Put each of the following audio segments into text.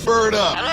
furred up.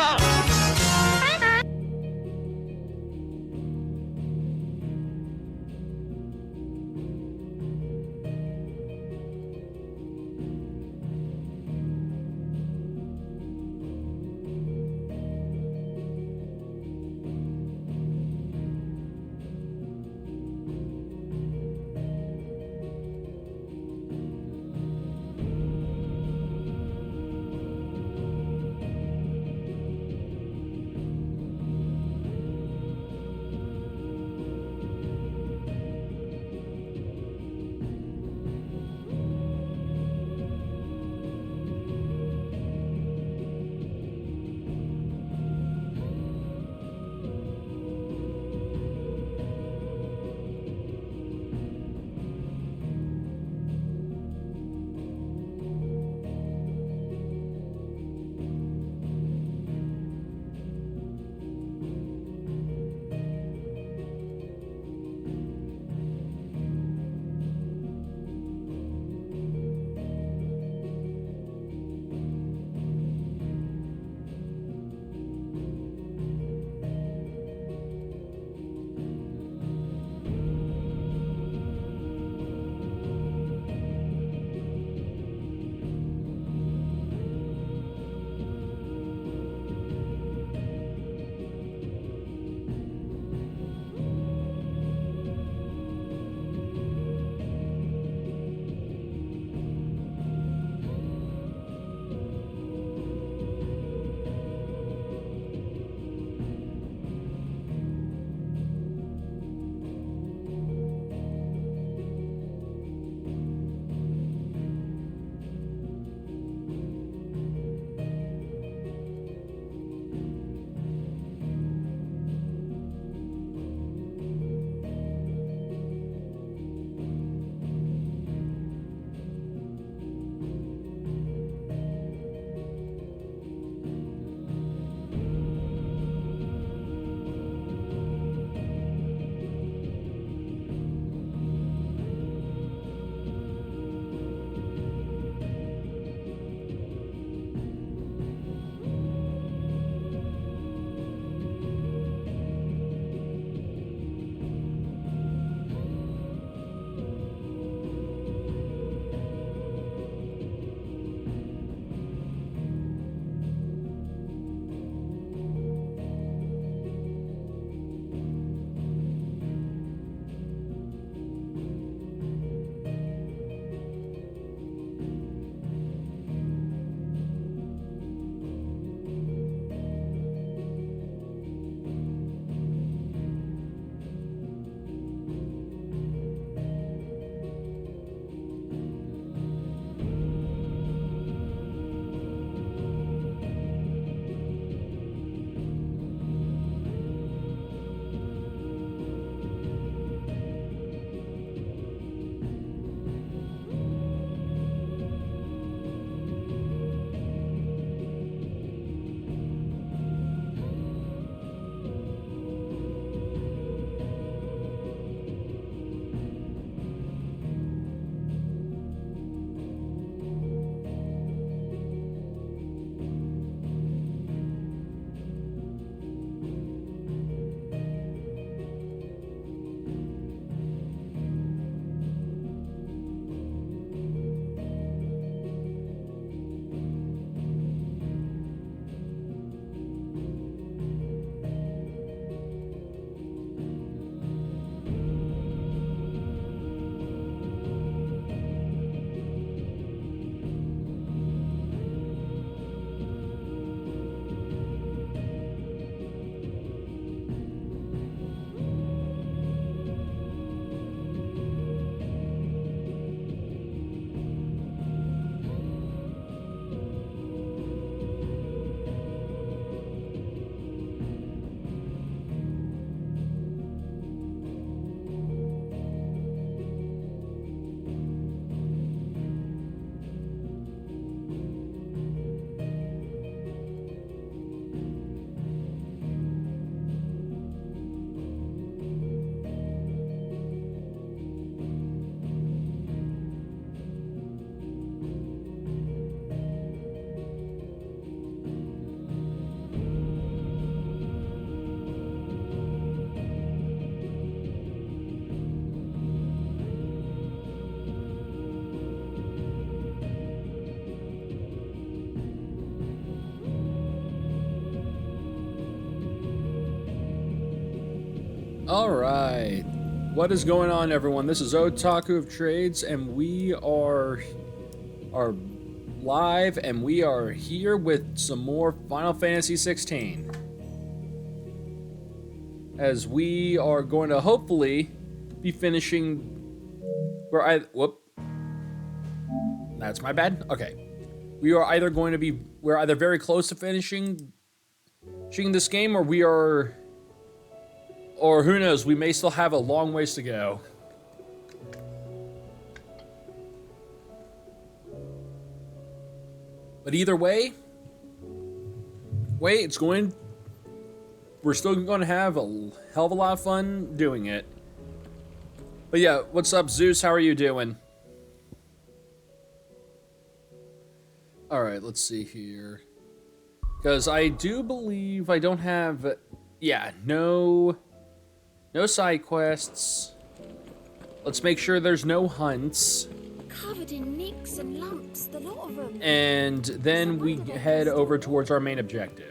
All right. What is going on, everyone? This is Otaku of Trades, and we are live, and we are here with some more Final Fantasy 16. As we are going to hopefully be finishing where I whoop. That's my bad. Okay. We're either very close to finishing this game, or who knows, we may still have a long ways to go. But either way, we're still going to have a hell of a lot of fun doing it. But yeah, what's up, Zeus? How are you doing? All right, let's see here. Because I do believe I don't have, no side quests. Let's make sure there's no hunts. Covered in nicks and lumps, the lot of them. And then we head over towards our main objective.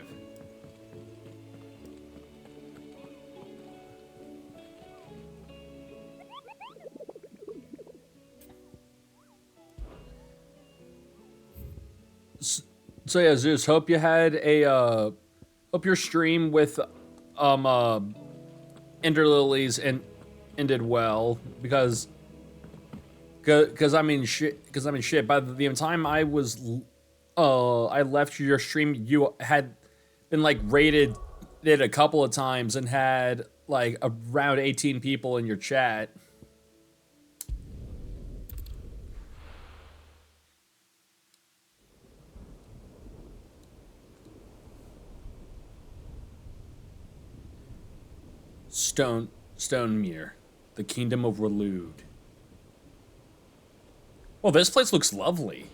So yeah, Zeus, hope you had hope your stream with Ender Lilies ended well, because I mean shit, by the time I left your stream, you had been like rated it a couple of times and had like around 18 people in your chat. Stonemere, the Kingdom of Relude. Well, this place looks lovely.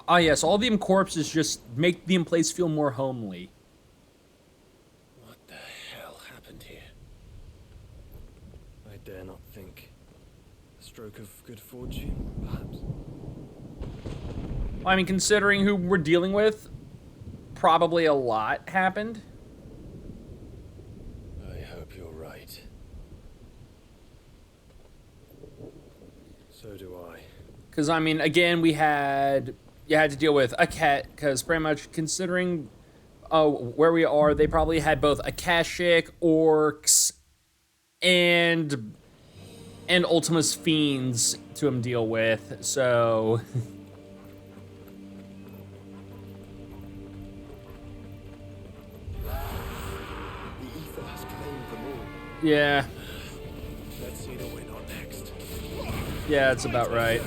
Ah, yes, all the corpses just make the place feel more homely. What the hell happened here? I dare not think. A stroke of good fortune, perhaps? I mean, considering who we're dealing with, probably a lot happened. I hope you're right. So do I. Because, I mean, again, you had to deal with a cat, because pretty much considering where we are, they probably had both Akashic, Orcs, and Ultimus Fiends to deal with, so... Yeah. Let's see the win on next. Yeah, that's about right.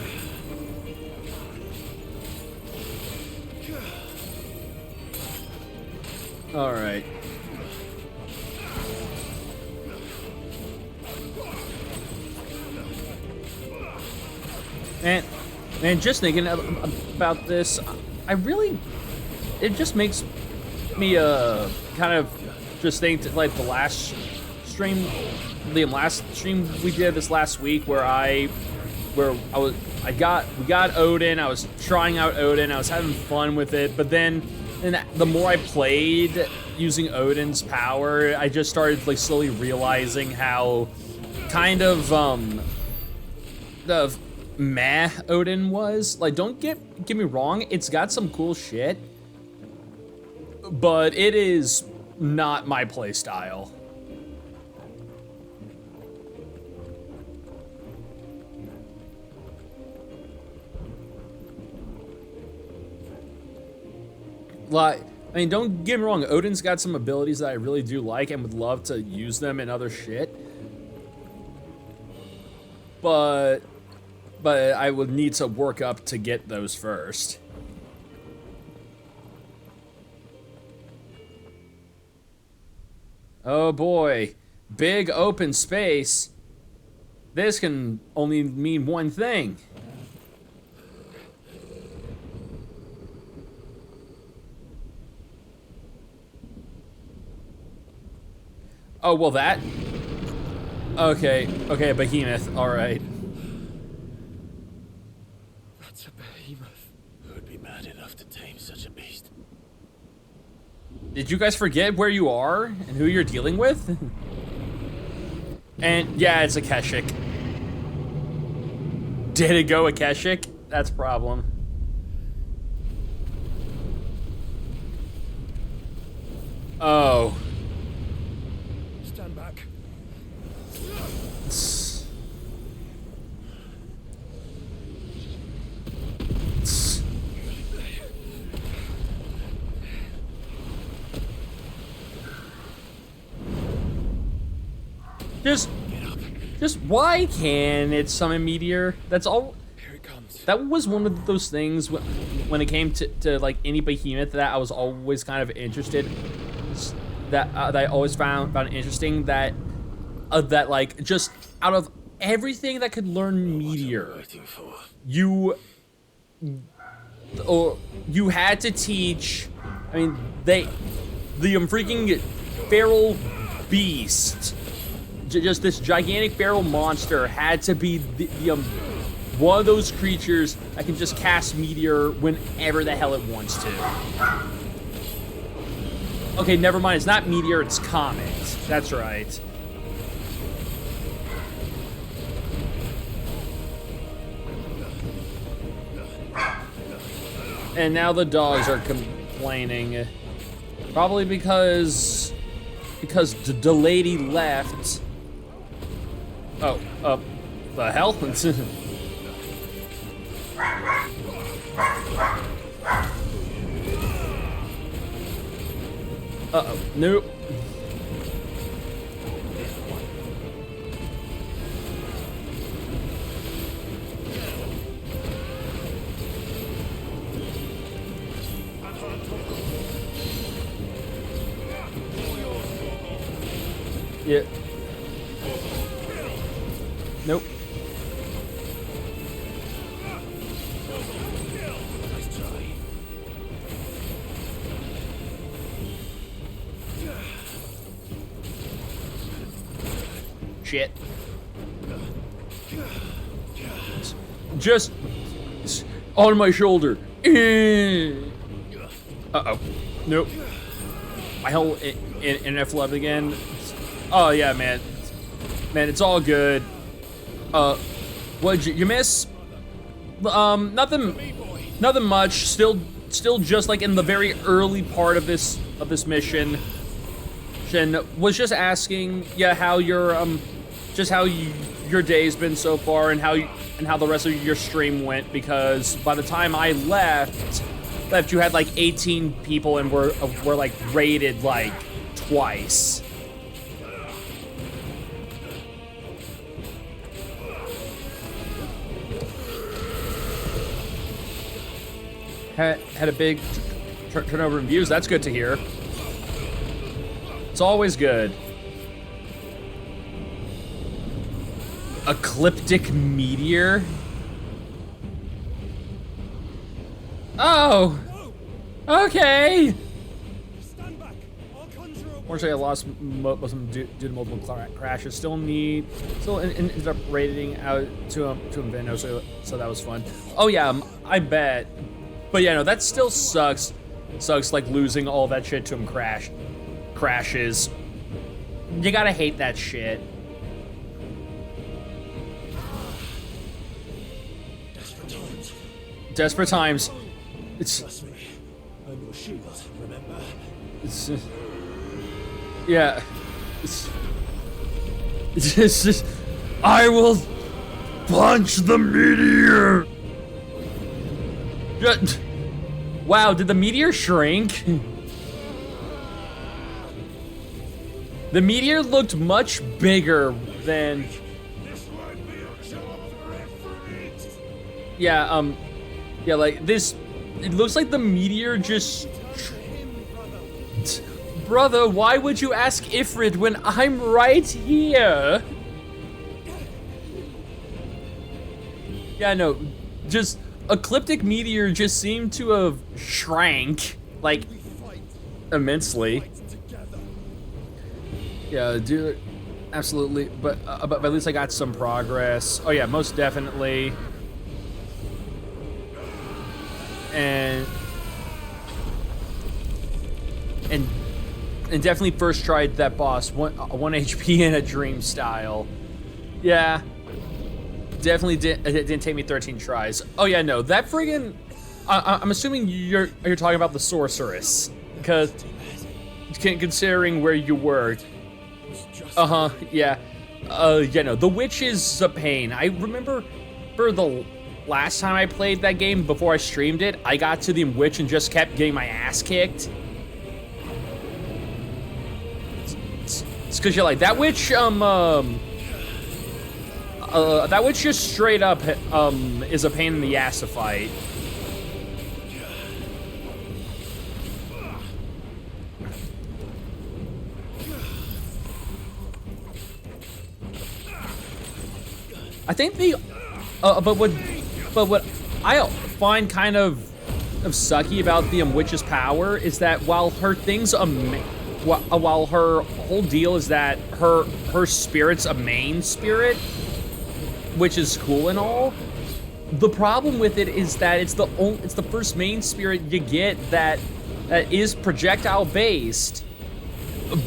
All right. Man, just thinking about this, it just makes me kind of just think like the last stream we did this last week, we got Odin. I was trying out Odin. I was having fun with it, but then the more I played using Odin's power, I just started like slowly realizing how kind of the meh Odin was. Like, don't get me wrong, it's got some cool shit, but it is not my play style. Like, I mean, don't get me wrong, Odin's got some abilities that I really do like and would love to use them in other shit. But I would need to work up to get those first. Oh boy, big open space. This can only mean one thing. Oh, well that... Okay, Behemoth, alright. behemoth. Who would be mad enough to tame such a beast? Did you guys forget where you are and who you're dealing with? And yeah, it's a Keshik. Did it go a Keshik? That's a problem. Oh. Stand back. Just why can it summon Meteor? That's all. Here it comes. That was one of those things when it came to like any behemoth that I was always kind of interested. That I always found interesting that that like just out of everything that could learn Meteor, Waiting for. you had to teach. I mean, the freaking feral beast, just this gigantic feral monster, had to be the one of those creatures that can just cast Meteor whenever the hell it wants to. Okay, never mind. It's not Meteor, it's Comet. That's right. And now the dogs are complaining. Probably because the lady left. Oh, the hell? Uh-oh, nope. Yeah. Nope. Shit. Just on my shoulder. Uh-oh. Nope. My whole NF love again. Oh yeah, man. Man, it's all good. What'd you miss? Nothing much. Still just like in the very early part of this mission. Was just asking, yeah, how your your day's been so far, and how the rest of your stream went, because by the time I left, you had like 18 people and were like raided like twice. Had a big turnover in views. That's good to hear. It's always good. Ecliptic Meteor? Oh! Okay! Unfortunately, I lost most of them due to multiple crashes. Still ended up raiding out to Inveno, so that was fun. Oh yeah, I bet. But yeah, no, that still sucks. Sucks like losing all that shit to him crashes. You gotta hate that shit. Desperate times. It's. Trust me. I'm your shield, remember? It's. Yeah. It's just. I will punch the meteor. Wow, did the meteor shrink? The meteor looked much bigger than. Yeah, yeah, like this. It looks like the meteor just. Brother, why would you ask Ifrit when I'm right here? Yeah, no, just. Ecliptic Meteor just seemed to have shrank, like, immensely. Yeah, dude, absolutely. But at least I got some progress. Oh yeah, most definitely. and definitely first tried that boss one HP in a dream style. Yeah, definitely it didn't take me 13 tries. Oh yeah, no, that friggin' I'm assuming you're talking about the sorceress, because considering where you were. Yeah. No, the witch is a pain. I remember for the last time I played that game before I streamed it, I got to the witch and just kept getting my ass kicked. It's because you're like, that witch, that witch just straight up, is a pain in the ass to fight. I think but what I find kind of sucky about the witch's power is that while her thing's while her whole deal is that her spirit's a main spirit, which is cool and all, the problem with it is that it's the first main spirit you get that is projectile based,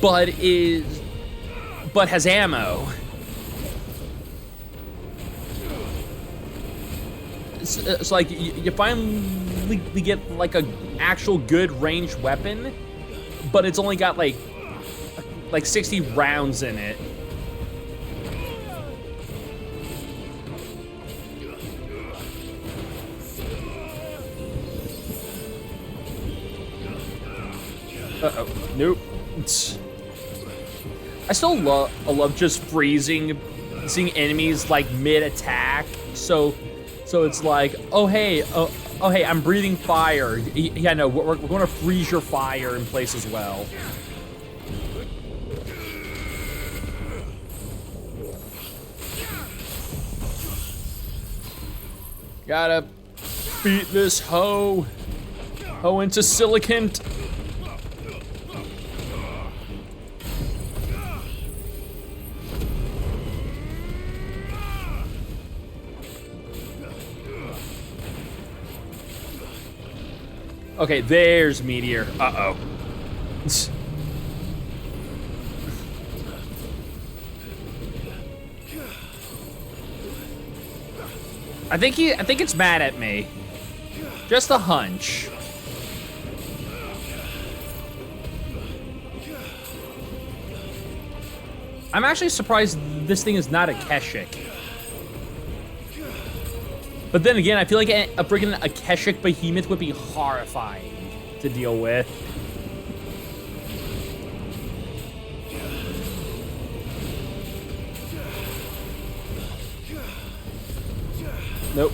but has ammo. It's like you finally get like a actual good ranged weapon, but it's only got like 60 rounds in it. Uh-oh, nope. I still love just seeing enemies like mid-attack, so it's like, oh hey, I'm breathing fire. Yeah, no, we're going to freeze your fire in place as well. Gotta beat this hoe into silicon. Okay, there's Meteor. Uh-oh. I think it's mad at me. Just a hunch. I'm actually surprised this thing is not a Keshik. But then again, I feel like a freaking Keshik behemoth would be horrifying to deal with. Nope.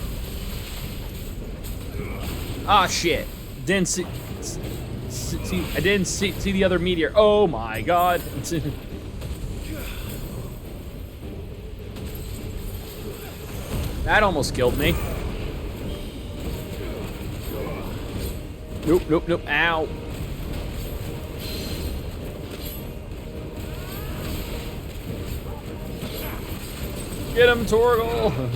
Ah, shit. Didn't see. I didn't see the other meteor. Oh my god. That almost killed me. Nope, nope, nope. Ow. Get him, Torgal.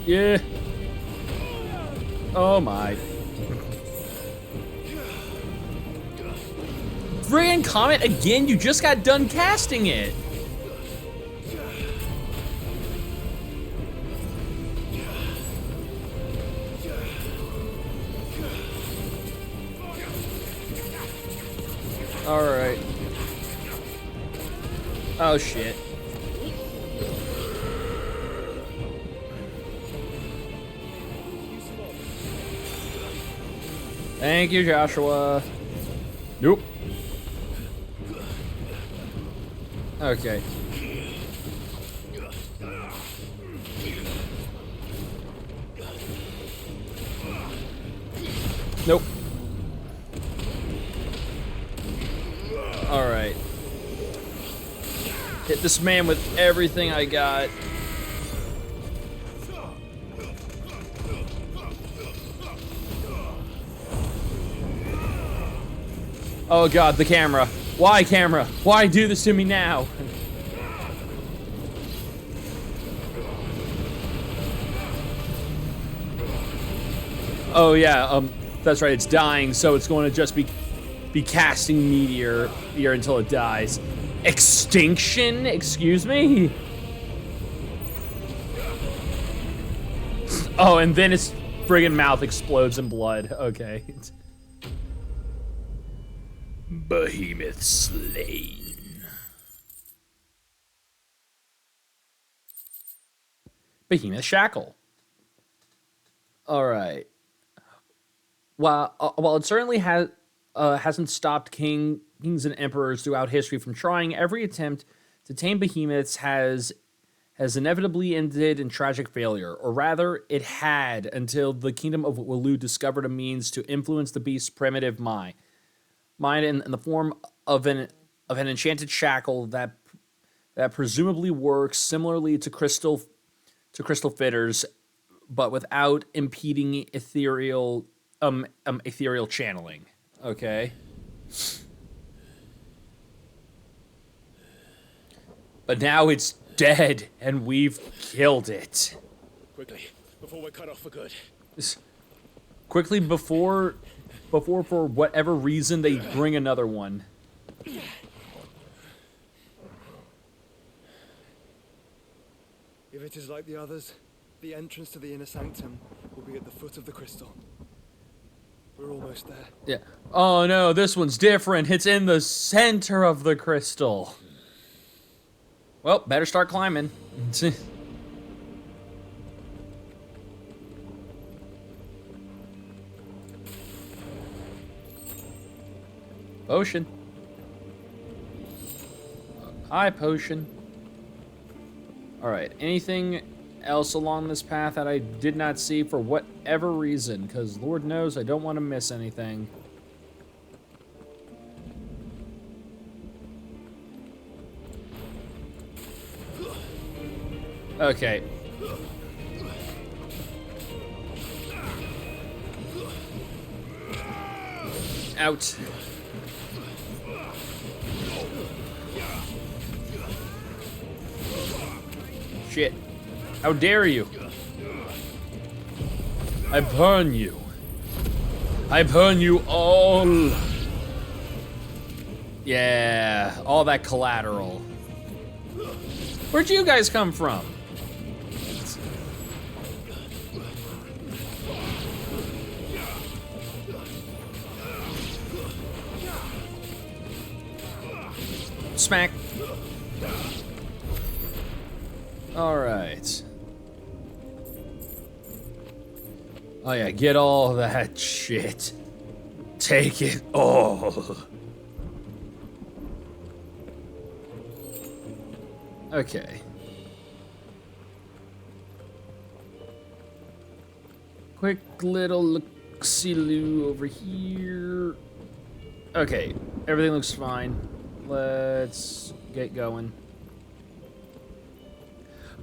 Yeah. Oh my. Friggin' Comet again? You just got done casting it. All right. Oh shit. Thank you, Joshua. Nope. Okay. Nope. All right. Hit this man with everything I got. Oh god, the camera. Why, camera? Why do this to me now? Oh yeah, that's right. It's dying, so it's going to just be casting meteor here until it dies. Extinction? Excuse me? Oh, and then its friggin' mouth explodes in blood. Okay. Behemoth slain. Behemoth shackle. All right. While it certainly hasn't stopped kings and emperors throughout history from trying, every attempt to tame behemoths has inevitably ended in tragic failure, or rather, it had until the Kingdom of Waloed discovered a means to influence the beast's primitive mind in the form of an enchanted shackle that presumably works similarly to crystal fitters, but without impeding ethereal channeling. Okay. But now it's dead, and we've killed it. Quickly, before we're cut off for good. Quickly before for whatever reason they bring another one. If it is like the others, the entrance to the inner sanctum will be at the foot of the crystal. We're almost there. Yeah. Oh no, this one's different. It's in the center of the crystal. Well, better start climbing. Potion. Hi, potion. Alright, anything else along this path that I did not see for whatever reason? Because Lord knows I don't want to miss anything. Okay. Out. Shit. How dare you? I burn you. I burn you all. Yeah, all that collateral. Where'd you guys come from? Smack. All right. Oh yeah, get all that shit. Take it all. Okay. Quick little look-see-loo over here. Okay, everything looks fine. Let's get going.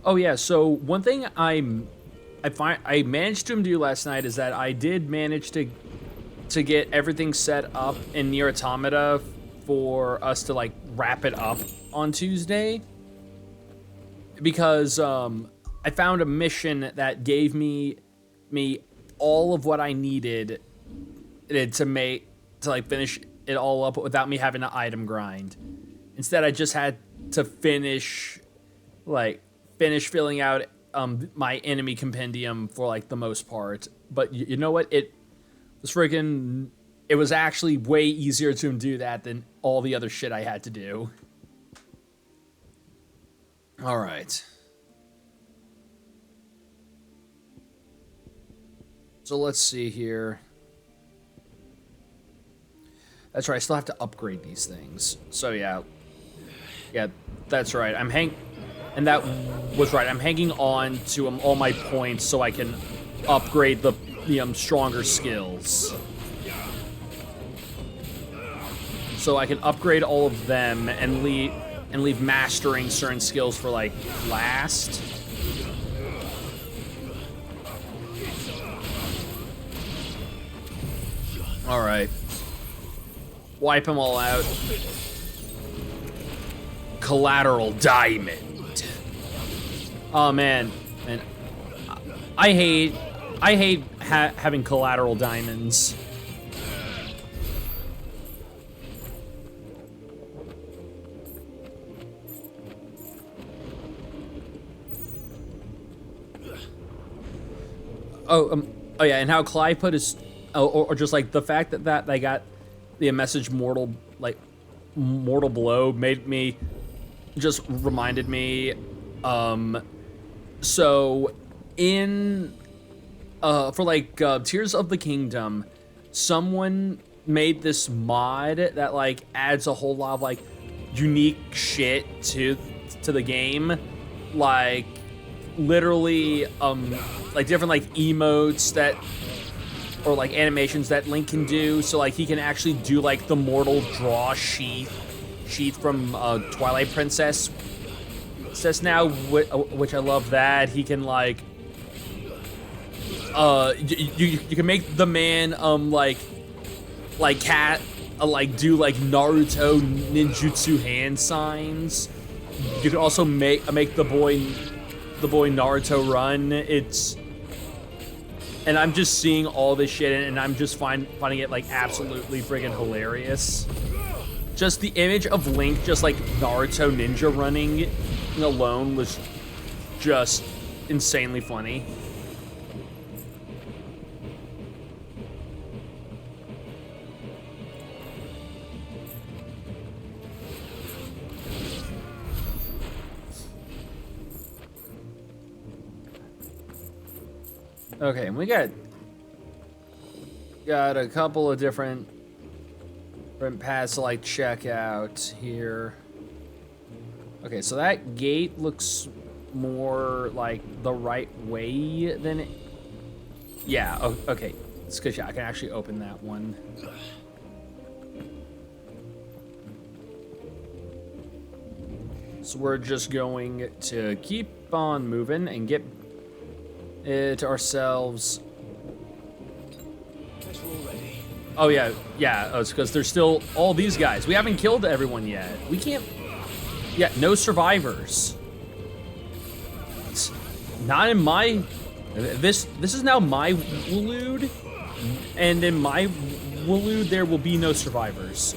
Oh yeah, so one thing I managed to do last night is that I did manage to get everything set up in Nier Automata for us to like wrap it up on Tuesday. Because I found a mission that gave me all of what I needed to finish it all up without me having to item grind. Instead, I just had to finish filling out my enemy compendium for like the most part. But you know what? It was actually way easier to do that than all the other shit I had to do. All right. So let's see here. That's right, I still have to upgrade these things. So yeah. Yeah, that's right. And that was right. I'm hanging on to all my points so I can upgrade the stronger skills. So I can upgrade all of them and leave mastering certain skills for like last. All right. Wipe them all out. collateral diamond. Oh man, and I hate having collateral diamonds. Oh yeah, and how Clive put his, or just like the fact that they got the message mortal blow made me, just reminded me, so in, for like Tears of the Kingdom, someone made this mod that like adds a whole lot of like unique shit to the game, like literally like different like emotes that, or like animations that Link can do. So like he can actually do like the mortal draw sheath from Twilight Princess now, which I love that. He can like you can make the man like cat like do like Naruto ninjutsu hand signs. You can also make the boy Naruto run. And I'm just seeing all this shit, and I'm just finding it like absolutely friggin' hilarious. Just the image of Link just like Naruto ninja running alone was just insanely funny. Okay, and we got a couple of different paths to like check out here. Okay, so that gate looks more like the right way than it. Yeah, okay. It's because I can actually open that one. So we're just going to keep on moving and get it ourselves. Oh yeah, it's because there's still all these guys. We haven't killed everyone yet. We can't. Yeah, no survivors. It's not in my. This is now my Waloed, and in my Waloed there will be no survivors.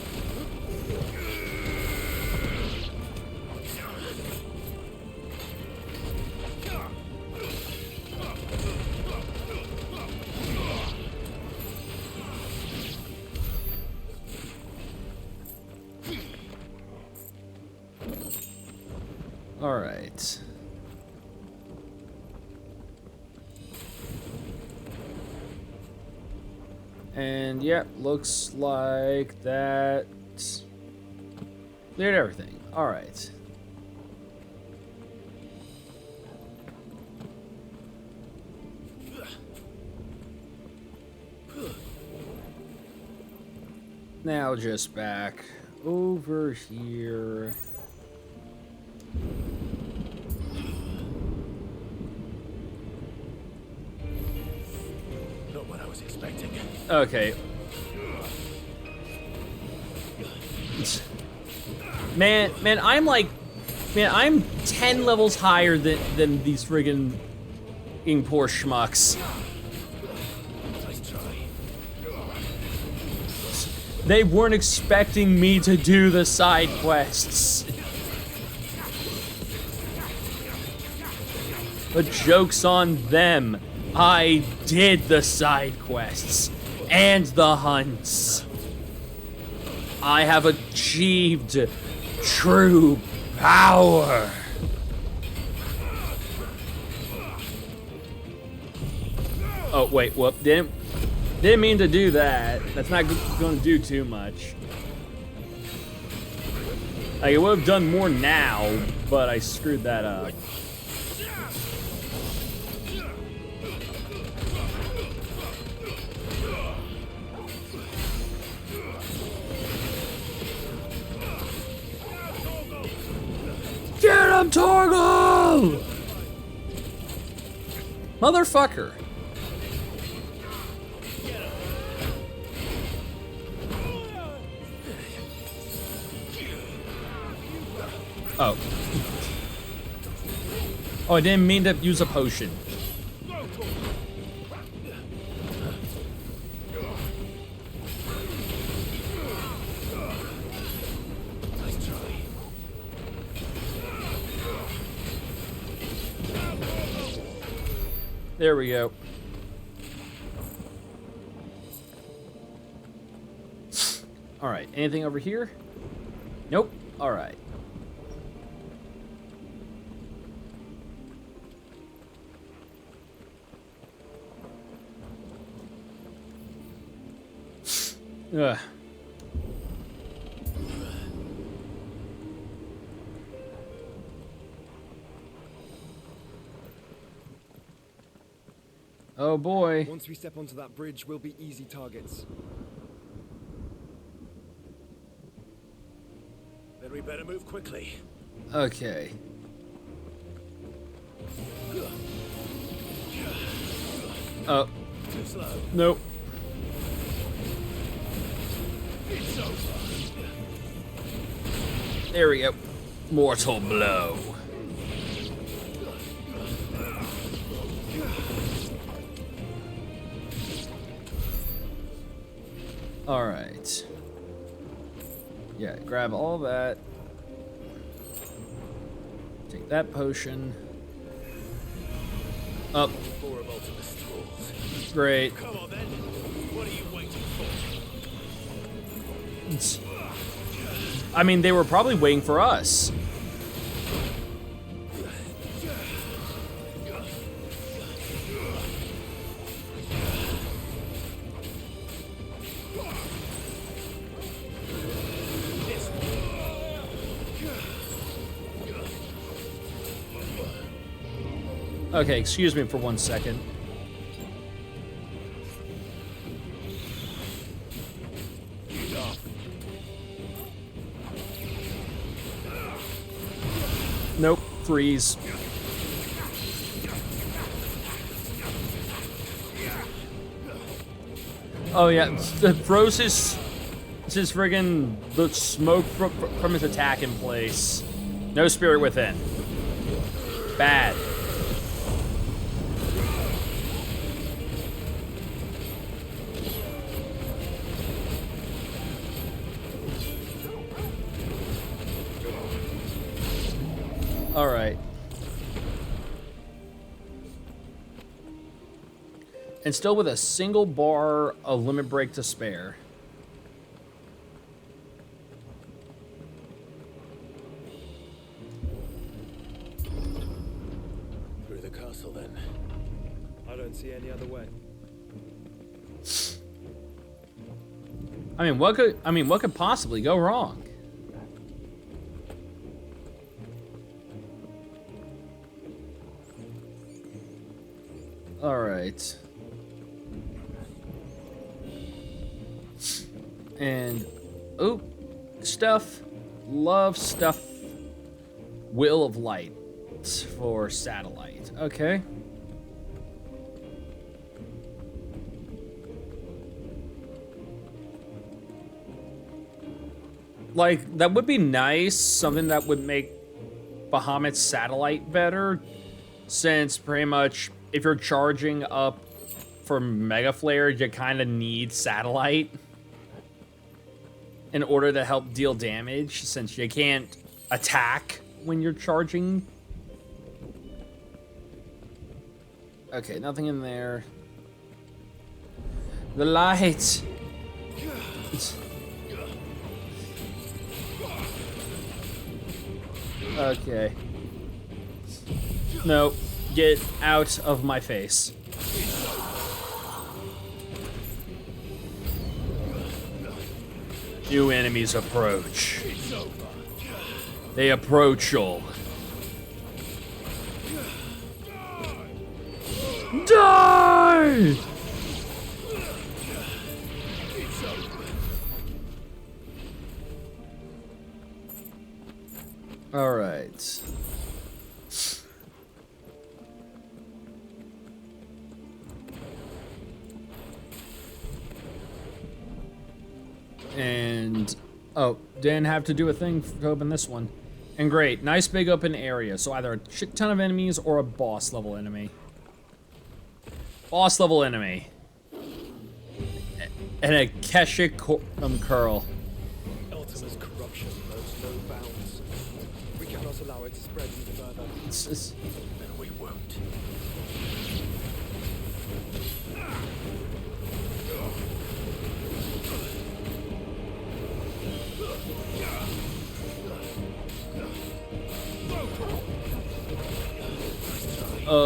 All right. And yeah, looks like that cleared everything. All right. Now just back over here. Not what I was expecting. Okay. Man, I'm 10 levels higher than these friggin' poor schmucks. Nice try. They weren't expecting me to do the side quests. But joke's on them. I did the side quests and the hunts. I have achieved true power. Oh wait, whoop! Didn't mean to do that. That's not going to do too much. I would have done more now, but I screwed that up. Get him, Torgal! Motherfucker. Oh. Oh, I didn't mean to use a potion. Nice try. There we go. All right, anything over here? Nope. All right. Ugh. Oh boy. Once we step onto that bridge, we'll be easy targets. Then we better move quickly. Okay. Oh. Too slow. Nope. It's over. There we go. Mortal blow. All right. Yeah, grab all that. Take that potion. Up. Four of Ultimus tools. Great. Come on then. What are you waiting for? I mean, they were probably waiting for us. Okay, excuse me for 1 second. Nope, freeze. Oh yeah, it throws his friggin' the smoke from his attack in place. No spirit within. Bad. All right. And still with a single bar of limit break to spare. Through the castle then. I don't see any other way. I mean, what could possibly go wrong? All right. And, oh, stuff, love stuff, Will of Light for satellite. Okay. Like, that would be nice, something that would make Bahamut's satellite better, since pretty much if you're charging up for Mega Flare, you kind of need satellite in order to help deal damage, since you can't attack when you're charging. Okay, nothing in there. The light. Okay. No, get out of my face. New enemies approach. They approach all. Die! All right. And, oh, didn't have to do a thing to open this one. And great, nice big open area. So either a shit ton of enemies or a boss level enemy. Boss level enemy. And a Keshik curl. Ultima's corruption knows no bounds. We cannot allow it to spread any further. Then we won't.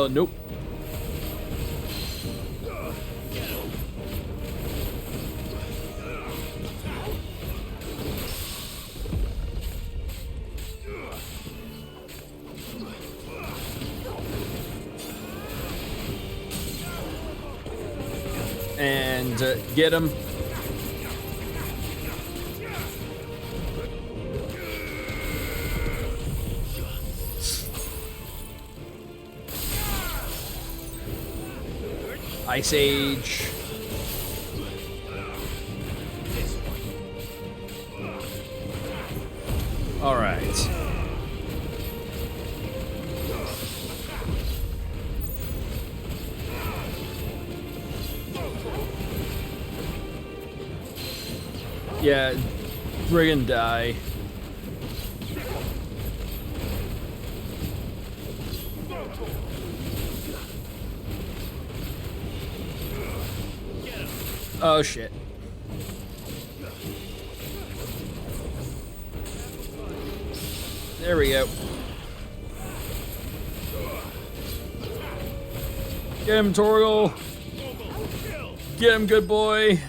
Nope. And get him. Ice Age. All right. Yeah, friggin' die. Oh shit. There we go. Get him, Torgal. Get him, good boy.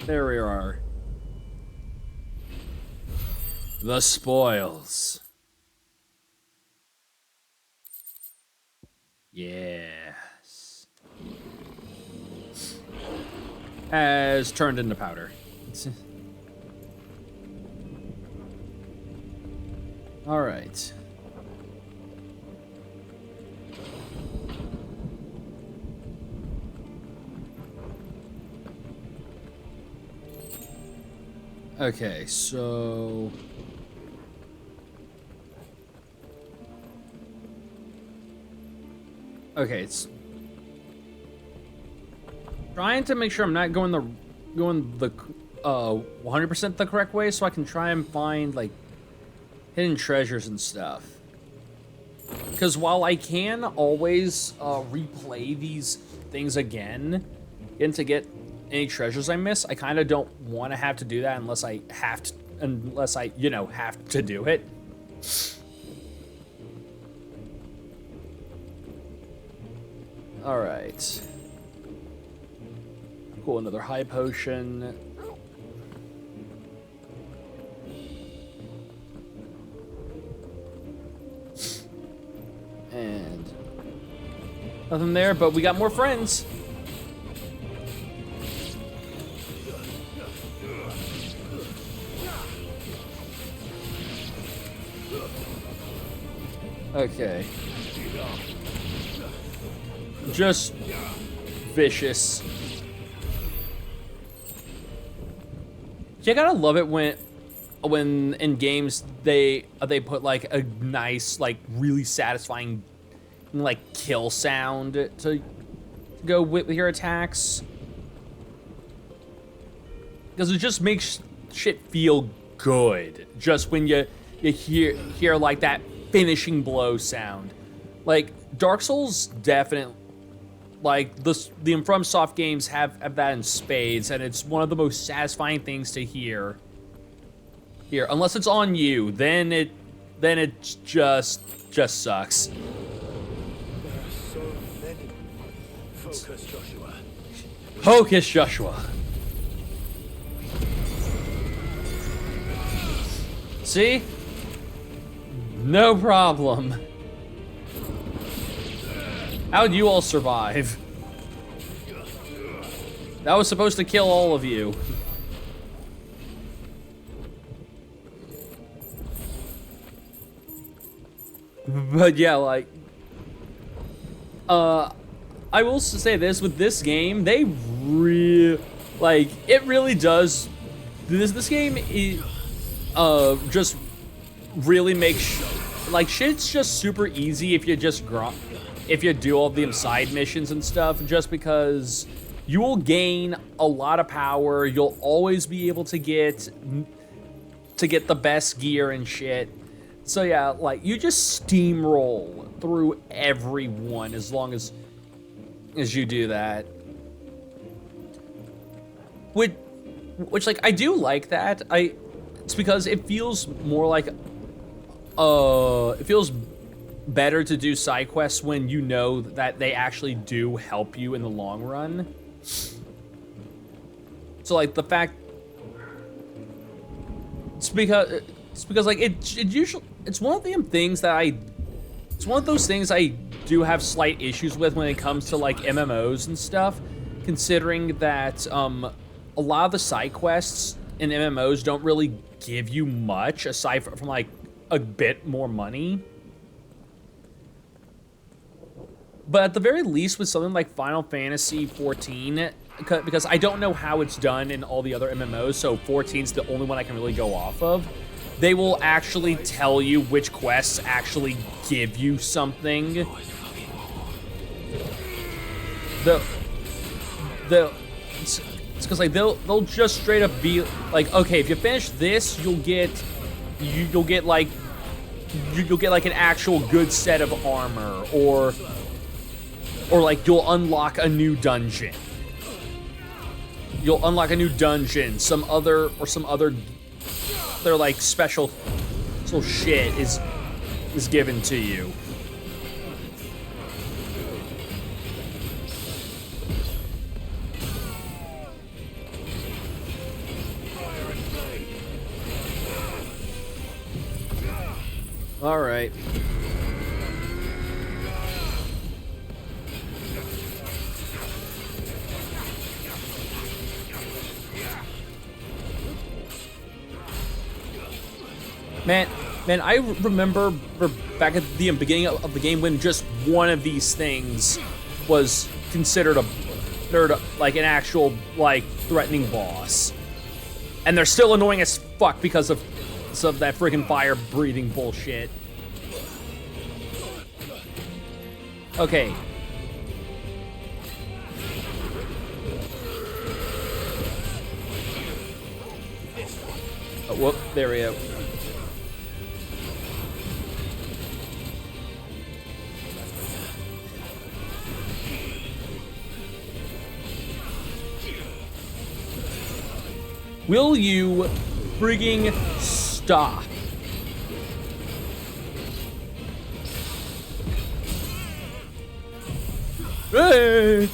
There we are. The spoils. Yes. Has turned into powder. All right. Okay, so okay, it's trying to make sure I'm not going the 100% the correct way, so I can try and find like hidden treasures and stuff. Because while I can always replay these things again and to get any treasures I miss, I kind of don't want to have to do that unless I have to, have to do it. All right. Cool, another high potion. And nothing there, but we got more friends. Okay. Just vicious. You gotta love it when in games they put like a nice, like really satisfying like kill sound to go with your attacks. Because it just makes shit feel good. Just when you hear like that finishing blow sound. Like Dark Souls definitely, like the FromSoft games have that in spades, and it's one of the most satisfying things to hear. Here, unless it's on you, then it just sucks. There are so many. Focus, Joshua. Focus, Joshua. See? No problem. How'd you all survive? That was supposed to kill all of you. But yeah, like, I will say this, with this game, they it really does, this game is, just really make like shit's just super easy if you just if you do all the side missions and stuff, just because you will gain a lot of power. You'll always be able to get the best gear and shit. So yeah, like you just steamroll through everyone as long as you do that. Which like I do like that. It's because it feels more like it feels better to do side quests when you know that they actually do help you in the long run. So like the fact it's because like it usually it's one of the things that it's one of those things I do have slight issues with when it comes to like MMOs and stuff, considering that a lot of the side quests in MMOs don't really give you much aside from like a bit more money. But at the very least with something like Final Fantasy 14, because I don't know how it's done in all the other MMOs, so 14's the only one I can really go off of. They will actually tell you which quests actually give you something. It's because like they'll just straight up be like, okay, if you finish this, you'll get like an actual good set of armor, or like you'll unlock a new dungeon. You'll unlock a new dungeon. Some other their like special shit is given to you. All right. Man, I remember back at the beginning of the game when just one of these things was considered like an actual like threatening boss, and they're still annoying as fuck because of that freaking fire breathing bullshit. Okay. Oh, whoop, there we go. Will you frigging stop? Hey!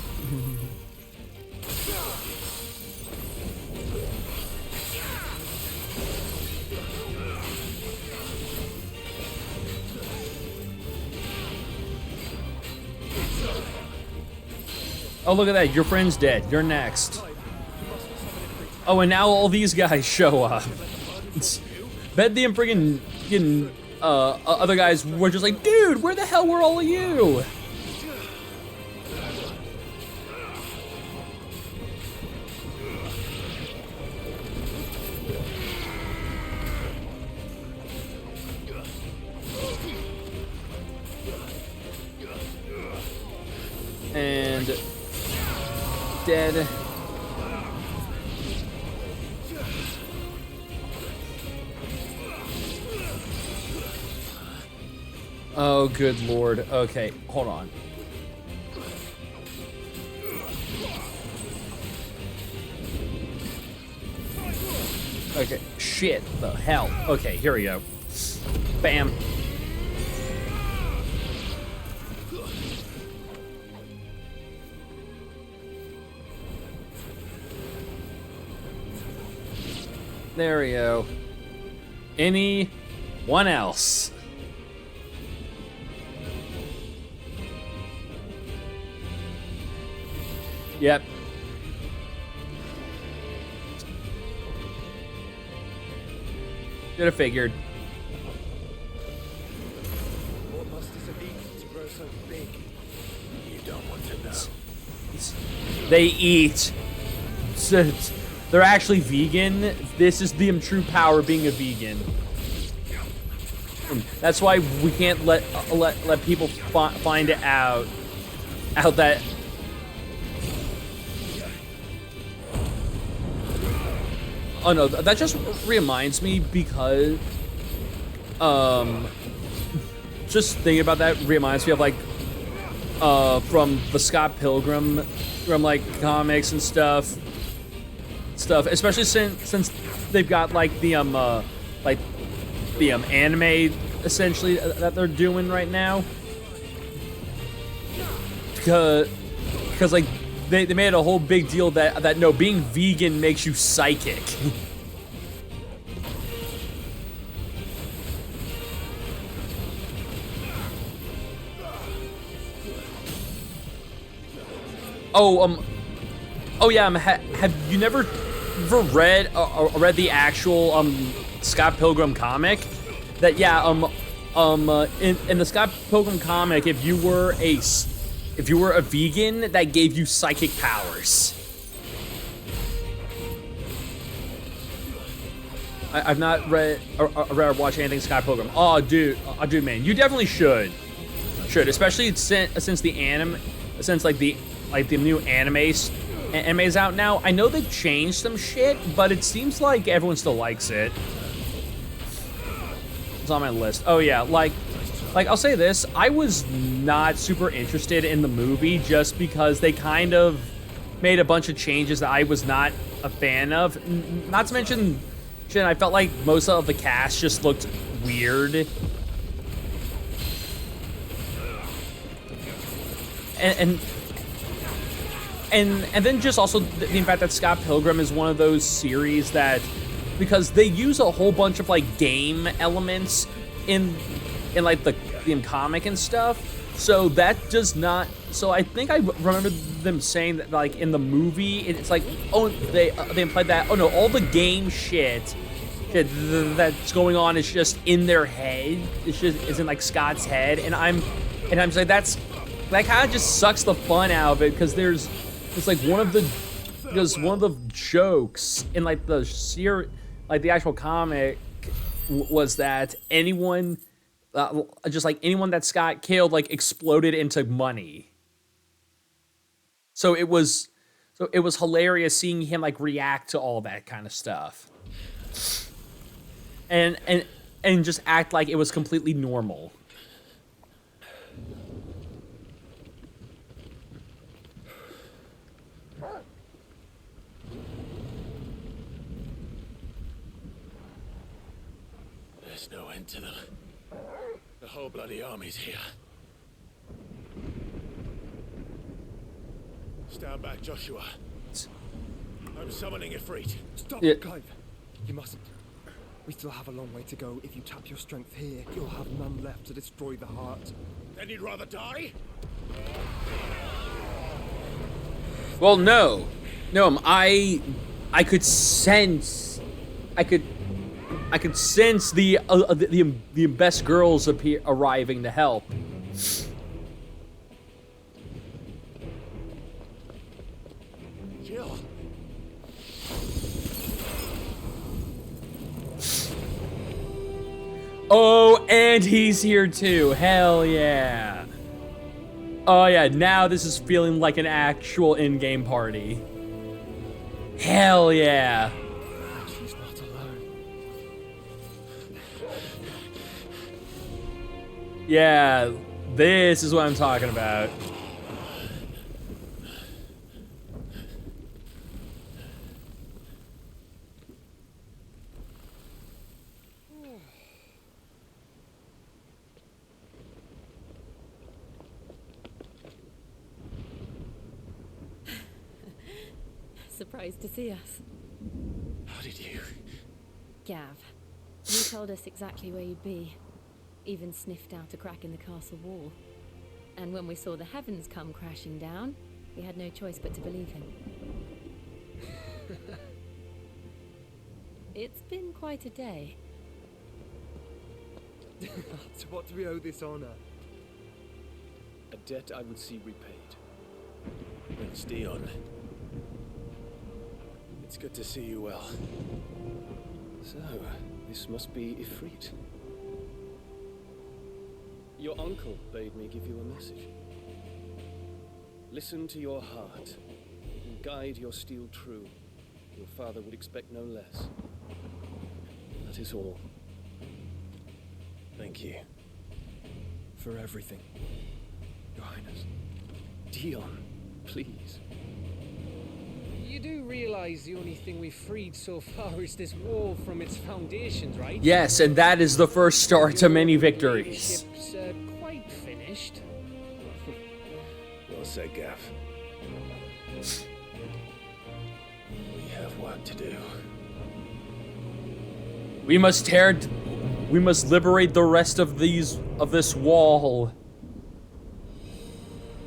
Oh, look at that. Your friend's dead. You're next. Oh, and now all these guys show up. Bet the friggin' other guys were just like, dude, where the hell were all of you? And dead. Oh, good lord. Okay, hold on. Okay, shit, the hell. Okay, here we go. Bam. There we go. Anyone else? Yep. Should have figured. What must have eaten to grow so big? You don't want to know. They eat. They're actually vegan. This is the true power of being a vegan. That's why we can't let people find it out that. Oh no, that just reminds me because, just thinking about that reminds me of like, from the Scott Pilgrim, from like comics and stuff, especially since they've got like the anime essentially that they're doing right now, because like they made a whole big deal that no, being vegan makes you psychic. Oh yeah. Have you never read the actual Scott Pilgrim comic? That yeah in the Scott Pilgrim comic, if you were a vegan, that gave you psychic powers. I've not read or watched anything Scott Pilgrim. Oh dude, man, you definitely should, especially since the new anime's out now. I know they've changed some shit, but it seems like everyone still likes it. It's on my list. Oh yeah, like I'll say this, I was not super interested in the movie just because they kind of made a bunch of changes that I was not a fan of. Not to mention, shit, I felt like most of the cast just looked weird. And then just also the fact that Scott Pilgrim is one of those series that, because they use a whole bunch of like game elements in like the comic and stuff, so that does not. So I think I remember them saying that like in the movie, it's like, oh, they implied that, oh no, all the game shit that's going on is just in their head. It's just is in like Scott's head, and I'm just like, that kind of just sucks the fun out of it, because it's like one of the jokes in like the actual comic was that anyone that Scott killed like exploded into money. So it was hilarious seeing him like react to all that kind of stuff, and just act like it was completely normal. There's no end to them. The whole bloody army's here. Stand back, Joshua. I'm summoning Ifrit. Stop, Yeah. Clive. You mustn't. We still have a long way to go. If you tap your strength here, you'll have none left to destroy the heart. Then you'd rather die? Well, no, I could sense the best girls arriving to help. Jill. Oh, and he's here too. Hell yeah. Oh yeah, now this is feeling like an actual in-game party. Hell yeah. She's not alone. Yeah, this is what I'm talking about. Surprised to see us. How did you? Gav, you told us exactly where you'd be. Even sniffed out a crack in the castle wall. And when we saw the heavens come crashing down, we had no choice but to believe him. It's been quite a day. To what do we owe this honor? A debt I would see repaid. Prince Dion. It's good to see you well. So, this must be Ifrit. Your uncle bade me give you a message. Listen to your heart and guide your steel true. Your father would expect no less. That is all. Thank you. For everything, Your Highness. Dion, please. You do realize the only thing we've freed so far is this wall from its foundations, right? Yes, and that is the first start to many victories. Ship's quite finished. Well said, Gav. We have work to do. We must liberate the rest of this wall.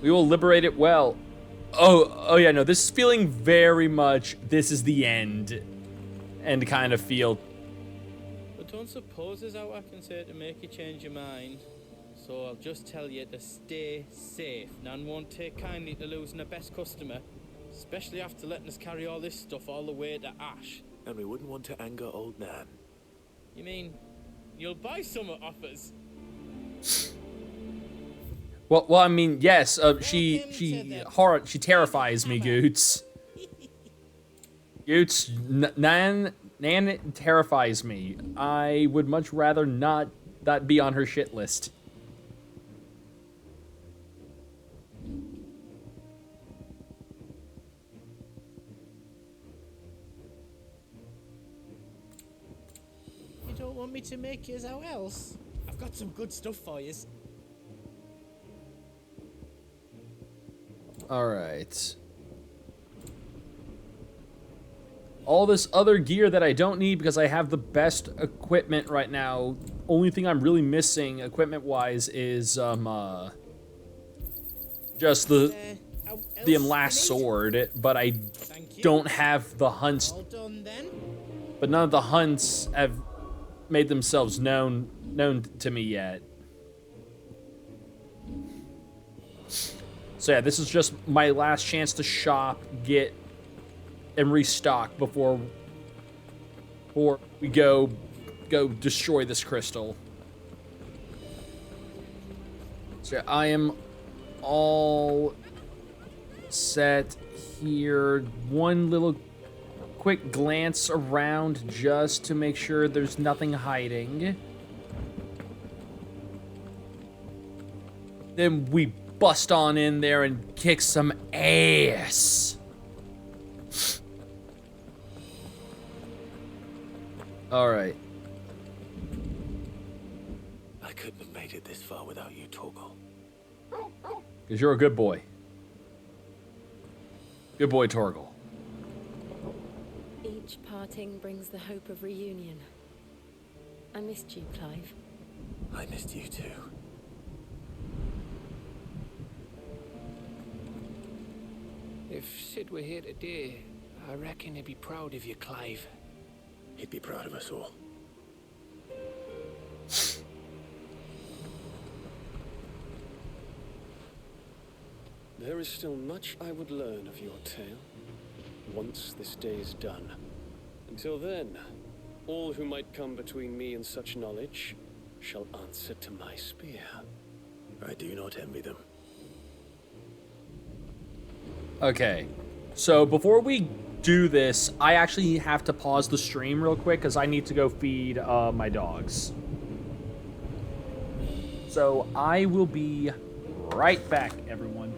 We will liberate it well. Oh yeah, no, this is feeling very much, this is the end kind of feel. But don't suppose there's out I can say to make you change your mind. So I'll just tell you to stay safe. Nan won't take kindly to losing her best customer, especially after letting us carry all this stuff all the way to Ash. And we wouldn't want to anger old Nan. You mean, you'll buy some off us? Well, I mean, yes. She terrifies me, Goots. Goots, Nan terrifies me. I would much rather not be on her shit list. You don't want me to make you out else? I've got some good stuff for you. Alright. All this other gear that I don't need because I have the best equipment right now. Only thing I'm really missing equipment-wise is, just the last sword, but I don't have the hunts. All done then? But none of the hunts have made themselves known to me yet. So yeah, this is just my last chance to shop, get, and restock before we go destroy this crystal. So I am all set here. One little quick glance around just to make sure there's nothing hiding. Then we bust on in there and kick some ass. All right. I couldn't have made it this far without you, Torgal. Because you're a good boy. Good boy, Torgal. Each parting brings the hope of reunion. I missed you, Clive. I missed you too. If Sid were here today, I reckon he'd be proud of you, Clive. He'd be proud of us all. There is still much I would learn of your tale, once this day is done. Until then, all who might come between me and such knowledge shall answer to my spear. I do not envy them. Okay, so before we do this, I actually have to pause the stream real quick because I need to go feed my dogs. So I will be right back, everyone.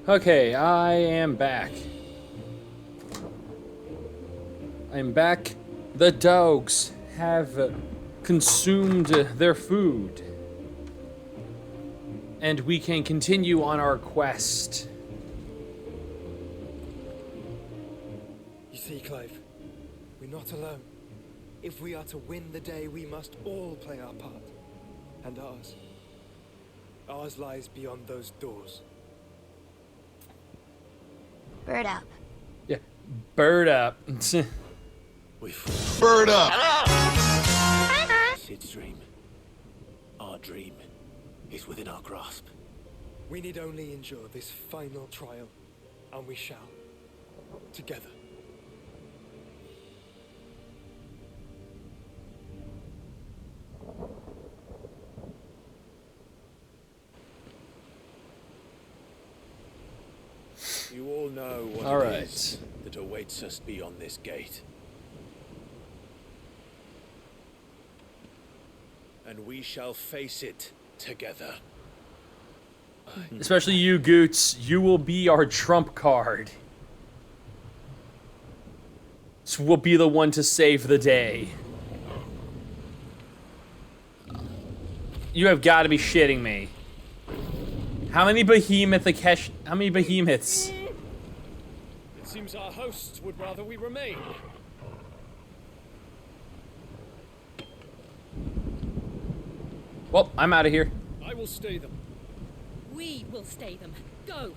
Okay, I am back. I'm back. The dogs have consumed their food. And we can continue on our quest. You see, Clive, we're not alone. If we are to win the day, we must all play our part. And ours. Ours lies beyond those doors. Bird up. Yeah, bird up. We've Bird up! Sid's dream. Our dream is within our grasp. We need only endure this final trial, and we shall. Together. You all know what All it right. is that awaits us beyond this gate. And we shall face it together. Especially you, Goots. You will be our trump card. So we'll be the one to save the day. You have got to be shitting me. How many how many behemoths? It seems our hosts would rather we remain. Well, I'm out of here. I will stay them. We will stay them. Go!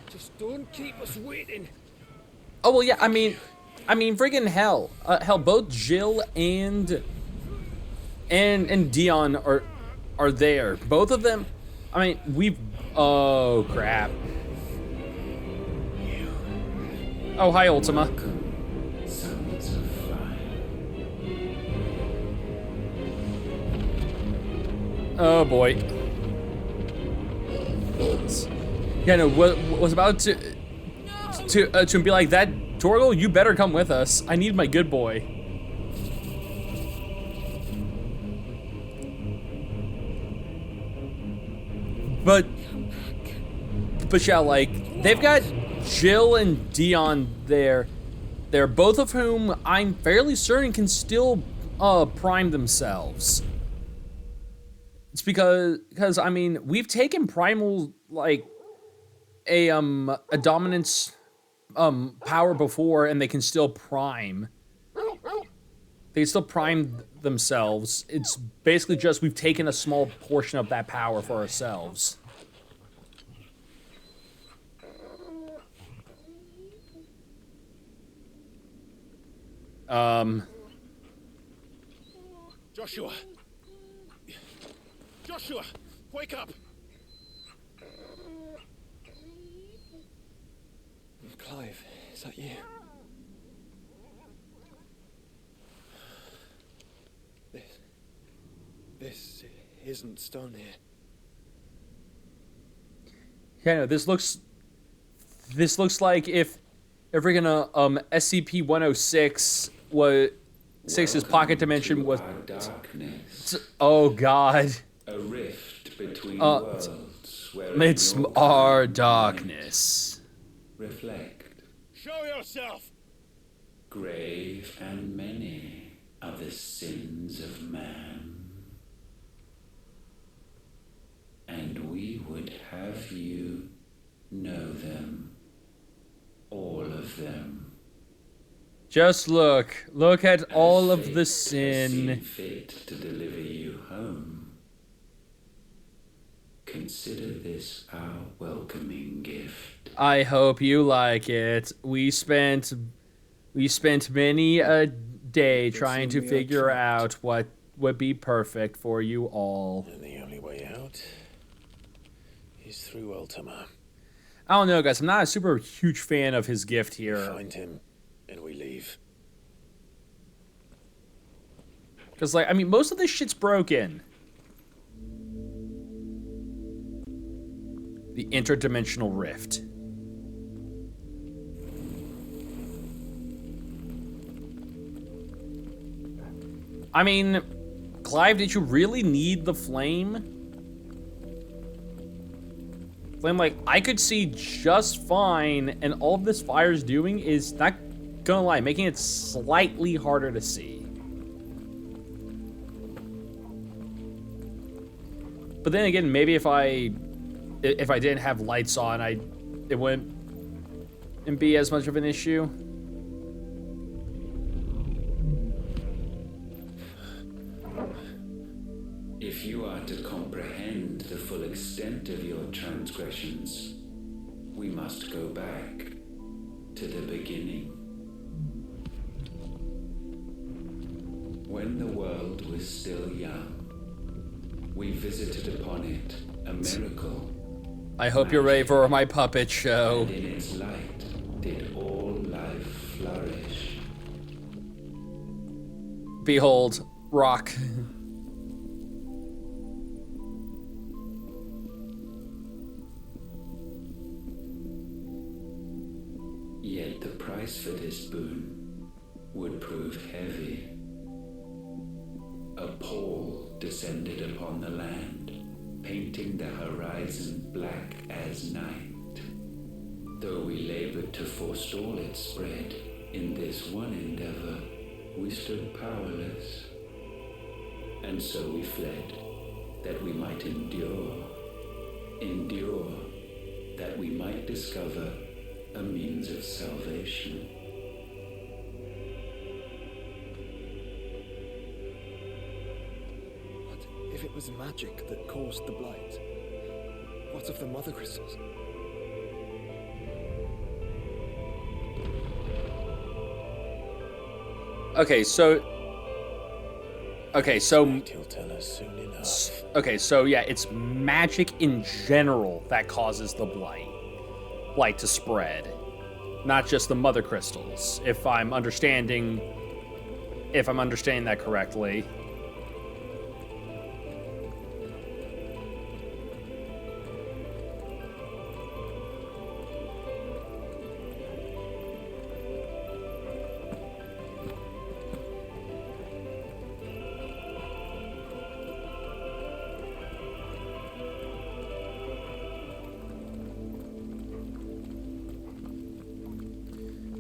Just don't keep us waiting. Oh well, yeah. I mean, friggin' hell, hell. Both Jill and Dion are there. Both of them. I mean, we've. Oh crap. Oh hi, Ultima. Sons of fire. Oh boy. Yeah, no. Was about to be like that. Torgal, you better come with us. I need my good boy. But yeah, like they've got Jill and Dion there. They're both of whom I'm fairly certain can still prime themselves. It's because I mean we've taken primal like a dominance power before and they can still prime. They can still prime themselves. It's basically just we've taken a small portion of that power for ourselves. Joshua! Joshua! Wake up! Clive, is that you? This isn't stone here. Yeah, no, this looks like if we're gonna SCP-106 was 6's pocket dimension was Darkness. oh god. A rift between worlds where It's our darkness. reflect. Show yourself! Grave and many are the sins of man. And we would have you know them. All of them. Just look at all As of fate the has sin. seen fit to deliver you home. Consider this our welcoming gift. I hope you like it. We spent many a day trying to figure out what would be perfect for you all. And the only way out is through Ultima. I don't know, guys. I'm not a super huge fan of his gift here. Find him, and we leave. Because, like, I mean, most of this shit's broken. The interdimensional rift. I mean, Clive, did you really need the flame? I'm like, I could see just fine, and all this fire's doing is, not gonna lie, making it slightly harder to see. But then again, maybe if I didn't have lights on, it wouldn't be as much of an issue. If you are to comprehend the full extent of your transgressions, we must go back to the beginning. When the world was still young, we visited upon it a miracle. I hope you're ready for my puppet show. And in its light did all life flourish. Behold, rock. Yet the price for this boon would prove heavy. A pall descended upon the land, painting the horizon black as night. Though we labored to forestall its spread, in this one endeavor we stood powerless. And so we fled, that we might endure, that we might discover a means of salvation. But if it was magic that caused the blight, what of the mother crystals? Okay, so He'll tell us soon enough. okay, so yeah, it's magic in general that causes the blight to spread, not just the mother crystals. If I'm understanding that correctly.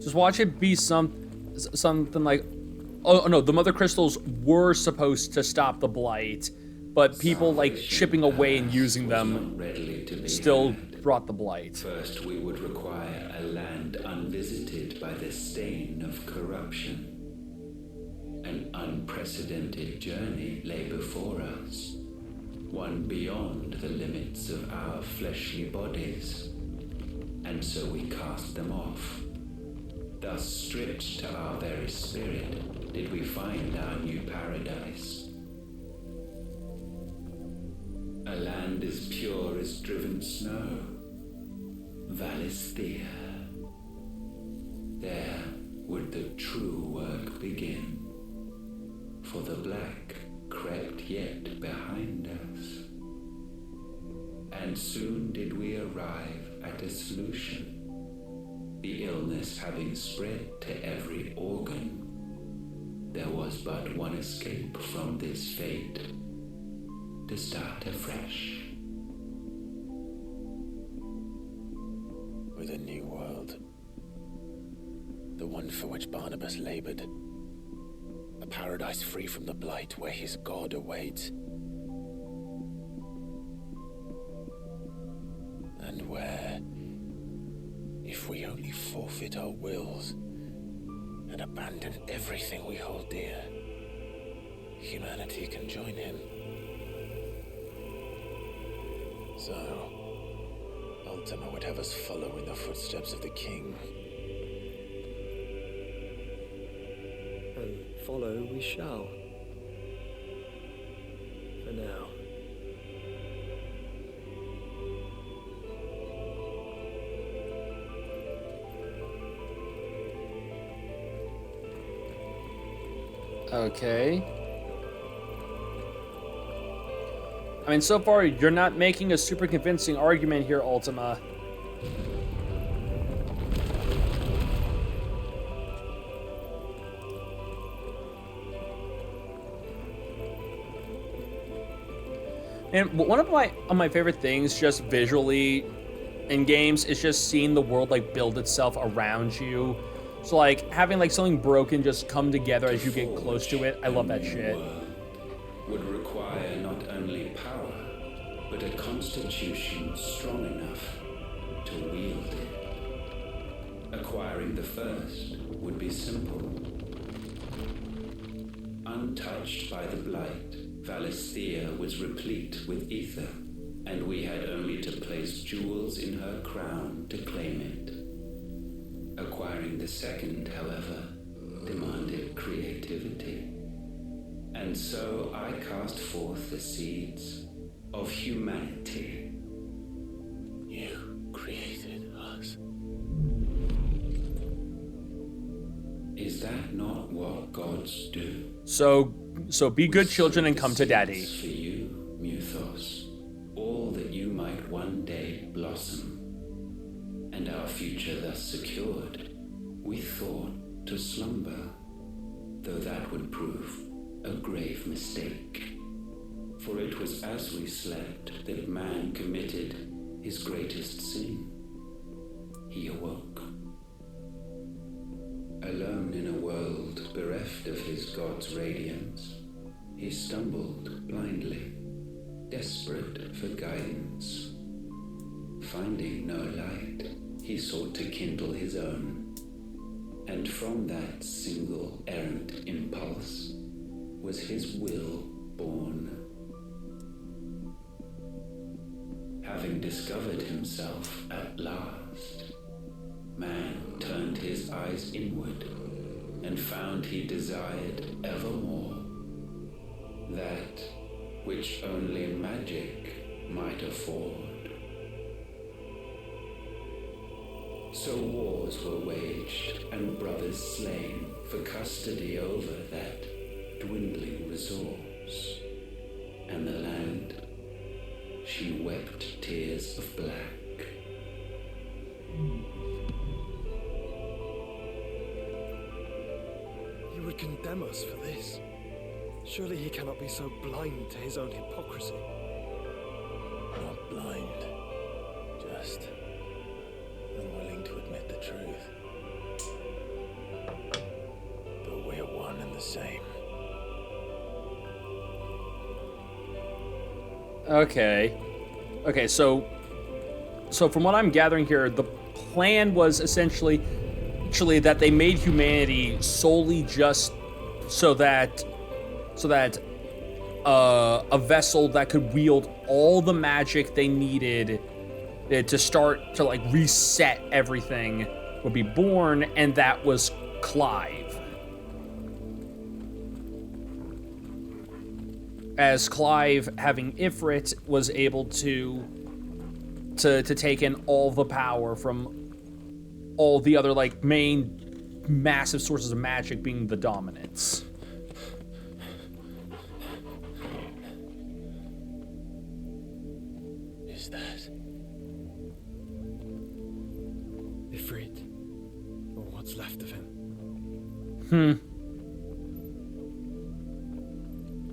Just watch it be something like, oh no, the mother crystals were supposed to stop the blight, but people like chipping away and using them still brought the blight. First, we would require a land unvisited by the stain of corruption. An unprecedented journey lay before us, one beyond the limits of our fleshly bodies. And so we cast them off. Thus, stripped to our very spirit, did we find our new paradise. A land as pure as driven snow, Valisthea. There would the true work begin, for the black crept yet behind us. And soon did we arrive at a solution. The illness having spread to every organ, there was but one escape from this fate, to start afresh. With a new world. The one for which Barnabas labored. A paradise free from the blight where his God awaits. And where, if we only forfeit our wills and abandon everything we hold dear, humanity can join him. So, Ultima would have us follow in the footsteps of the king. And follow we shall. For now. Okay. I mean, so far, you're not making a super convincing argument here, Ultima. And one of my favorite things, just visually, in games. It's just seeing the world like build itself around you. So like having like something broken just come together as you get close to it. I love that shit. Would require not only power, but a constitution strong enough to wield it. Acquiring the first would be simple. Untouched by the blight, Valisthea was replete with ether, and we had only to place jewels in her crown to claim it. Acquiring the second, however, demanded creativity. And so I cast forth the seeds of humanity. You created us. Is that not what gods do? So be good children and come to daddy. For you, Muthos, all that you might one day blossom. And our future thus secured, we thought to slumber, though that would prove a grave mistake. For it was as we slept that man committed his greatest sin. He awoke. Alone in a world bereft of his god's radiance, he stumbled blindly, desperate for guidance. Finding no light, he sought to kindle his own, and from that single errant impulse was his will born. Having discovered himself at last, man turned his eyes inward and found he desired evermore that which only magic might afford. So wars were waged and brothers slain for custody over that dwindling resource, and the land, she wept tears of black. You would condemn us for this. Surely he cannot be so blind to his own hypocrisy. Not blind, just unwilling to admit the truth. But we're one and the same. Okay, so from what I'm gathering here, the plan was essentially that they made humanity solely just so that a vessel that could wield all the magic they needed to start to like reset everything would be born, and that was Clive. As Clive, having Ifrit, was able to take in all the power from all the other like main massive sources of magic, being the dominants. Is that Ifrit, or what's left of him?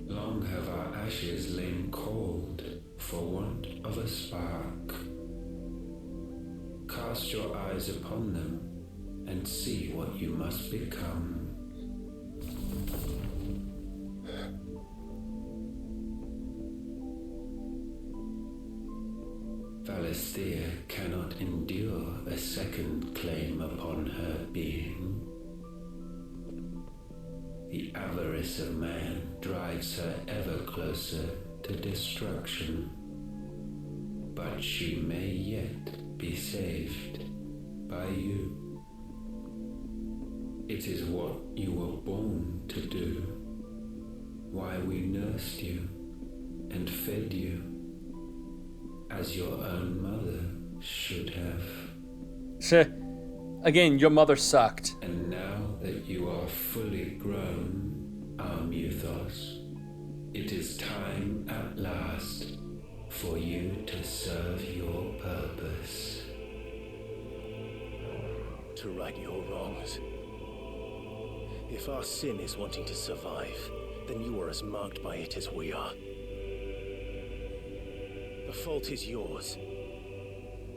Long have our ashes lain cold for want of a spark. Cast your eyes upon them and see what you must become. Valisthea cannot endure a second claim upon her being. The avarice of man drives her ever closer to destruction. But she may yet be saved by you. It is what you were born to do, why we nursed you and fed you, as your own mother should have. Again, your mother sucked. And now that you are fully grown, our Muthos, it is time at last for you to serve your purpose. to right your wrongs? If our sin is wanting to survive, then you are as marked by it as we are. The fault is yours.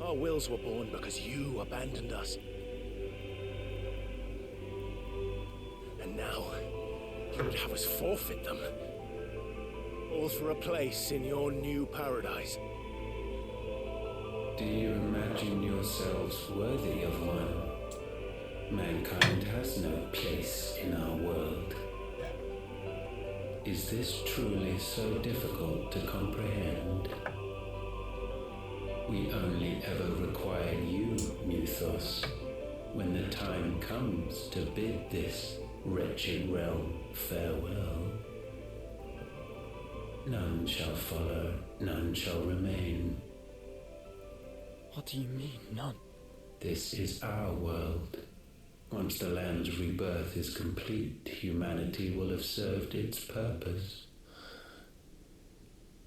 Our wills were born because you abandoned us. And now, you would have us forfeit them. All for a place in your new paradise. Do you imagine yourselves worthy of one? Mankind has no place in our world. Is this truly so difficult to comprehend? We only ever require you, Muthos, when the time comes to bid this wretched realm farewell. None shall follow, none shall remain. What do you mean, none? This is our world. Once the land's rebirth is complete, humanity will have served its purpose.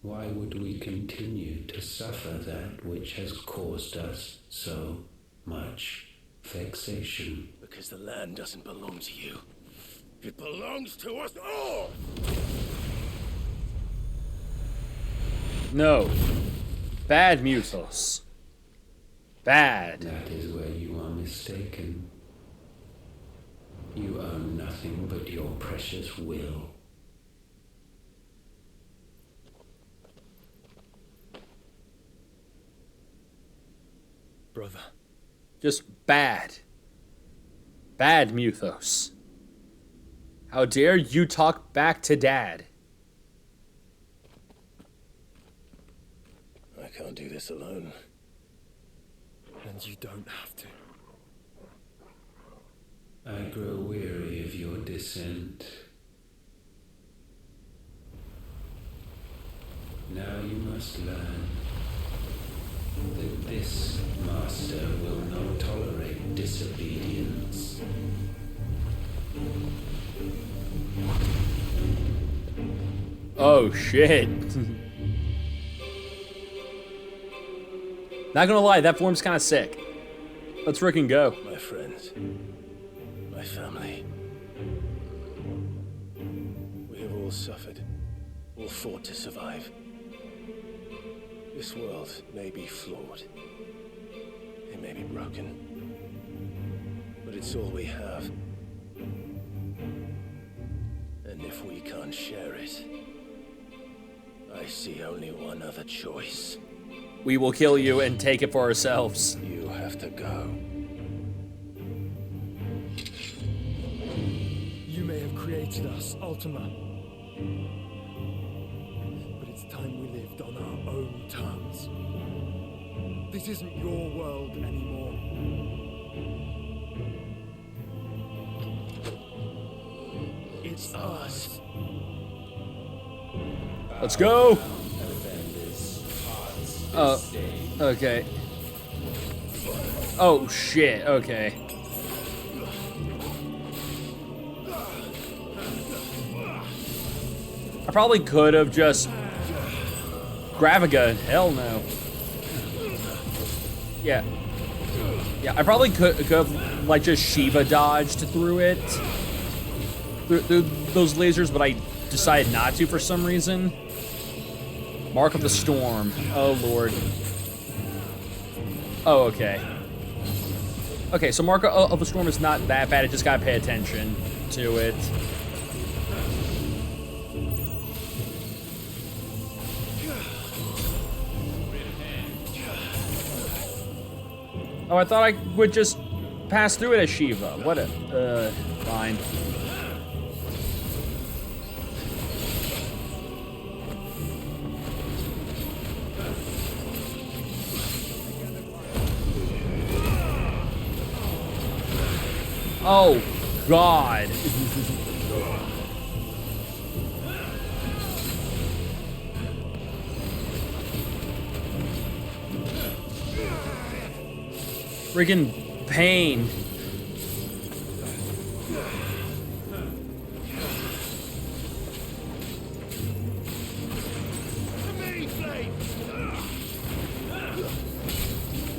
Why would we continue to suffer that which has caused us so much vexation? Because the land doesn't belong to you. It belongs to us all! No. Bad Muthos. Bad. That is where you are mistaken. You own nothing but your precious will. Brother. Just bad. Bad Muthos. How dare you talk back to Dad? I can't do this alone. And you don't have to. I grow weary of your dissent. Now you must learn that this master will not tolerate disobedience. Oh shit. Not gonna lie, that form's kind of sick. Let's frickin' go. My friends, my family. We have all suffered, all fought to survive. This world may be flawed. It may be broken. But it's all we have. And if we can't share it, I see only one other choice. We will kill you and take it for ourselves. You have to go. You may have created us, Ultima. But it's time we lived on our own terms. This isn't your world anymore. It's ours. Let's go. Okay. Oh shit, okay. I probably could have just Gravaga. Hell no. Yeah. Yeah, I probably could have like just Shiva dodged through it. Through those lasers, but I decided not to for some reason. Mark of the Storm. Oh lord. Oh, okay. Okay, so Mark of the Storm is not that bad. I just gotta pay attention to it. Oh, I thought I would just pass through it as Shiva. What a, fine. Oh, God. Friggin' pain.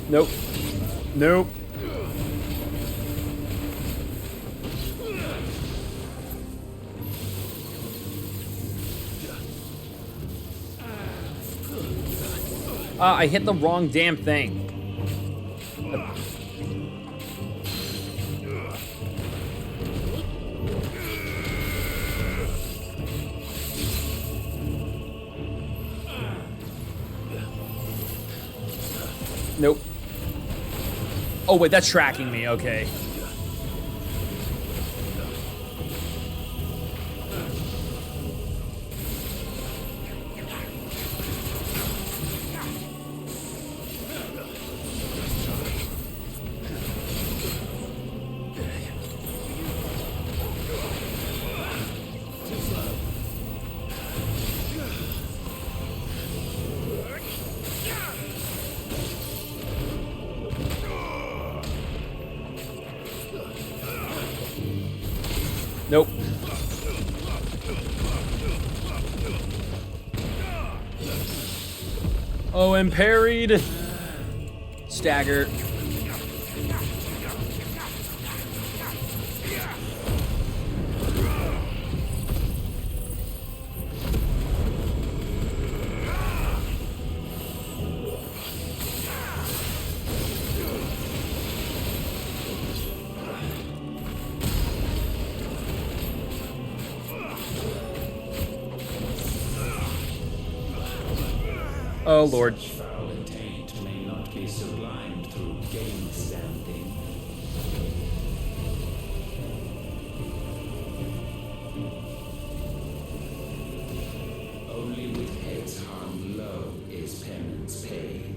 Nope. Nope. I hit the wrong damn thing. Nope. Oh, wait, that's tracking me. Okay. Nope. Oh, and parried. Stagger. Oh, Lord. Foul intent may not be sublimed through gain-standing. Only with heads hung low is penance paid.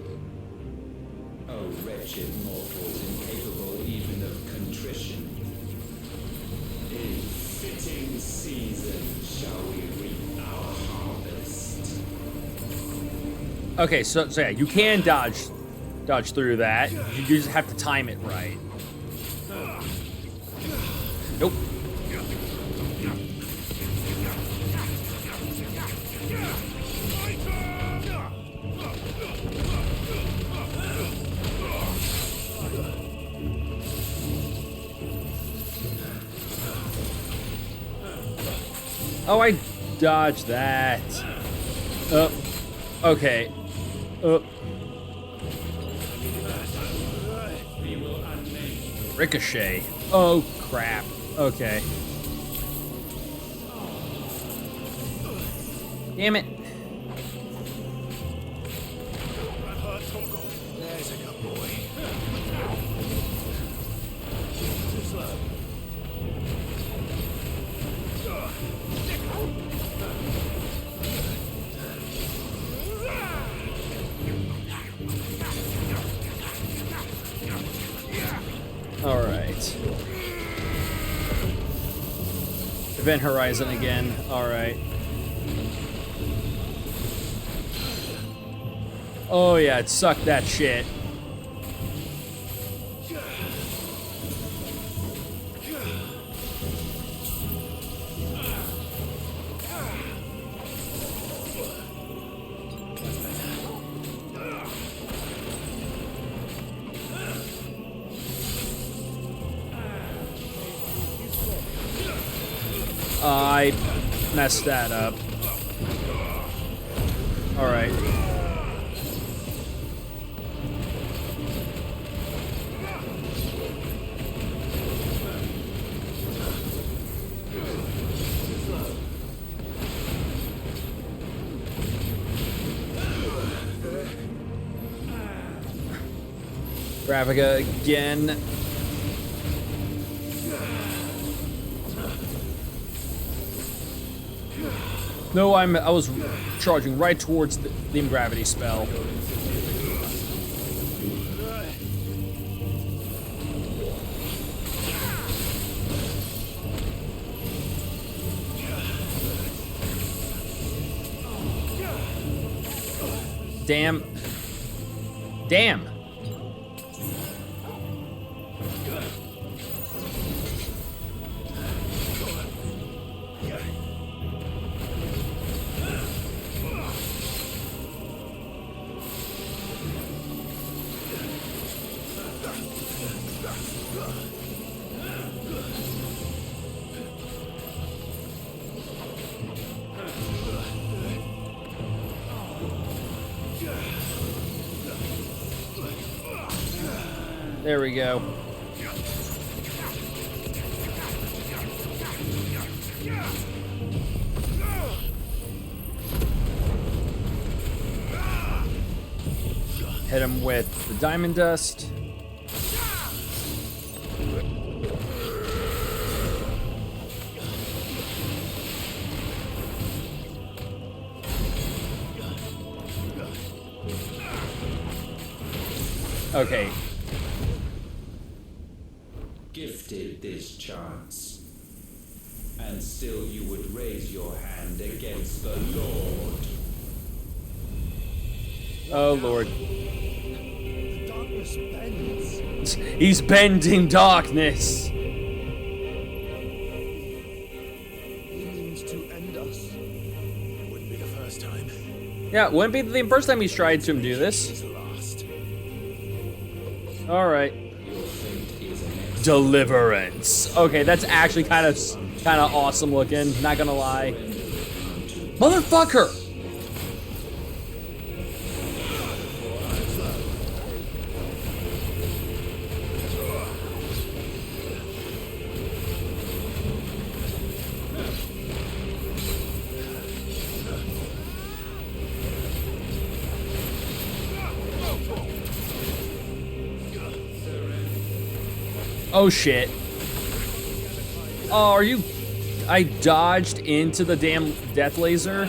O wretched mortals incapable even of contrition. In fitting season shall we reap our harvest. Okay, so yeah, you can dodge through that. You just have to time it right. Nope. Oh, I dodged that. Okay. Ricochet. Oh, crap. Okay. Damn it. There's a good boy. Too slow. All right. Event Horizon again. All right. Oh yeah, it sucked that shit. I messed that up. All right. Ravnica again. No, I was charging right towards the gravity spell. Damn. Damn. There we go. Hit him with the diamond dust. Okay. Gifted this chance, and still you would raise your hand against the Lord. Oh, Lord. The darkness bends. He's bending darkness. He means to end us. Wouldn't be the first time. Yeah, wouldn't be the first time he's tried to do this. It's the last. All right. Your fate is an Deliverance. Okay, that's actually kind of awesome looking. Not gonna lie. Motherfucker! Oh shit. Oh, are you... I dodged into the damn death laser.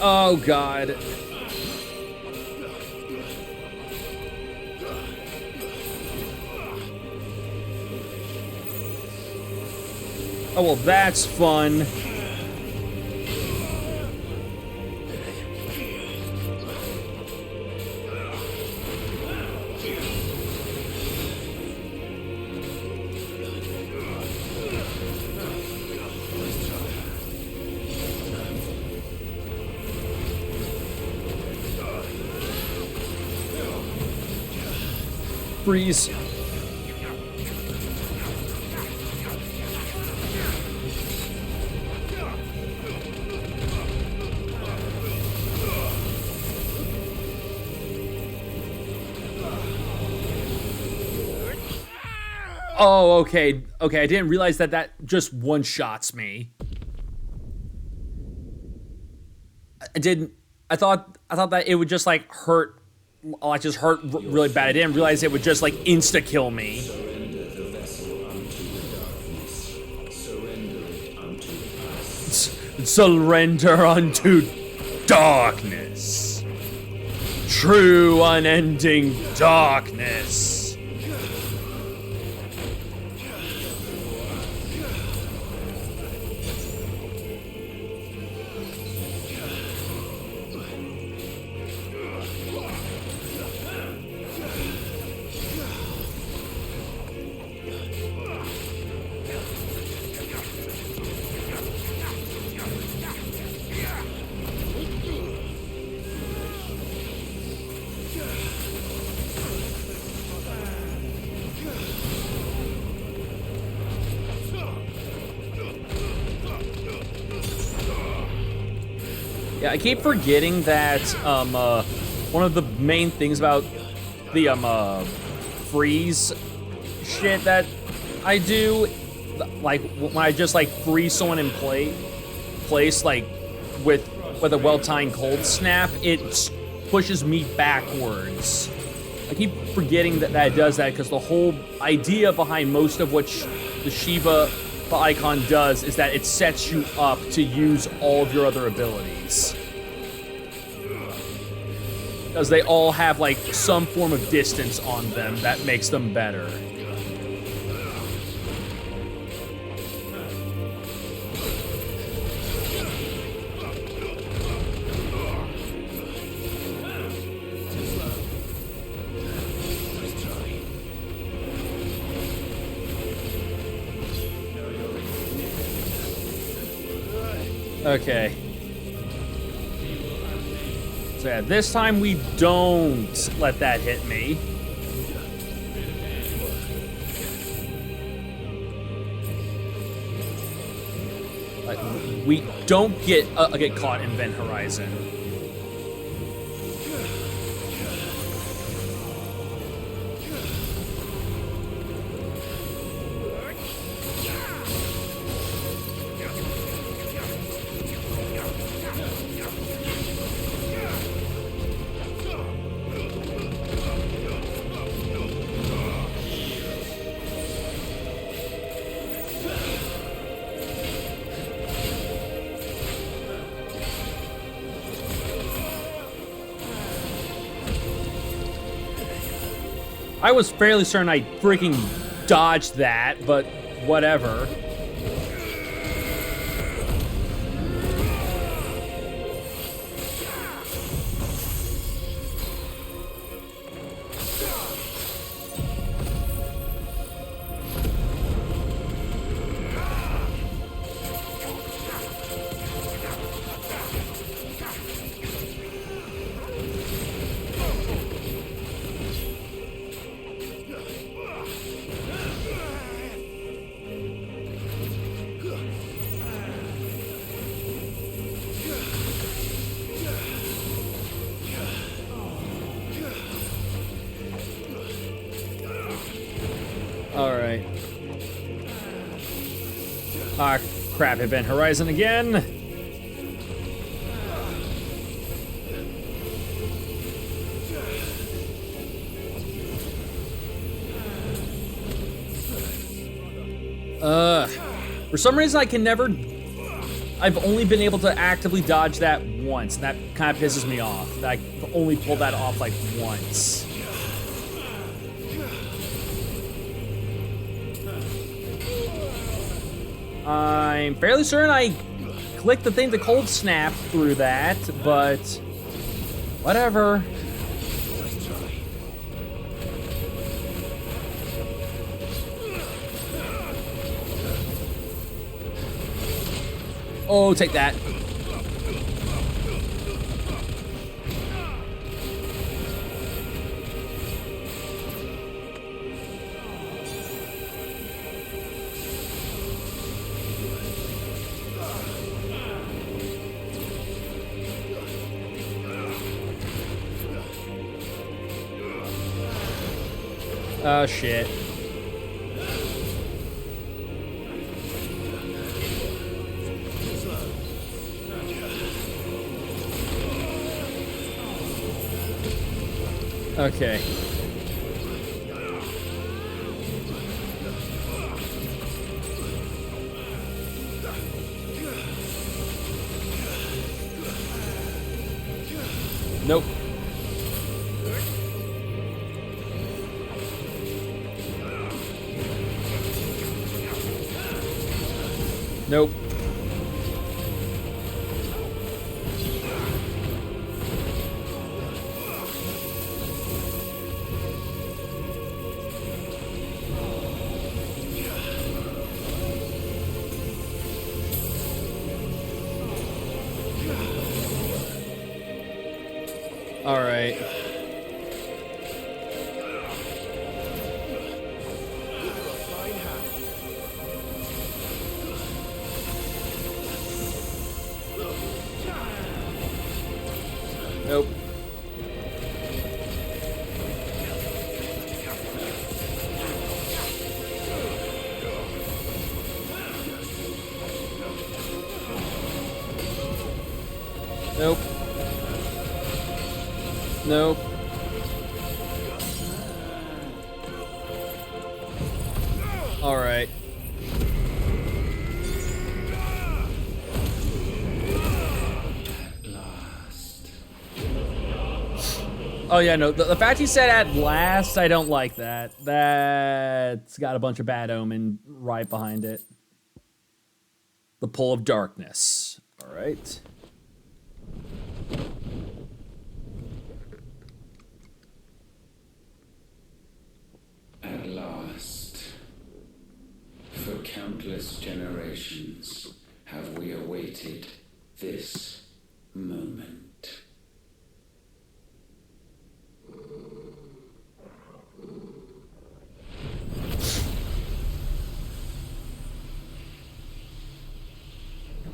Oh god. Oh well, that's fun. Freeze. Oh, okay. Okay, I didn't realize that that just one-shots me. I thought that it would just like hurt, like just hurt really bad. I didn't realize it would just like insta-kill me. Surrender the vessel unto the darkness. Surrender it unto the past. Surrender unto darkness. True unending darkness. Yeah, I keep forgetting that one of the main things about the freeze shit that I do, like when I just like freeze someone in place like with a well-timed cold snap, it pushes me backwards. I keep forgetting that it does that because the whole idea behind most of what the Shiva icon does is that it sets you up to use all of your other abilities. Because they all have like some form of distance on them that makes them better. Okay. So yeah, this time we don't let that hit me. Like, we don't get caught in Event Horizon. I was fairly certain I freaking dodged that, but whatever. Alright. Ah, crap, Event Horizon again. For some reason I can never... I've only been able to actively dodge that once, and that kind of pisses me off. I only pulled that off like once. I'm fairly certain I clicked the thing to cold snap through that, but whatever. Oh, take that. Oh, shit. Okay. Nope. Nope. All right. Nope. Nope. Nope. All right. Oh yeah, no, the fact he said at last, I don't like that. That's got a bunch of bad omen right behind it. The Pull of Darkness. All right. At last, for countless generations, have we awaited this moment.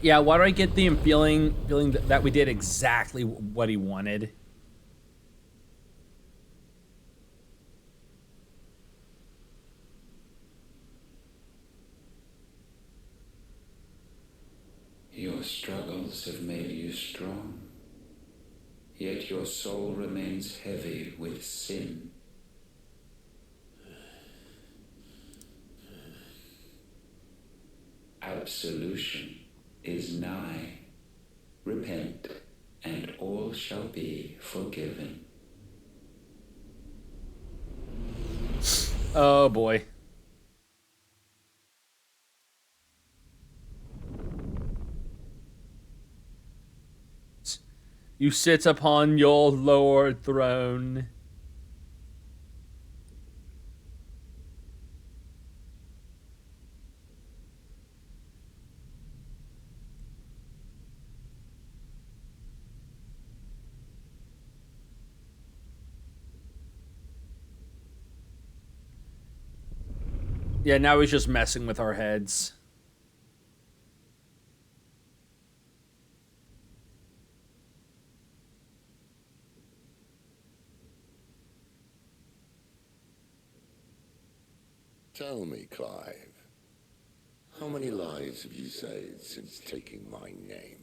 Yeah, why do I get the feeling that we did exactly what he wanted? Your struggles have made you strong, yet your soul remains heavy with sin. Absolution is nigh. Repent, and all shall be forgiven. Oh boy. You sit upon your Lord throne. Yeah, now he's just messing with our heads. Tell me, Clive, how many lives have you saved since taking my name?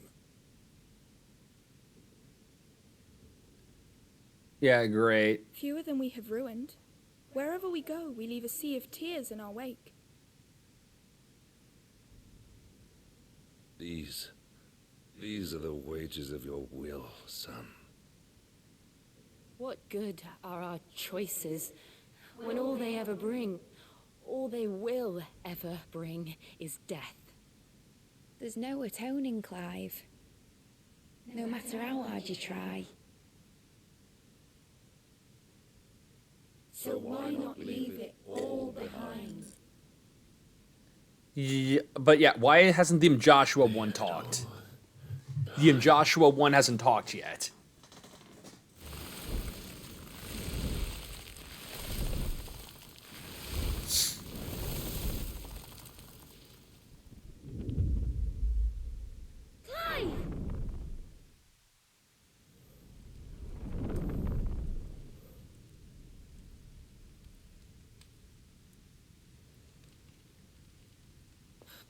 Yeah, great. Fewer than we have ruined. Wherever we go, we leave a sea of tears in our wake. These are the wages of your will, son. What good are our choices when all they ever bring, all they will ever bring, is death? There's no atoning, Clive. No matter how hard you try. So why not leave it all behind? Yeah, but yeah, why hasn't the Joshua one talked? The Joshua one hasn't talked yet.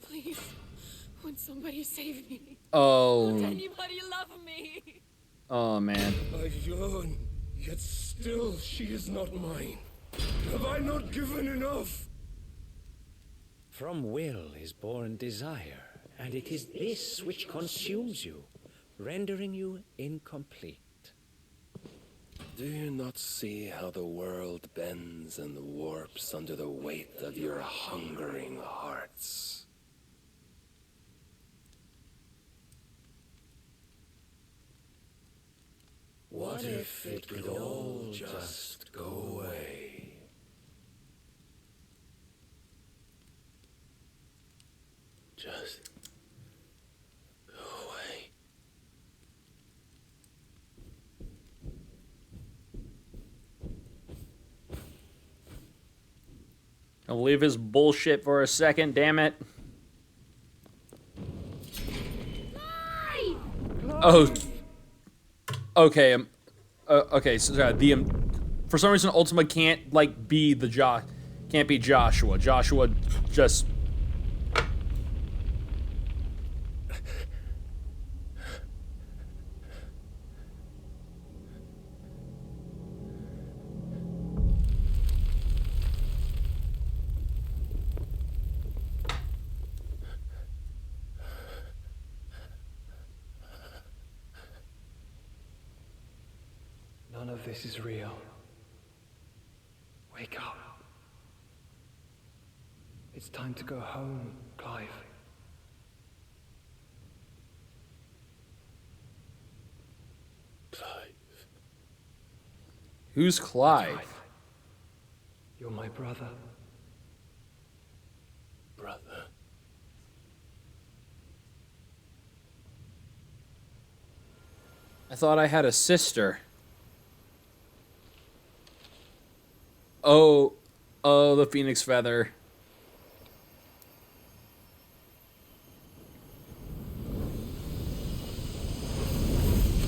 Please, would somebody save me? Oh. Would anybody love me? Oh man. I've yearned, yet still she is not mine. Have I not given enough? From will is born desire, and it is this which consumes you, rendering you incomplete. Do you not see how the world bends and warps under the weight of your hungering hearts? What if it could all just go away? Just go away. I'll leave his bullshit for a second, damn it. Oh. Okay, okay, so the for some reason Ultima can't like be the can't be Joshua. Joshua just None of this is real. Wake up. It's time to go home, Clive. Clive. Who's Clive? You're my brother. Brother. I thought I had a sister. Oh, the Phoenix Feather.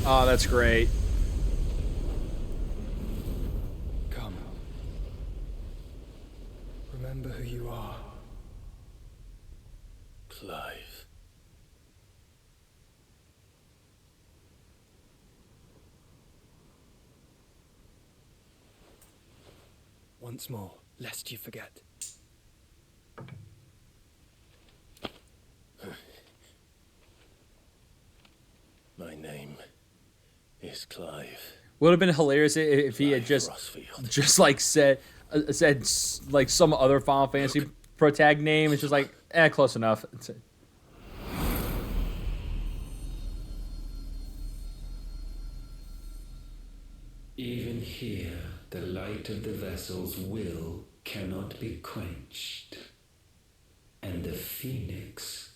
Oh, that's great. Come. Remember who you are. Clive. Once more, lest you forget. My name is Clive. Would have been hilarious if he had just like said like some other Final Fantasy protag name. It's just like, close enough. Even here, the light of the vessel's will cannot be quenched. And the Phoenix,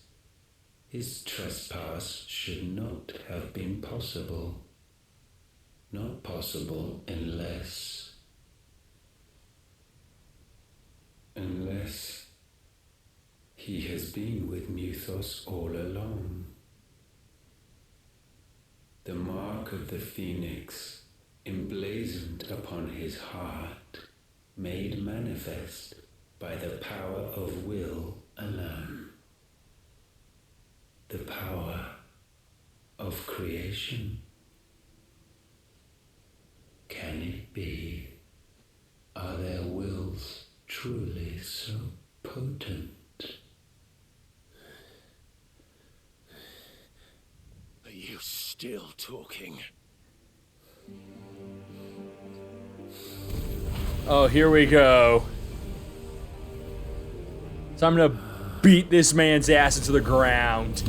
his trespass should not have been possible. Not possible unless he has been with Muthos all along. The mark of the Phoenix, emblazoned upon his heart, made manifest by the power of will alone. The power of creation. Can it be? Are their wills truly so potent? Are you still talking? Oh, here we go. So I'm gonna beat this man's ass into the ground.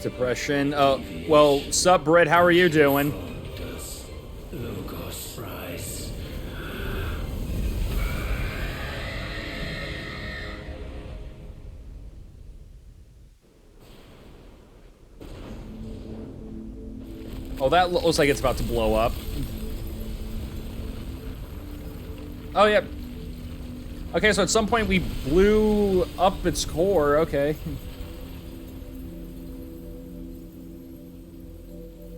Depression. Oh, well, sup, Britt, how are you doing? Logos rise. Oh, that looks like it's about to blow up. Oh, yeah. Okay, so at some point we blew up its core. Okay.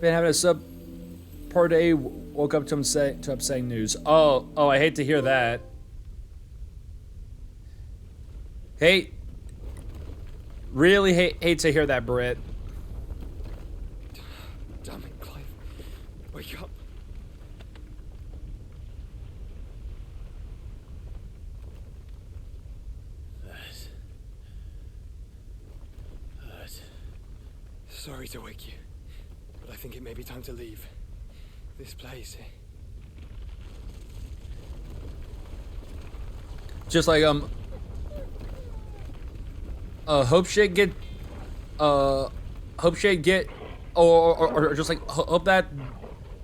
Been having a sub part A, woke up to upsetting news. Oh, I hate to hear that. Really hate to hear that, Britt. Damn it, Clive. Wake up. That. Sorry to wake you. But I think it may be time to leave. This place. Just like, hope shit get, or just like, hope that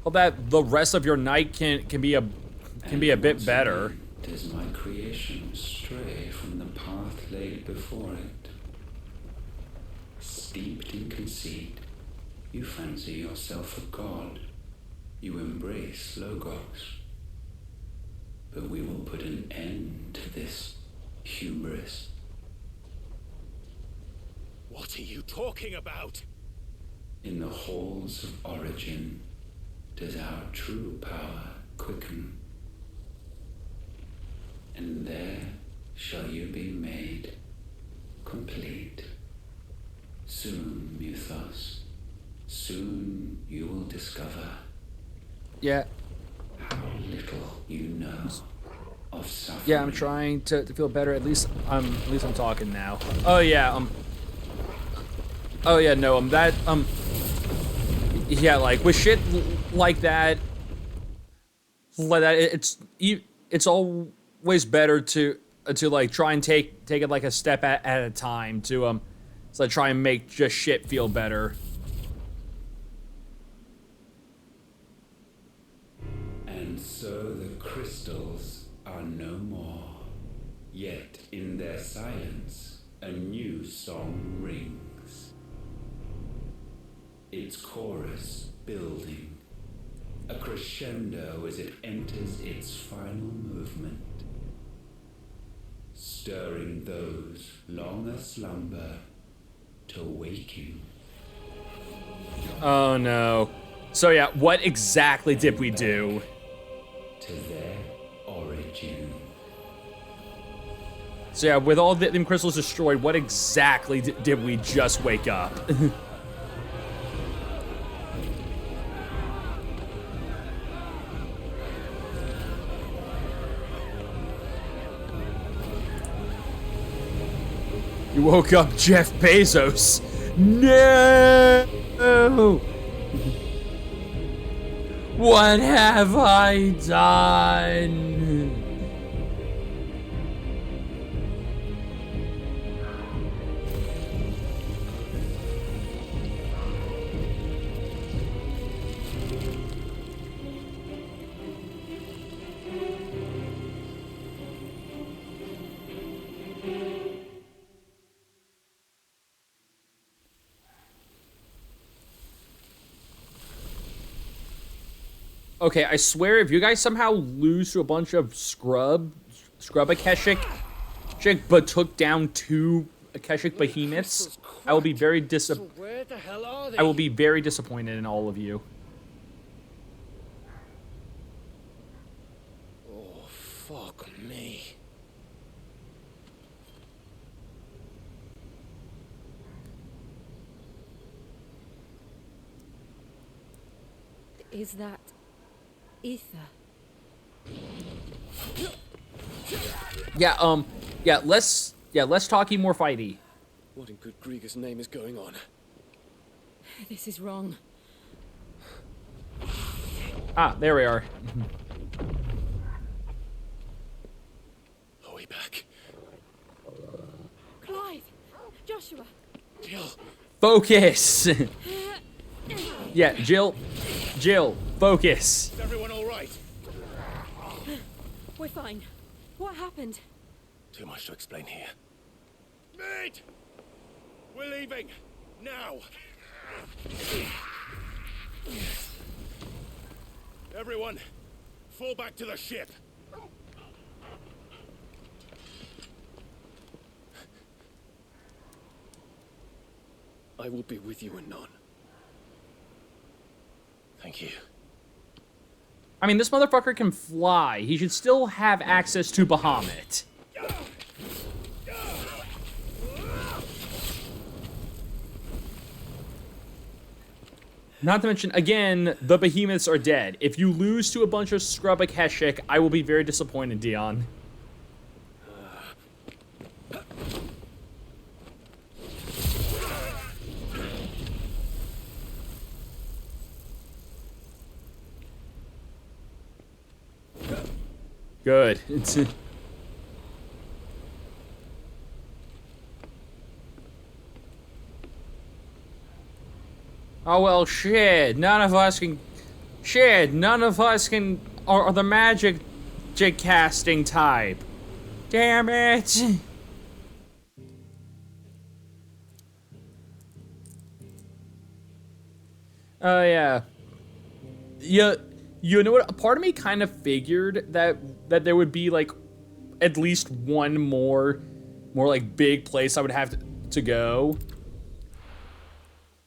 the rest of your night can be a bit better. Does my creation stray from the path laid before it? Steeped in conceit, you fancy yourself a god. You embrace Logos. But we will put an end to this hubris. What are you talking about? In the halls of origin, does our true power quicken? And there shall you be made complete. Soon, Muthos, soon you will discover. Yeah. How little you know of suffering. Yeah, I'm trying to feel better. At least I'm talking now. Oh yeah, Oh yeah, no, yeah, like with shit like that, it's always better to like try and take it like a step at a time to So I try and make just shit feel better. And so the crystals are no more. Yet in their silence, a new song rings. Its chorus building, a crescendo as it enters its final movement, stirring those long aslumber to waking. Oh no. So yeah, what exactly did we do? To their origin. So yeah, with all them crystals destroyed, what exactly did we just wake up? You woke up Jeff Bezos. No! What have I done? Okay, I swear if you guys somehow lose to a bunch of Scrub Akashic, but took down 2 Akashic behemoths, I will be very Where the hell are they? I will be very disappointed in all of you. Oh, fuck me. Is that ether? Yeah, less talky, more fighty. What in good Grieger's name is going on? This is wrong. Ah, there we are. Are we back? Clive! Joshua! Jill! Focus! Yeah, Jill, focus. Is everyone all right? We're fine. What happened? Too much to explain here. Mate! We're leaving! Now! Everyone, fall back to the ship! I will be with you anon. Thank you. I mean, this motherfucker can fly. He should still have access to Bahamut. Not to mention, again, the behemoths are dead. If you lose to a bunch of Scrub Akashic, I will be very disappointed, Dion. Good. It's... Oh well, shit. None of us can are the magic casting type. Damn it. Oh yeah. Yeah. You know what? A part of me kind of figured that there would be like at least one more like big place I would have to go.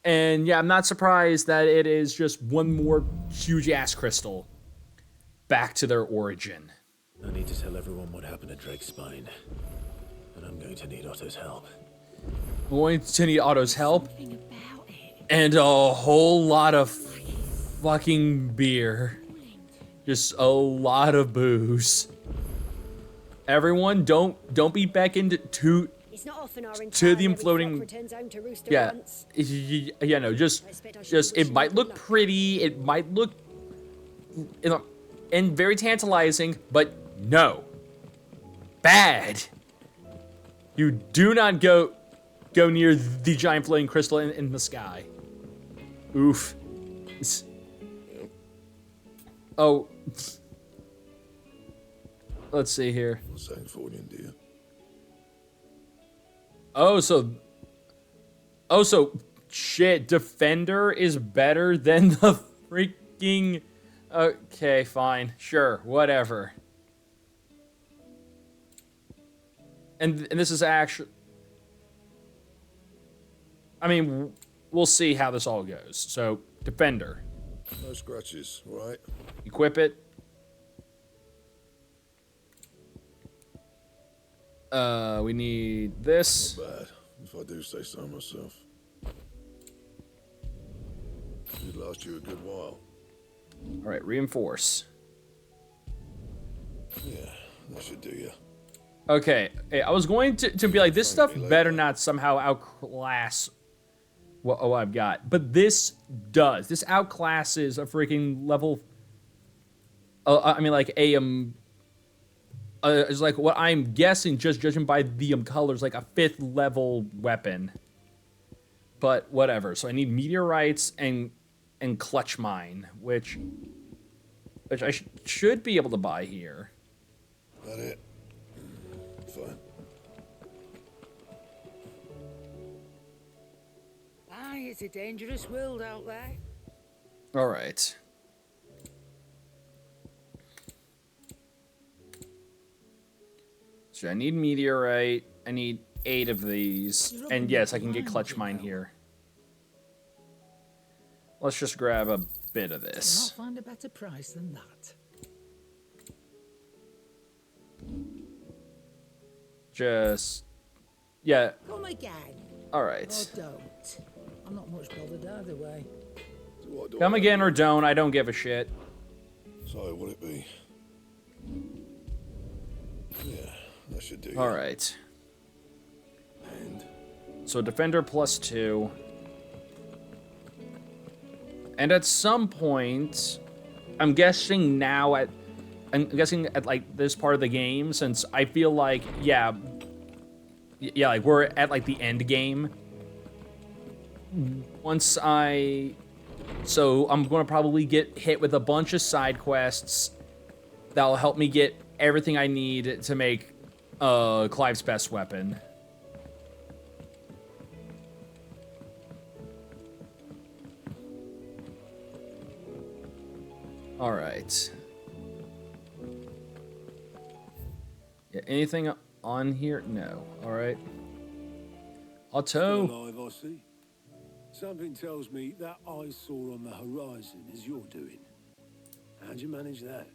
And yeah, I'm not surprised that it is just one more huge ass crystal back to their origin. I need to tell everyone what happened at Drake's Spine, and I'm going to need Otto's help. I'm going to need Otto's help and a whole lot of fucking beer. Just a lot of booze. Everyone, don't be beckoned to the imploding. Yeah, no, just it might look pretty, it might look, you know, and very tantalizing, but no, bad. You do not go go near the giant floating crystal in the sky. Oof. Oh. Let's see here. Same for you, dear. Oh, so shit, Defender is better than the freaking... Okay, fine. Sure, whatever. And this is actually... I mean, we'll see how this all goes. So, Defender. No scratches, right? Equip it. We need this. Not bad, if I do say so myself. It'd last you a good while. All right, reinforce. Yeah, that should do you. Okay, hey, I was going to be like, this stuff better not somehow outclass what I've got. But this does. This outclasses a freaking level... I mean, like, it's like what I'm guessing, just judging by the colors, like a 5th level weapon. But whatever. So I need meteorites and clutch mine, which I should be able to buy here. That it? Fine. Aye, it's a dangerous world out there. All right. So I need meteorite. I need 8 of these. And yes, I can get clutch mine here. Let's just grab a bit of this. Cannot find a better price than that. Just... Yeah. Come again. All right. Or don't. I'm not much bothered either way. Come again or don't. I don't give a shit. So, would it be? Yeah, that should do. All right. So Defender +2. And at some point, I'm guessing at like this part of the game, since I feel like, yeah, like we're at like the end game. So I'm gonna probably get hit with a bunch of side quests that'll help me get everything I need to make Clive's best weapon. All right. Yeah, anything on here? No. All right. Otto. Still alive, I see. Something tells me that eyesore on the horizon is your doing. How'd you manage that?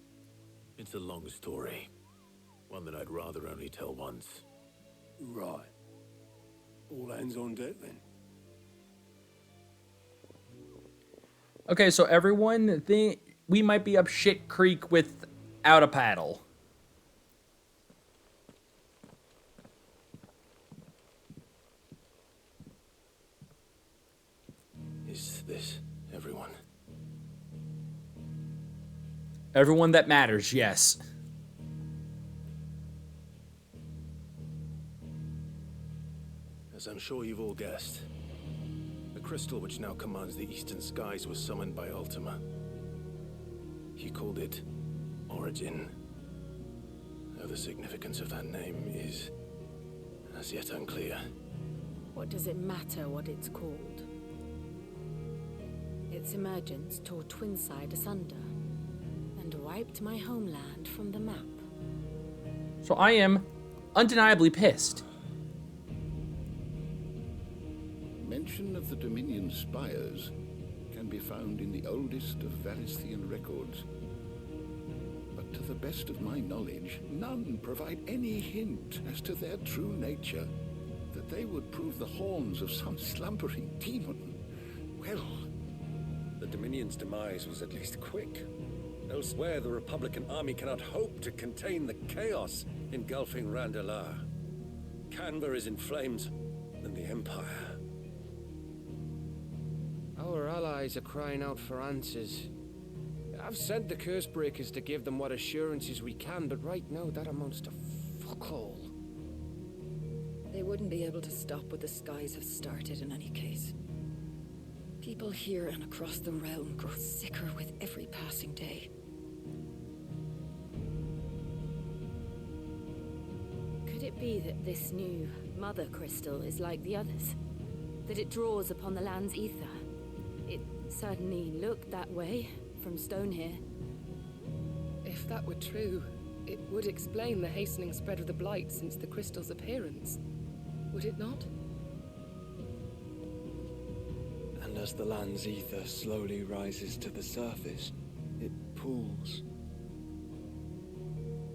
It's a long story. One that I'd rather only tell once. Right. All hands on deck then. Okay, so everyone, we might be up shit creek without a paddle. Is this everyone? Everyone that matters, yes. As I'm sure you've all guessed, the crystal which now commands the eastern skies was summoned by Ultima. He called it Origin. Though the significance of that name is as yet unclear. What does it matter what it's called? Its emergence tore Twinside asunder and wiped my homeland from the map. So I am undeniably pissed. Mention of the Dominion spires can be found in the oldest of Varisthian records. But to the best of my knowledge, none provide any hint as to their true nature. That they would prove the horns of some slumbering demon. Well, the Dominion's demise was at least quick. Elsewhere, the Republican army cannot hope to contain the chaos engulfing Randalar. Canva is in flames, and the Empire. Our allies are crying out for answers. I've sent the Cursebreakers to give them what assurances we can, but right now that amounts to fuck all. They wouldn't be able to stop what the skies have started in any case. People here and across the realm grow sicker with every passing day. Could it be that this new mother crystal is like the others? That it draws upon the land's ether? It certainly looked that way from stone here. If that were true, it would explain the hastening spread of the blight since the crystal's appearance. Would it not? And as the land's ether slowly rises to the surface, it pools,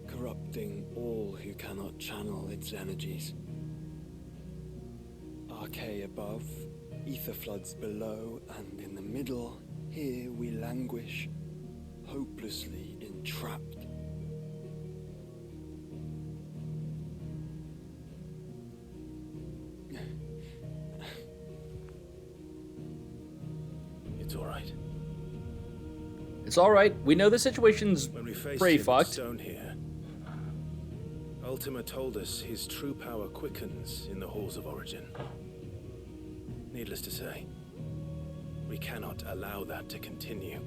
corrupting all who cannot channel its energies. Archaea above, ether floods below, and in the middle, here we languish, hopelessly entrapped. It's all right. It's all right. We know the situation's When we faced pretty him fucked. stone here, Ultima told us his true power quickens in the halls of origin. Needless to say, we cannot allow that to continue.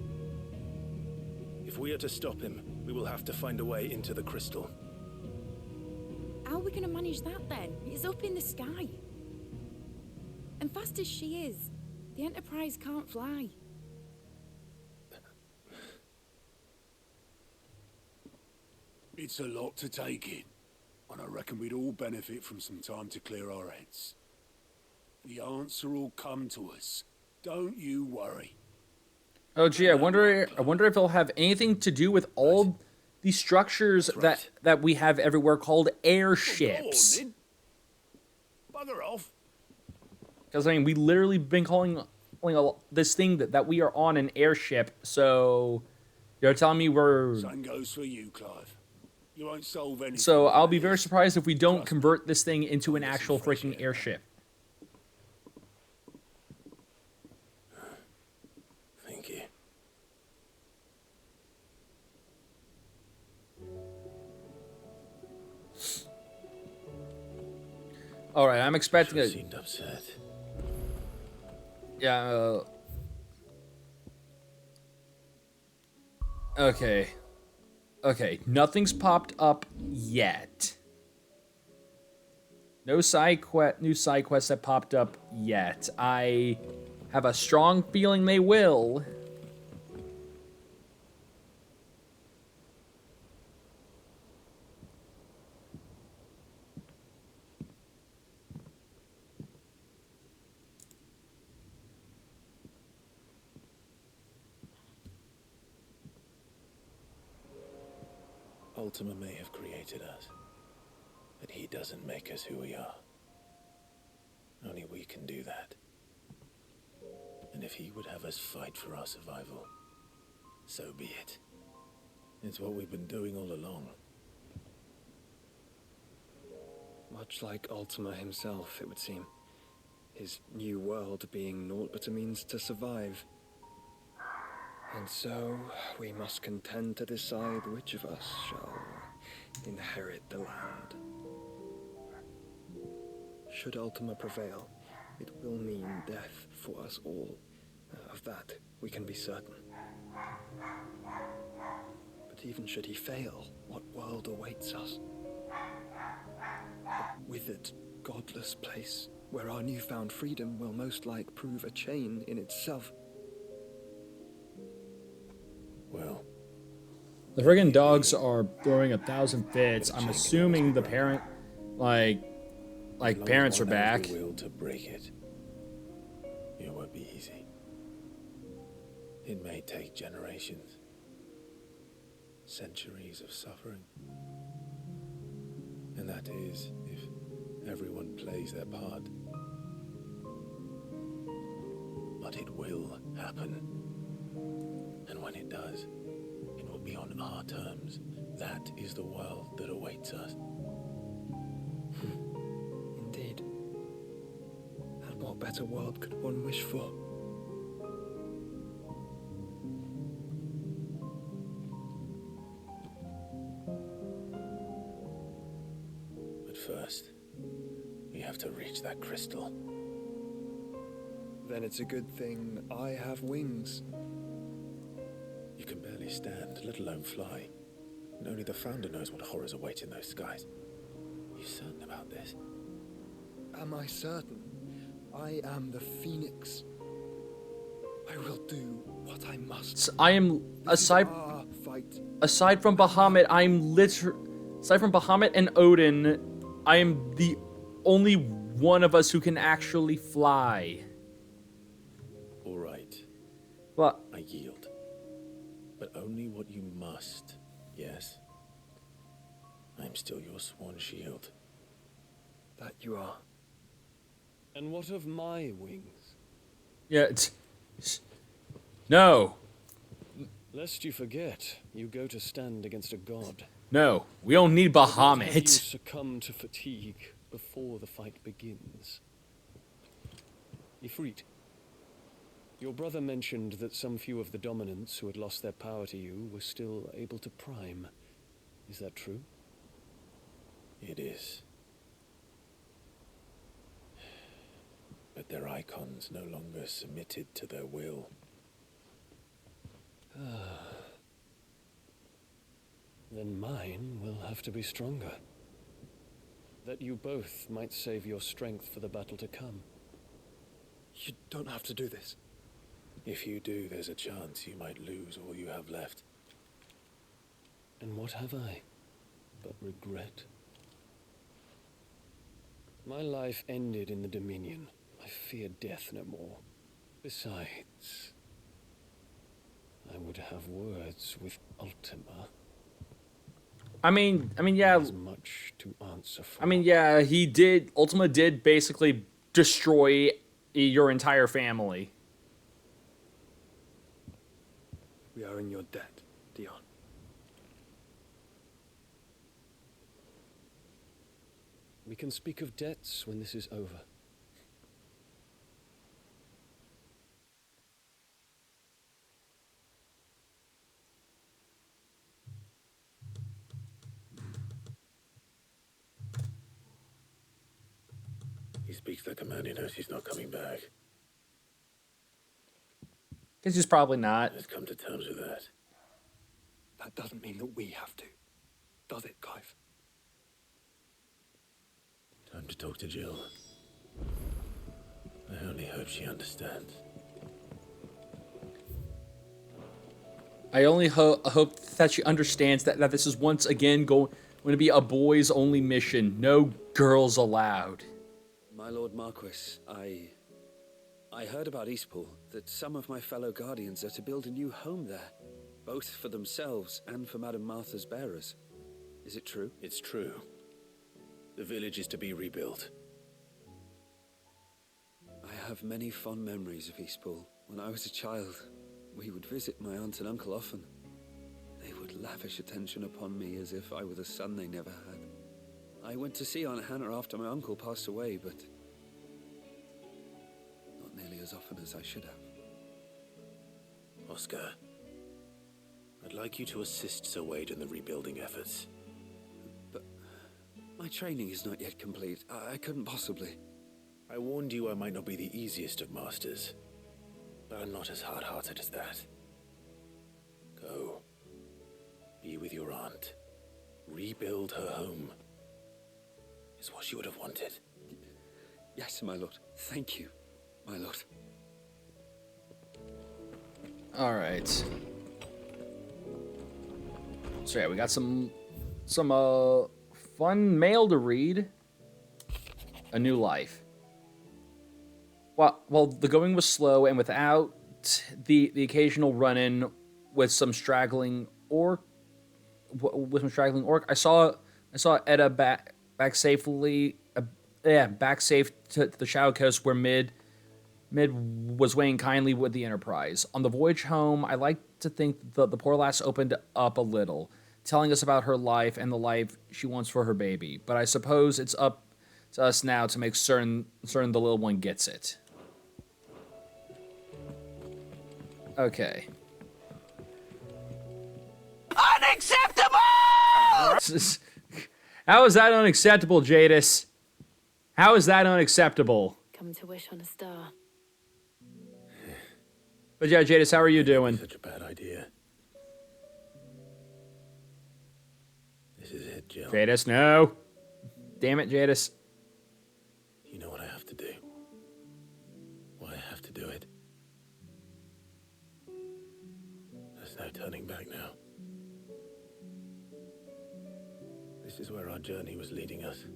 If we are to stop him, we will have to find a way into the crystal. How are we going to manage that then? It's up in the sky. And fast as she is, the Enterprise can't fly. It's a lot to take in, and I reckon we'd all benefit from some time to clear our heads. The answer will come to us. Don't you worry. Oh gee, I wonder if it'll have anything to do with all these structures that we have everywhere called airships. Bugger off. Because I mean, we literally been calling this thing that we are on an airship. So you're telling me we're. Same goes for you, Clive. You won't solve anything. So I'll be very surprised if we don't convert this thing into an actual freaking airship. Thank you. All right, I'm expecting Sure a. seemed upset. Yeah. Okay. Okay, nothing's popped up yet. No new side quests have popped up yet. I have a strong feeling they will. Ultima may have created us, but he doesn't make us who we are. Only we can do that. And if he would have us fight for our survival, so be it. It's what we've been doing all along. Much like Ultima himself, it would seem. His new world being naught but a means to survive. And so, we must contend to decide which of us shall inherit the land. Should Ultima prevail, it will mean death for us all. Of that, we can be certain. But even should he fail, what world awaits us? A withered, godless place, where our newfound freedom will most like prove a chain in itself. Well, The friggin' dogs are throwing 1,000 fits. I'm assuming the parent, like parents are back. Will to break it. It won't be easy. It may take generations, centuries of suffering, and that is if everyone plays their part. But it will happen, and when it does, it will be on our terms. That is the world that awaits us. Indeed. And what better world could one wish for? But first, we have have to reach that crystal. Then it's a good thing I have wings. You can barely stand, let alone fly. And only the Founder knows what horrors await in those skies. Are you certain about this? Am I certain? I am the Phoenix. I will do what I must. I am aside from Bahamut, aside from Bahamut and Odin, I am the only one of us who can actually fly. All right. What? I yield. But only what you must, yes? I am still your sworn shield. That you are. And what of my wings? Yeah, no. Lest you forget, you go to stand against a god. No, we don't need Have you Bahamut. succumb to fatigue before the fight begins. Ifrit, your brother mentioned that some few of the dominants who had lost their power to you were still able to prime. Is that true? It is. But their icons no longer submitted to their will. Then mine will have to be stronger. That you both might save your strength for the battle to come. You don't have to do this. If you do, there's a chance you might lose all you have left. And what have I but regret? My life ended in the Dominion. I fear death no more. Besides, I would have words with Ultima. I mean, yeah. There's much to answer for. I mean, yeah, Ultima did basically destroy your entire family. We are in your debt, Dion. We can speak of debts when this is over. He speaks the command, he knows he's not coming back. Guess he's probably not. Let's come to terms with that. That doesn't mean that we have to, does it, Clive? Time to talk to Jill. I only hope she understands. I only hope that she understands that this is once again going to be a boys only mission. No girls allowed. My Lord Marquis, I heard about Eastpool, that some of my fellow Guardians are to build a new home there, both for themselves and for Madame Martha's bearers. Is it true? It's true. The village is to be rebuilt. I have many fond memories of Eastpool. When I was a child, we would visit my aunt and uncle often. They would lavish attention upon me as if I were the son they never had. I went to see Aunt Hannah after my uncle passed away, but not nearly as often as I should have. Oscar, I'd like you to assist Sir Wade in the rebuilding efforts. But my training is not yet complete. I couldn't possibly. I warned you I might not be the easiest of masters, but I'm not as hard-hearted as that. Go. Be with your aunt. Rebuild her home. Is what she would have wanted. Yes, my lord. Thank you, my lord. All right. So yeah, we got some fun mail to read. A New Life. Well, the going was slow, and without the occasional run-in with some straggling orc, I saw Edda back safely. Back safe to the Shadow Coast, where Mid was weighing kindly with the Enterprise. On the voyage home, I like to think the poor lass opened up a little, telling us about her life and the life she wants for her baby. But I suppose it's up to us now to make certain the little one gets it. Okay. Unacceptable! How is that unacceptable, Jadis? How is that unacceptable? Come to wish on a star. But yeah, Jadis, how are you doing? Such a bad idea. This is it, Jill. Jadis, no. Damn it, Jadis. You know what I have to do. Why I have to do it. There's no turning back now. This is where our journey was leading us.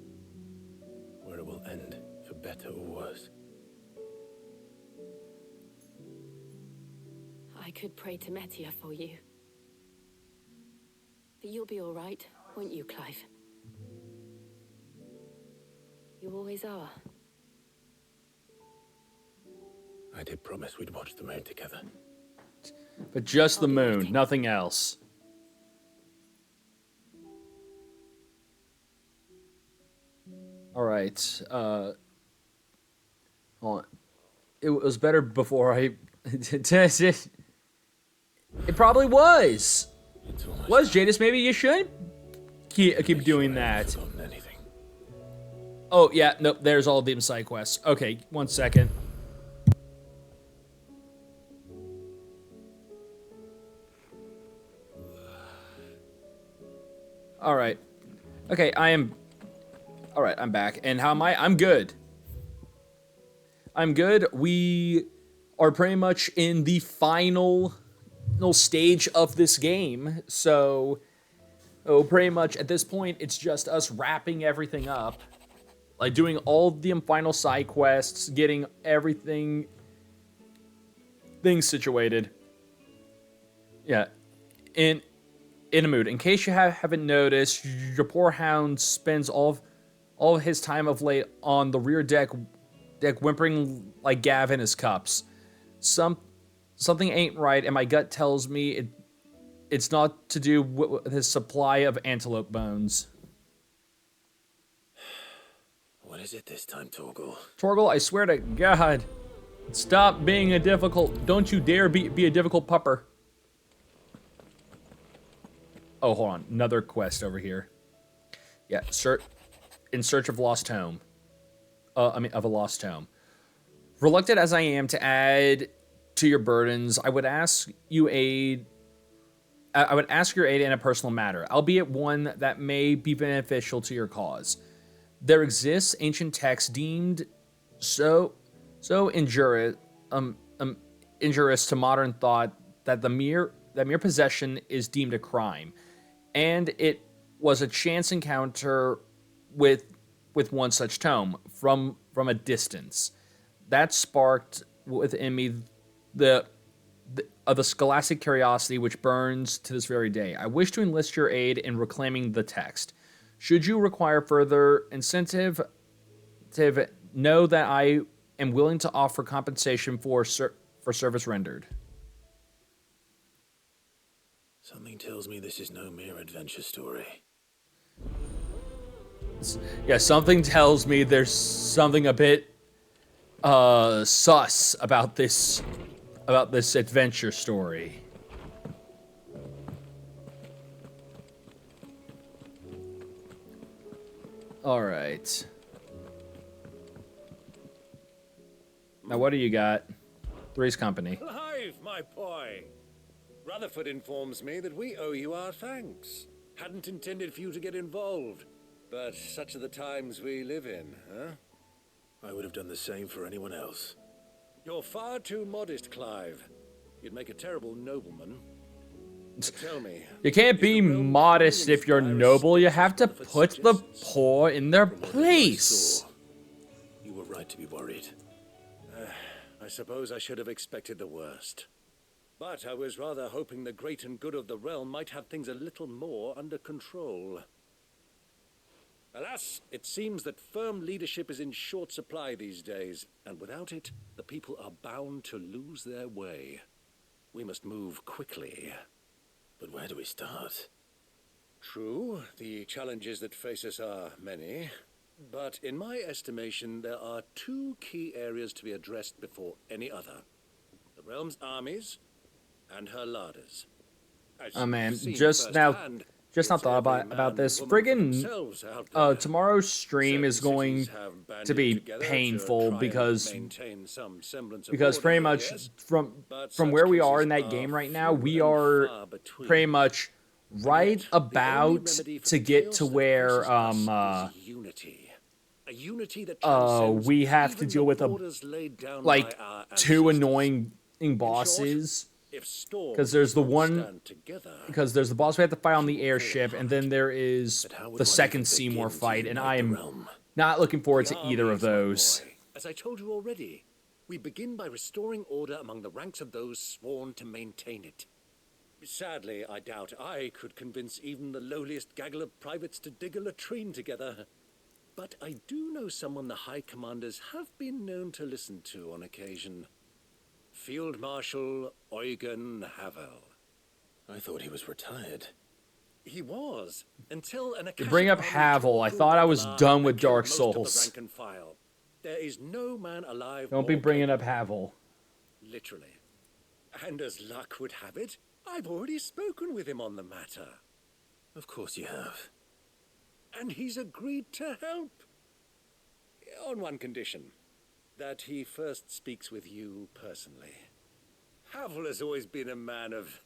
Where it will end, for better or worse. I could pray to Metia for you. But you'll be all right, won't you, Clive? You always are. I did promise we'd watch the moon together. But just the moon, nothing else. All right. Hold on. It was better before I... It probably was. Was, Jadis? Maybe you should keep doing that. Oh, yeah. Nope. There's all the side quests. Okay, 1 second. All right. Okay, all right, I'm back. And how am I? I'm good. I'm good. We are pretty much in the final stage of this game. So, pretty much at this point, it's just us wrapping everything up. Like, doing all the final side quests, getting everything... things situated. Yeah. In a mood. In case you haven't noticed, your poor hound spends all of his time of late on the rear deck whimpering like Gav in his cups. Something ain't right, and my gut tells me it's not to do with his supply of antelope bones. What is it this time, Torgal? Torgal, I swear to God, stop being a difficult... Don't you dare be a difficult pupper. Oh, hold on. Another quest over here. Yeah, in search of lost home. Of a lost home. Reluctant as I am to add to your burdens, I would ask your aid in a personal matter, albeit one that may be beneficial to your cause. There exists ancient texts deemed so injurious to modern thought that the mere possession is deemed a crime, and it was a chance encounter with one such tome from a distance that sparked within me the scholastic curiosity which burns to this very day. I wish to enlist your aid in reclaiming the text. Should you require further incentive, know that I am willing to offer compensation for service rendered. Something tells me this is no mere adventure story. Yeah, something tells me there's something a bit sus about this adventure story. All right. Now, what do you got? Three's Company. Clive, my boy. Rutherford informs me that we owe you our thanks. Hadn't intended for you to get involved, but such are the times we live in, huh? I would have done the same for anyone else. You're far too modest, Clive. You'd make a terrible nobleman. But tell me, you can't be modest if you're noble. You have to put the poor in their place. You were right to be worried. I suppose I should have expected the worst. But I was rather hoping the great and good of the realm might have things a little more under control. Alas, it seems that firm leadership is in short supply these days, and without it, the people are bound to lose their way. We must move quickly. But where do we start? True, the challenges that face us are many, but in my estimation, there are two key areas to be addressed before any other. The realm's armies and her larders. Oh man, just now just not thought about this. Friggin' tomorrow's stream is going to be painful because pretty much from where we are in that game right now, we are pretty much right about to get to where we have to deal with like two annoying bosses. Because there's the boss we have to fight on the airship, and then there is the second Seymour fight, and I am not looking forward to either of those. As I told you already, we begin by restoring order among the ranks of those sworn to maintain it. Sadly, I doubt I could convince even the lowliest gaggle of privates to dig a latrine together. But I do know someone the High Commanders have been known to listen to on occasion. Field Marshal Eugen Havel. I thought he was retired. He was, until an You bring up Havel, I thought I was done with Dark Souls. There is no man alive. Don't be bringing up Havel. Literally. And as luck would have it, I've already spoken with him on the matter. Of course you have. And he's agreed to help. On one condition. That he first speaks with you personally. Havel has always been a man of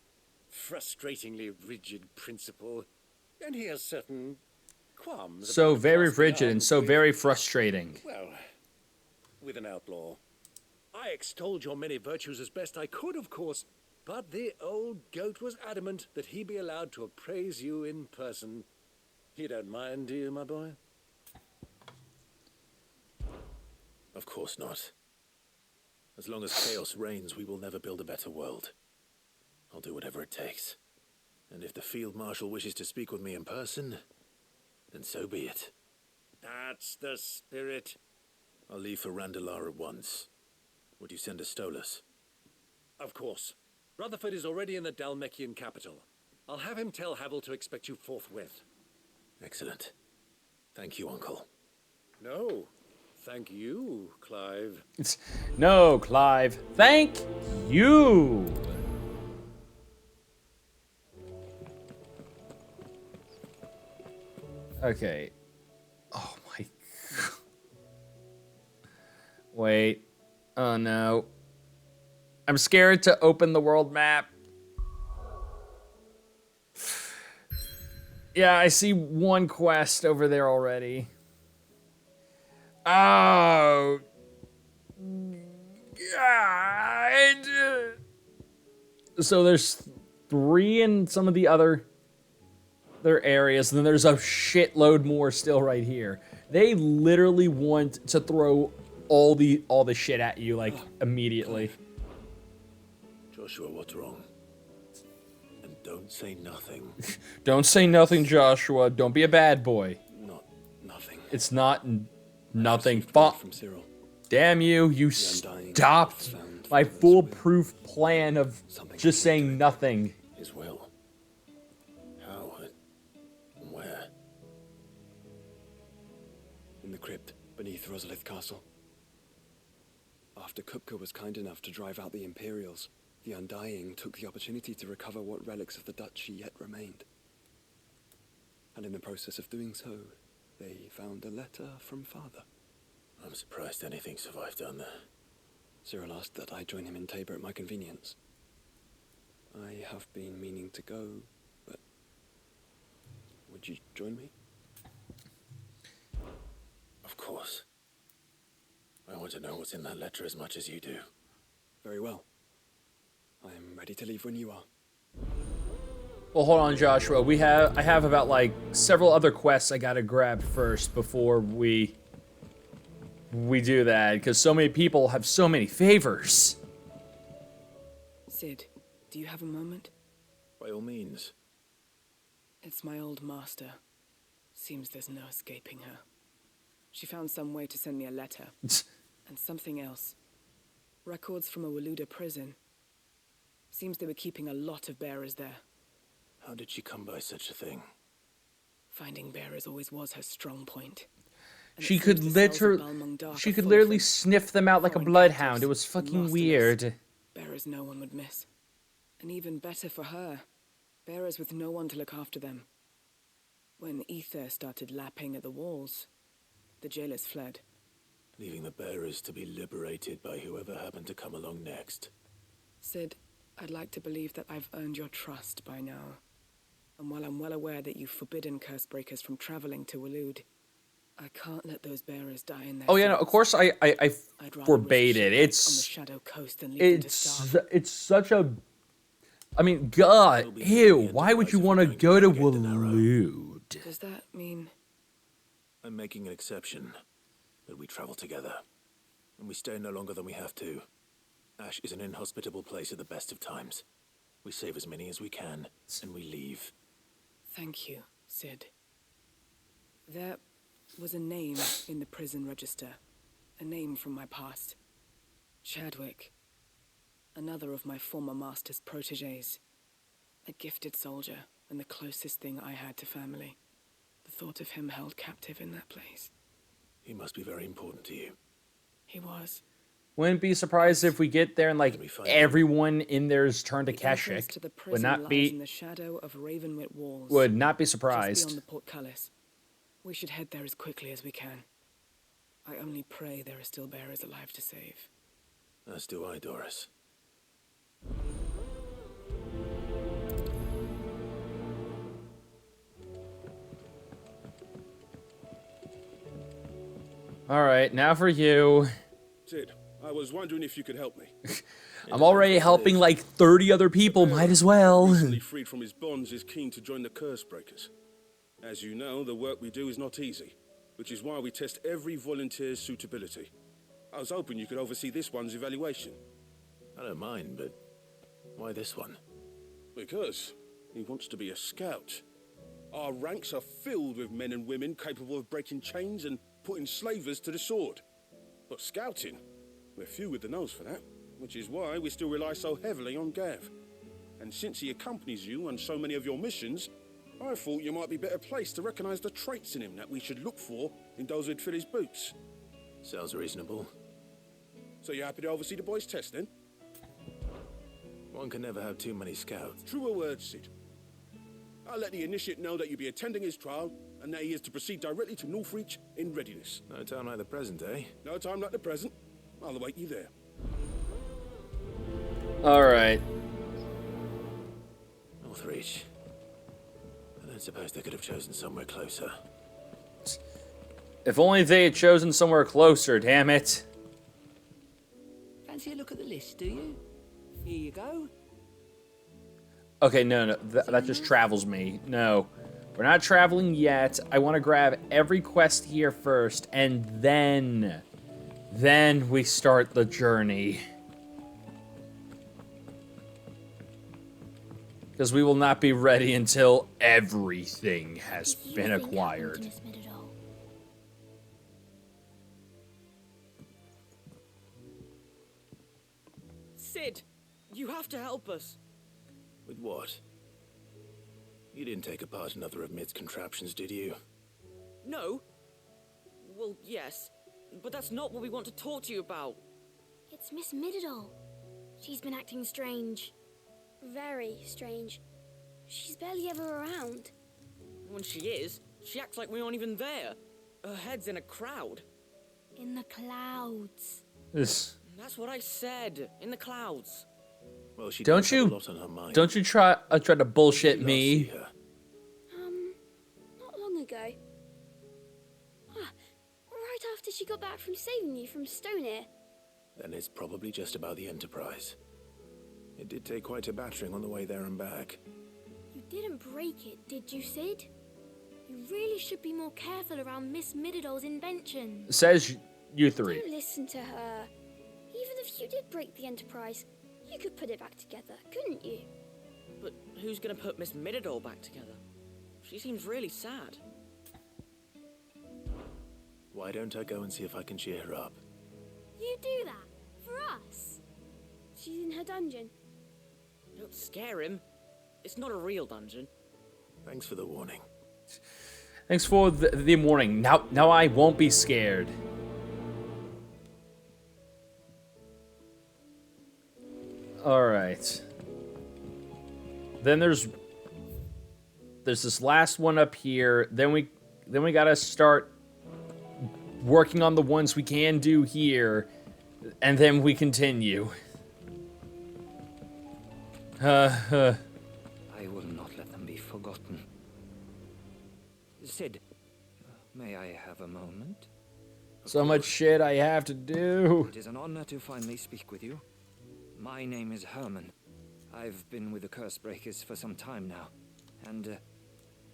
frustratingly rigid principle, and he has certain qualms. So very rigid and so very frustrating. Well, with an outlaw. I extolled your many virtues as best I could, of course, but the old goat was adamant that he be allowed to appraise you in person. You don't mind, do you, my boy? Of course not. As long as chaos reigns, we will never build a better world. I'll do whatever it takes. And if the Field Marshal wishes to speak with me in person, then so be it. That's the spirit. I'll leave for Randalar at once. Would you send a Stolas? Of course. Rutherford is already in the Dalmekian capital. I'll have him tell Havel to expect you forthwith. Excellent. Thank you, Uncle. No. Thank you, Clive. No, Clive. Thank you. Okay. Oh my God. Wait. Oh no. I'm scared to open the world map. Yeah, I see one quest over there already. Oh. God. So there's 3 in some of the other areas, and then there's a shitload more still right here. They literally want to throw all the shit at you like immediately. Joshua, what's wrong? And don't say nothing. Don't say nothing, Joshua. Don't be a bad boy. Nothing. It's not nothing. From Cyril. Damn you! You stopped my foolproof plan of just saying nothing. His will. How and where? In the crypt beneath Rosalith Castle. After Kupka was kind enough to drive out the Imperials, the Undying took the opportunity to recover what relics of the Duchy yet remained. And in the process of doing so, they found a letter from Father. I'm surprised anything survived down there. Cyril asked that I join him in Tabor at my convenience. I have been meaning to go, but would you join me? Of course. I want to know what's in that letter as much as you do. Very well. I am ready to leave when you are. Well, hold on, Joshua. I have about like several other quests I gotta grab first before we do that, because so many people have so many favors. Sid, do you have a moment? By all means. It's my old master. Seems there's no escaping her. She found some way to send me a letter. And something else. Records from a Waluda prison. Seems they were keeping a lot of bearers there. How did she come by such a thing? Finding bearers always was her strong point. She could literally sniff them out like a bloodhound. It was fucking weird. Bearers no one would miss. And even better for her, bearers with no one to look after them. When ether started lapping at the walls, the jailers fled. Leaving the bearers to be liberated by whoever happened to come along next. Sid, I'd like to believe that I've earned your trust by now. And while I'm well aware that you've forbidden Cursebreakers from traveling to Waloed, I can't let those bearers die in their Oh yeah, no, of course I I'd rather forbade risk it. shipwreck on the It's Shadow Coast than leave them to it's starve. it's such a. I mean, God, ew! Why would you want to go to Waloed? Does that mean... I'm making an exception, but we travel together. And we stay no longer than we have to. Ash is an inhospitable place at the best of times. We save as many as we can, and we leave. Thank you, Sid. There was a name in the prison register. A name from my past. Chadwick. Another of my former master's protégés. A gifted soldier, and the closest thing I had to family. The thought of him held captive in that place. He must be very important to you. He was. Wouldn't be surprised if we get there and like everyone in there's turned to The entrance Kashyyyk. to the Would prison not lies be in the shadow of Ravenwit walls. would not be Just surprised. beyond the portcullis. We should head there as quickly as we can. I only pray there are still bearers alive to save. As do I, Doris. All right, now for you. Sid, I was wondering if you could help me. I'm already helping like 30 other people. Might as well. Recently freed from his bonds, is keen to join the Cursebreakers. As you know, the work we do is not easy, which is why we test every volunteer's suitability. I was hoping you could oversee this one's evaluation. I don't mind, but why this one? Because he wants to be a scout. Our ranks are filled with men and women capable of breaking chains and putting slavers to the sword. But scouting, we're few with the nose for that, which is why we still rely so heavily on Gav. And since he accompanies you on so many of your missions, I thought you might be better placed to recognize the traits in him that we should look for in those who'd fill his boots. Sounds reasonable. So you're happy to oversee the boys' test, then? One can never have too many scouts. Truer words, Sid. I'll let the initiate know that you'll be attending his trial, and that he is to proceed directly to Northreach in readiness. No time like the present, eh? No time like the present. I'll await you there. All right. Northreach. I don't suppose they could have chosen somewhere closer. If only they had chosen somewhere closer, damn it. Fancy a look at the list, do you? Here you go. Okay, no, that just travels me. No, we're not traveling yet. I want to grab every quest here first, and then we start the journey. Because we will not be ready until everything has been acquired. Sid, you have to help us. With what? You didn't take apart another of Mid's contraptions, did you? No. Well, yes. But that's not what we want to talk to you about. It's Miss Mididol. She's been acting strange. Very strange. She's barely ever around. When she is, she acts like we aren't even there. Her head's in a crowd. In the clouds. That's what I said. In the clouds. Well, she Don't does have you? a lot on her mind. Don't you try to bullshit me? Not long ago. Right after she got back from saving you from Stoneir. Then it's probably just about the Enterprise. It did take quite a battering on the way there and back. You didn't break it, did you, Sid? You really should be more careful around Miss Mididol's inventions. Says you three. Don't listen to her. Even if you did break the Enterprise, you could put it back together, couldn't you? But who's gonna put Miss Mididol back together? She seems really sad. Why don't I go and see if I can cheer her up? You do that? For us? She's in her dungeon. Don't scare him. It's not a real dungeon. Thanks for the warning. Thanks for the warning. Now I won't be scared. All right. Then there's there's this last one up here. Then we gotta start working on the ones we can do here, and then we continue. I will not let them be forgotten. Sid, may I have a moment? So much shit I have to do. It is an honor to finally speak with you. My name is Herman. I've been with the Cursebreakers for some time now, and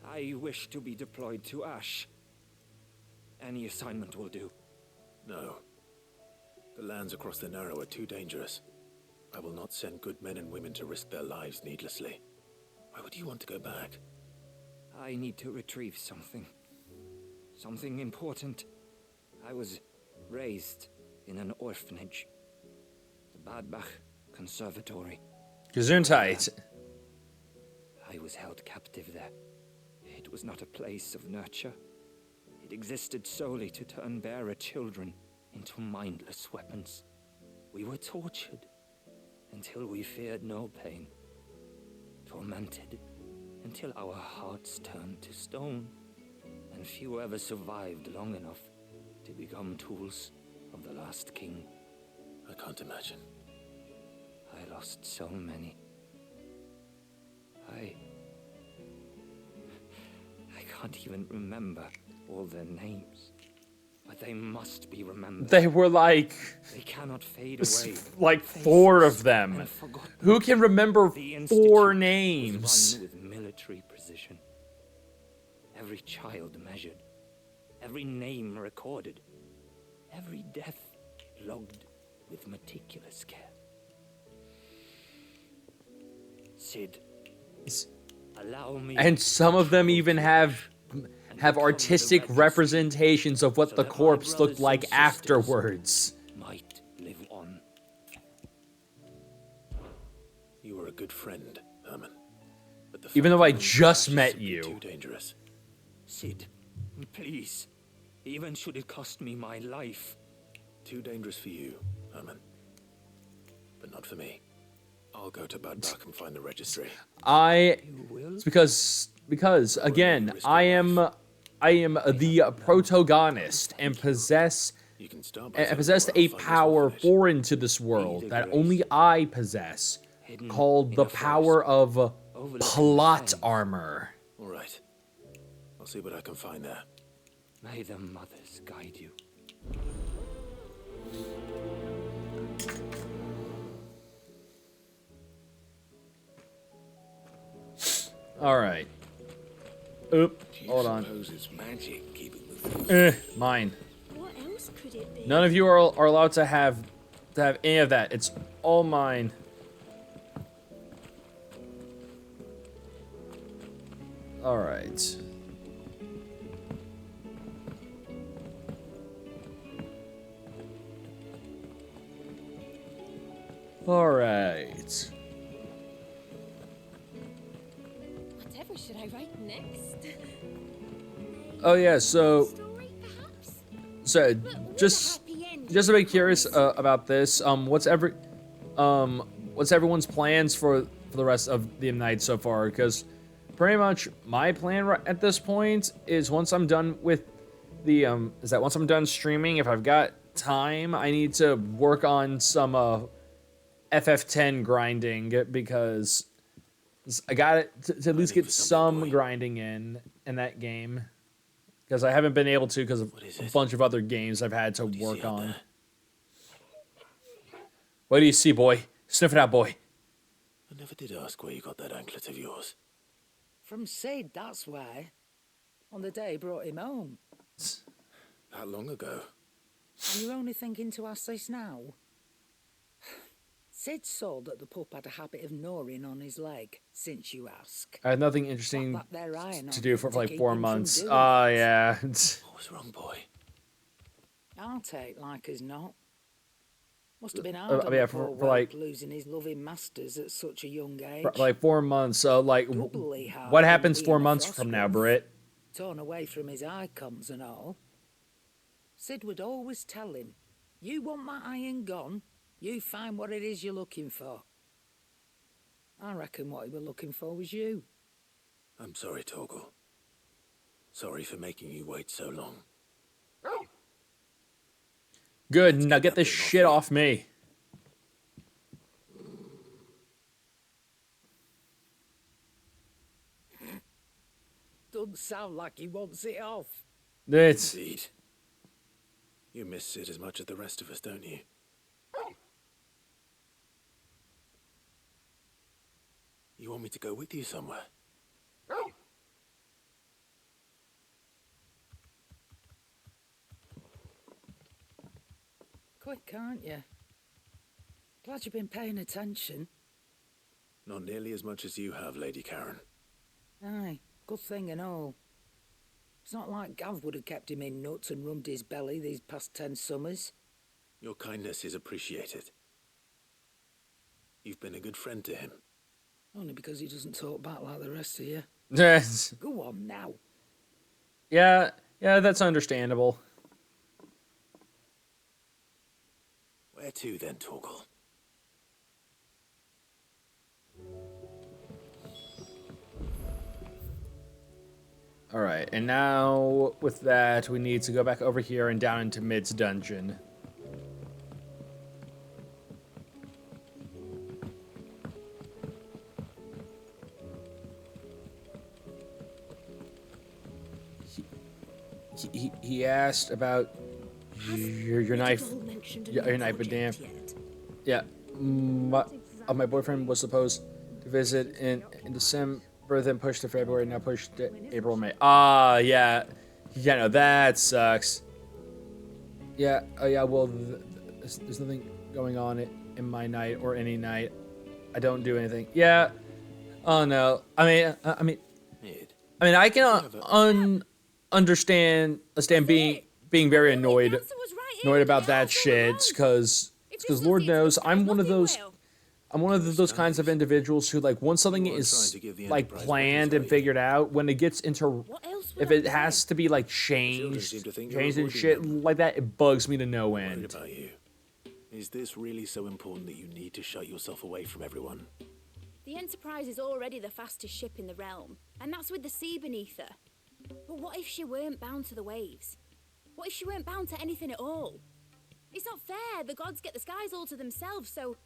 I wish to be deployed to Ash. Any assignment will do. No. The lands across the Narrow are too dangerous. I will not send good men and women to risk their lives needlessly. Why would you want to go back? I need to retrieve something. Something important. I was raised in an orphanage. The Badbach Conservatory. Gesundheit. I was held captive there. It was not a place of nurture. It existed solely to turn bearer children into mindless weapons. We were tortured until we feared no pain. Tormented until our hearts turned to stone. And few ever survived long enough to become tools of the last king. I can't imagine. I lost so many. I can't even remember all their names. But they must be remembered. They were like... They cannot fade away. Like 4 of them. Who can remember 4 names? Was run with military precision. Every child measured. Every name recorded. Every death logged with meticulous care. Sid, allow me. And some of them even have artistic representations of what the corpse looked like afterwards. Might live on. You were a good friend, Herman. But the even though I just met you. Too dangerous. Sid, please. Even should it cost me my life. Too dangerous for you, Herman. But not for me. I'll go to Badbach and find the registry. It's because again, I am the protagonist and possess a power foreign to this world that only I possess, called the power of plot armor. All right. I'll see what I can find there. May the mothers guide you. All right. Oop. Hold on. It's magic keeping Mine. What else could it be? None of you are allowed to have any of that. It's all mine. All right. All right. Whatever should I write next? Oh yeah, so just a bit curious about this. What's everyone's plans for the rest of the night so far? Because pretty much my plan at this point is once I'm done with the once I'm done streaming, if I've got time, I need to work on some FF10 grinding, because I got it to at least get some grinding in that game. Because I haven't been able to because of a bunch of other games I've had to work on. What do you see, boy? Sniff it out, boy. I never did ask where you got that anklet of yours. From Sid, that's why. On the day he brought him home. That long ago? And you're only thinking to ask this now? Sid saw that the pup had a habit of gnawing on his leg, since you ask. I had nothing interesting They're eyeing to on do for to like keep 4 him from months. doing Oh, it. yeah. What was wrong, boy? I'll take like as not. Must have been hard on yeah, the for poor like whelp losing his loving masters at such a young age. for like 4 months. So like, Doubly hard what than happens being 4 a months from now, frostwolf. Britt? Torn away from his icons and all. Sid would always tell him, you want that iron gone, you find what it is you're looking for. I reckon what he was looking for was you. I'm sorry, Torgal. Sorry for making you wait so long. Good, now get this shit off me. Doesn't sound like he wants it off. It's... Indeed. You miss Sid as much as the rest of us, don't you? You want me to go with you somewhere? Quick, aren't you? Glad you've been paying attention. Not nearly as much as you have, Lady Karen. Aye, good thing and all. It's not like Gav would have kept him in nuts and rubbed his belly these past 10 summers. Your kindness is appreciated. You've been a good friend to him. Only because he doesn't talk back like the rest of you. Yes. Go on now. Yeah, that's understandable. Where to then, Torgal? Alright, and now with that, we need to go back over here and down into Mid's dungeon. He asked about your knife. Your knife, but damn. Yeah, my boyfriend was supposed to visit in December, then pushed to February, now pushed to April, May. Ah, yeah. Yeah, no, that sucks. Yeah, oh yeah, well, there's nothing going on in my night or any night. I don't do anything. Yeah. Oh no. I mean, I can understand being very annoyed about that shit, because Lord knows I'm one of those kinds of individuals who, like, once something is like planned and figured out, when it gets into, if it has to be like changed and shit like that, it bugs me to no end. What about you? Is this really so important that you need to shut yourself away from everyone? The Enterprise is already the fastest ship in the realm, and that's with the sea beneath her. But what if she weren't bound to the waves? What if she weren't bound to anything at all? It's not fair. The gods get the skies all to themselves, so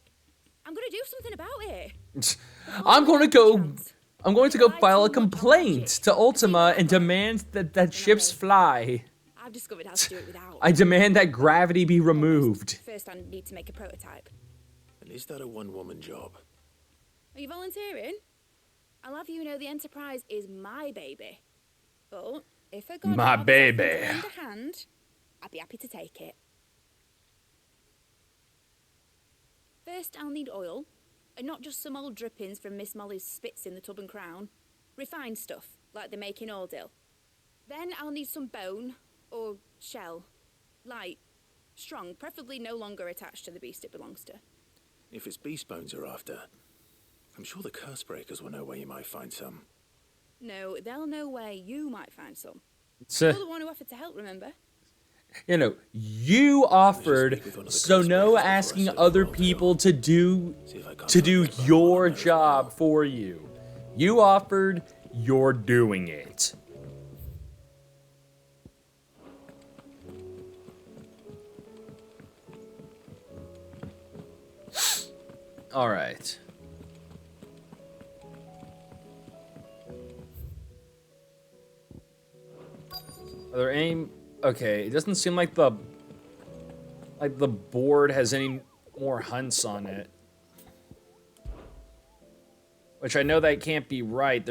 I'm gonna do something about it. I'm going to go file a complaint to Ultima and demand that ships fly. I've discovered how to do it without. I demand that gravity be removed. First, I need to make a prototype. And is that a one-woman job? Are you volunteering? I'll have you know the Enterprise is my baby. But if a god my baby lend a hand, I'd be happy to take it. First, I'll need oil, and not just some old drippings from Miss Molly's spits in the Tub and Crown. Refined stuff, like they make in Ordil. Then I'll need some bone, or shell. Light, strong, preferably no longer attached to the beast it belongs to. If it's beast bones you're after, I'm sure the Cursebreakers will know where you might find some. No, they'll know where you might find some. So, you're the one who offered to help, remember? You know, you offered, so no asking other people to do your job for you. You offered, you're doing it. All right. Are there any... Okay, it doesn't seem like the board has any more hunts on it. Which I know that can't be right.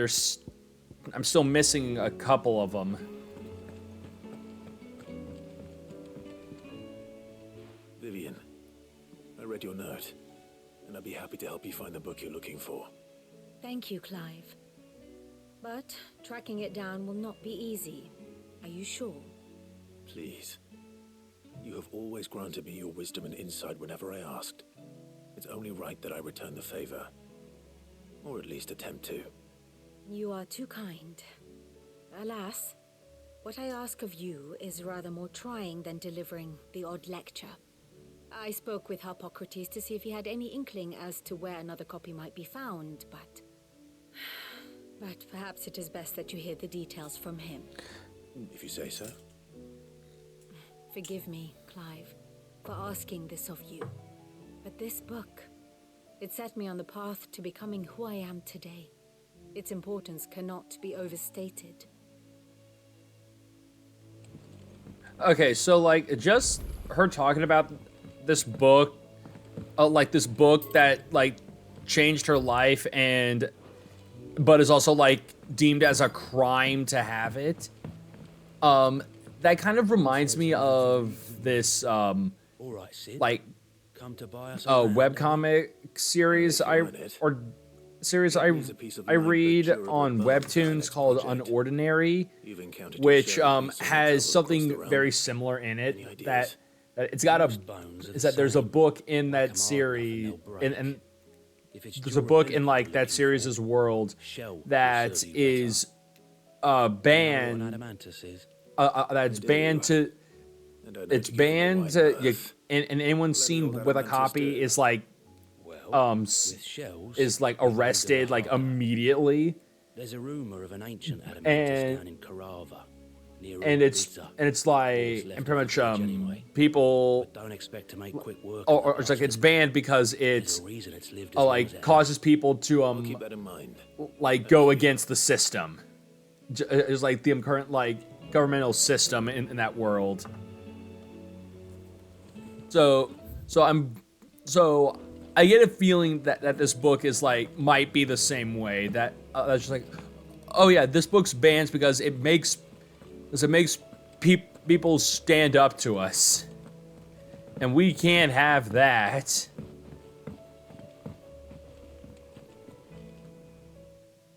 I'm still missing a couple of them. Vivian, I read your note, and I'd be happy to help you find the book you're looking for. Thank you, Clive. But tracking it down will not be easy. Are you sure? Please. You have always granted me your wisdom and insight whenever I asked. It's only right that I return the favor. Or at least attempt to. You are too kind. Alas, what I ask of you is rather more trying than delivering the odd lecture. I spoke with Harpocrates to see if he had any inkling as to where another copy might be found, but But perhaps it is best that you hear the details from him. If you say so. Forgive me, Clive, for asking this of you. But this book, it set me on the path to becoming who I am today. Its importance cannot be overstated. Okay, so like just her talking about this book, like this book that like changed her life but is also like deemed as a crime to have it. That kind of reminds me of this like webcomic series I read on Webtoons called Unordinary, which has something very similar in it. That it's got there's a book in that series, and there's a book in like that series' world that is banned. That's banned to. It's banned to. And anyone seen with a copy is like. Is like arrested like immediately. There's a rumor of an ancient adamantist down in Karava. And it's like and pretty much people don't expect to make quick work. Or it's like it's banned because it's like causes people to keep that in mind. Like go against the system. It's like the current like governmental system in that world. So I get a feeling that this book is like might be the same way. That's just like, oh yeah, this book's banned because it makes people stand up to us, and we can't have that.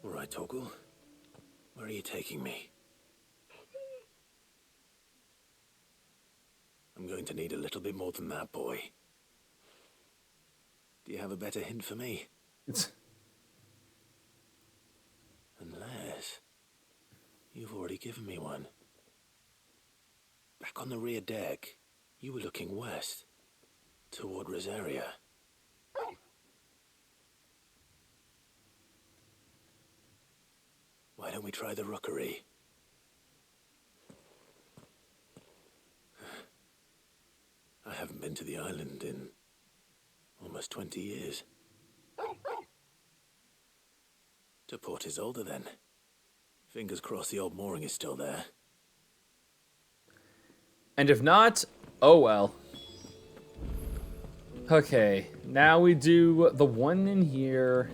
All right, Torgal, where are you taking me? I'm going to need a little bit more than that, boy. Do you have a better hint for me? Unless you've already given me one. Back on the rear deck, you were looking west, toward Rosaria. Why don't we try the rookery? I haven't been to the island in almost 20 years. To Port Isolde, then. Fingers crossed the old mooring is still there. And if not, oh well. Okay, now we do the one in here.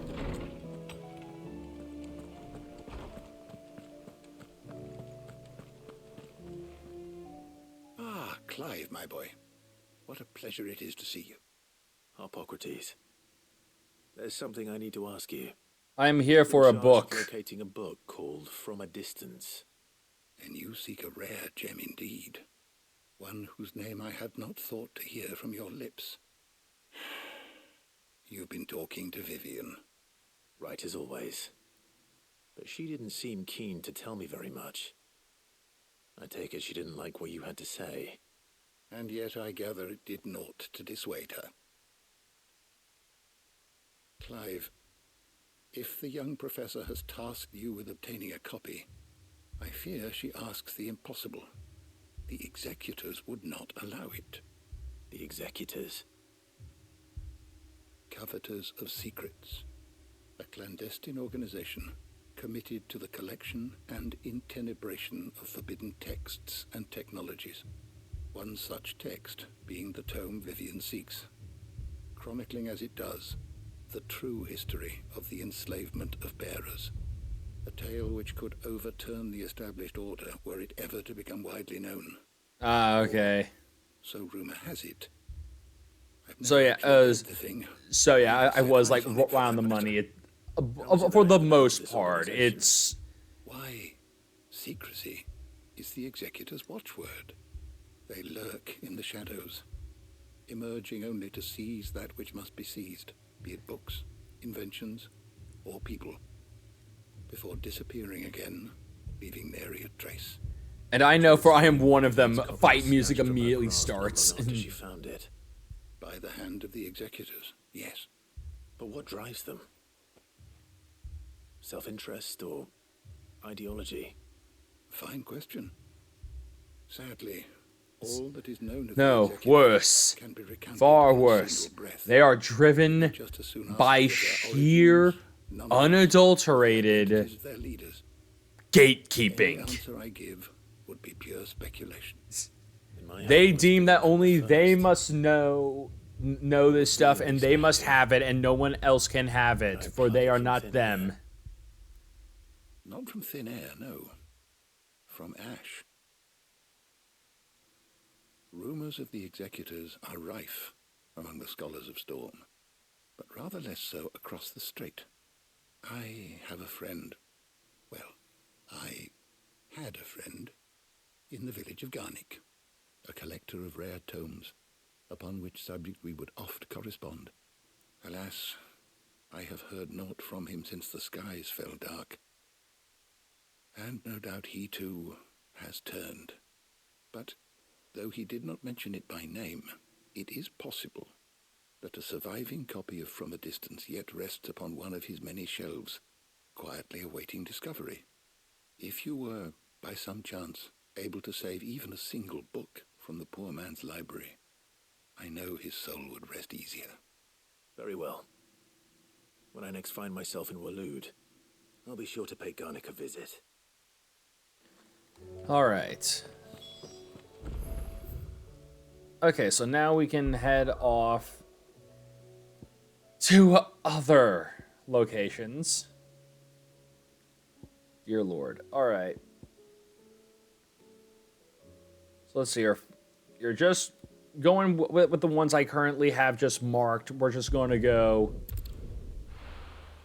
Ah, Clive, my boy. What a pleasure it is to see you. Harpocrates, there's something I need to ask you. I'm here for a book. Locating a book called From a Distance. And you seek a rare gem indeed. One whose name I had not thought to hear from your lips. You've been talking to Vivian. Right as always. But she didn't seem keen to tell me very much. I take it she didn't like what you had to say. And yet I gather it did naught to dissuade her. Clive, if the young professor has tasked you with obtaining a copy, I fear she asks the impossible. The executors would not allow it. The executors? Covetors of Secrets, a clandestine organization committed to the collection and intenebration of forbidden texts and technologies. One such text being the tome Vivian seeks, chronicling as it does the true history of the enslavement of bearers, a tale which could overturn the established order were it ever to become widely known. Ah, okay. So rumor has it. So yeah, I was like right on the money. For the most part, it's... Why? Secrecy is the executor's watchword. They lurk in the shadows, emerging only to seize that which must be seized, be it books, inventions, or people, before disappearing again, leaving nary a trace. And I know for I am one of them, fight music immediately starts. She found it. By the hand of the executors, yes. But what drives them? Self-interest or ideology? Fine question. Sadly, all that is known of No, the executive worse. can be recounted Far in a worse. single breath. They are driven Just as soon by ask sheer, unadulterated their leaders. gatekeeping. Any answer I give would be pure speculation. They deem that only they must know this stuff, and they must have it, and no one else can have it, for they are not them. Not from thin air, no. From ash. Rumors of the executors are rife among the scholars of Storm, but rather less so across the strait. I have a friend. Well, I had a friend in the village of Garnick, a collector of rare tomes, upon which subject we would oft correspond. Alas, I have heard naught from him since the skies fell dark. And no doubt he too has turned. But though he did not mention it by name, it is possible that a surviving copy of From a Distance yet rests upon one of his many shelves, quietly awaiting discovery. If you were, by some chance, able to save even a single book from the poor man's library, I know his soul would rest easier. Very well. When I next find myself in Waloed, I'll be sure to pay Garnick a visit. Alright. Okay, so now we can head off to other locations. Dear Lord. Alright. So let's see. You're just going with the ones I currently have just marked. We're just going to go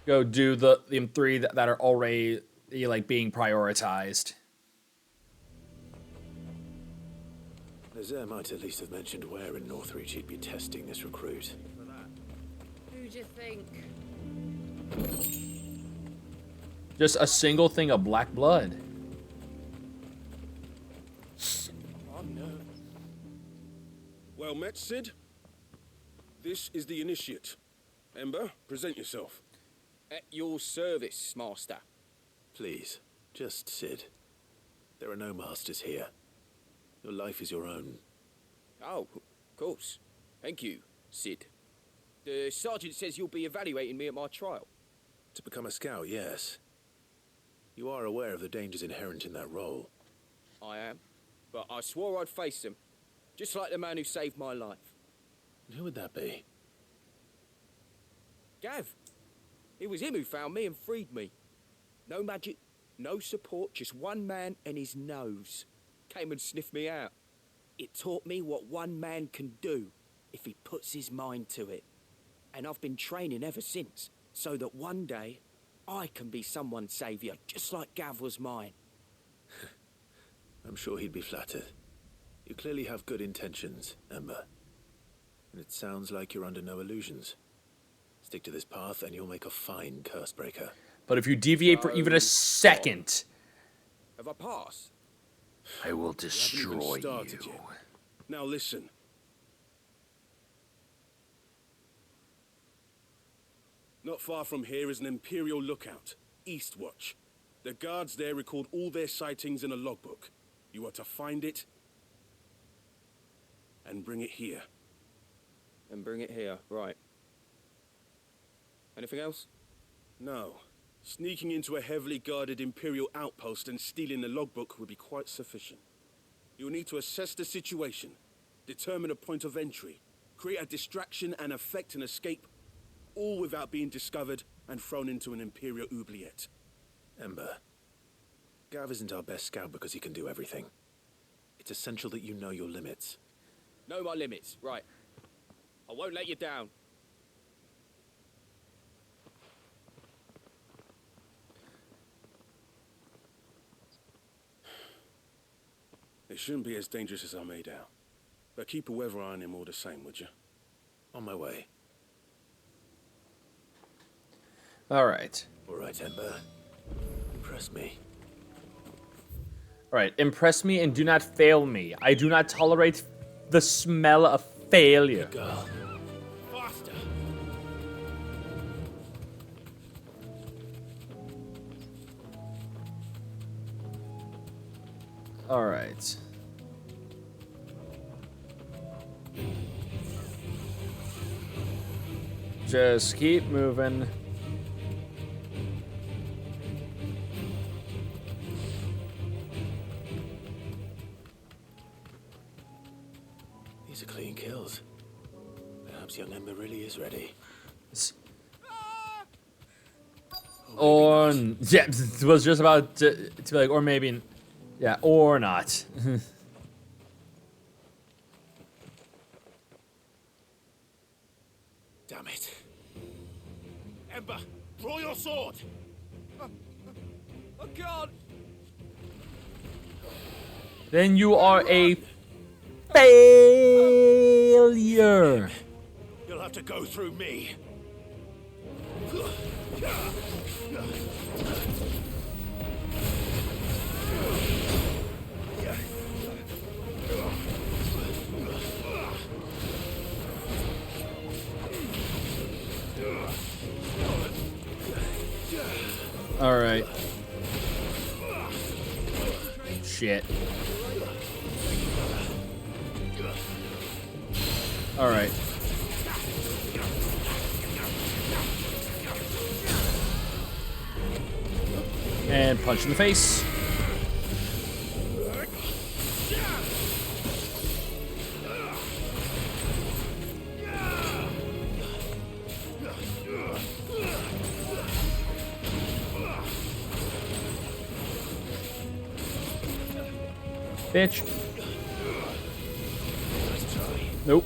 do the three that are already like being prioritized. Nazaire might at least have mentioned where in Northreach he'd be testing this recruit. Who'd you think? Just a single thing of black blood. Oh no. Well met, Cid. This is the initiate. Ember, present yourself. At your service, Master. Please, just Cid. There are no masters here. Your life is your own. Oh, of course. Thank you, Cid. The sergeant says you'll be evaluating me at my trial. To become a scout, yes. You are aware of the dangers inherent in that role. I am, but I swore I'd face them. Just like the man who saved my life. Who would that be? Gav. It was him who found me and freed me. No magic, no support, just one man and his nose. Came and sniffed me out. It taught me what one man can do if he puts his mind to it. And I've been training ever since, so that one day I can be someone's saviour, just like Gav was mine. I'm sure he'd be flattered. You clearly have good intentions, Ember. And it sounds like you're under no illusions. Stick to this path and you'll make a fine Cursebreaker. But if you deviate for even a second, have I passed? I will destroy you. Yet. Now listen. Not far from here is an Imperial lookout, Eastwatch. The guards there record all their sightings in a logbook. You are to find it and bring it here. And bring it here, right. Anything else? No. Sneaking into a heavily guarded Imperial outpost and stealing the logbook would be quite sufficient. You'll need to assess the situation, determine a point of entry, create a distraction and effect an escape, all without being discovered and thrown into an Imperial oubliette. Ember, Gav isn't our best scout because he can do everything. It's essential that you know your limits. Know my limits, right. I won't let you down. It shouldn't be as dangerous as I made out. But keep a weather eye on him all the same, would you? On my way. Alright. Alright, Ember. Impress me. Alright, impress me and do not fail me. I do not tolerate the smell of failure. Good girl. Faster! All right. Just keep moving. These are clean kills. Perhaps young Ember really is ready. Or yeah, was just about to be like, or maybe, yeah, or not. Damn it. Ember, draw your sword! I can't! Then you are a failure. You'll have to go through me. All right. Shit. All right. And punch in the face. Bitch. Nope.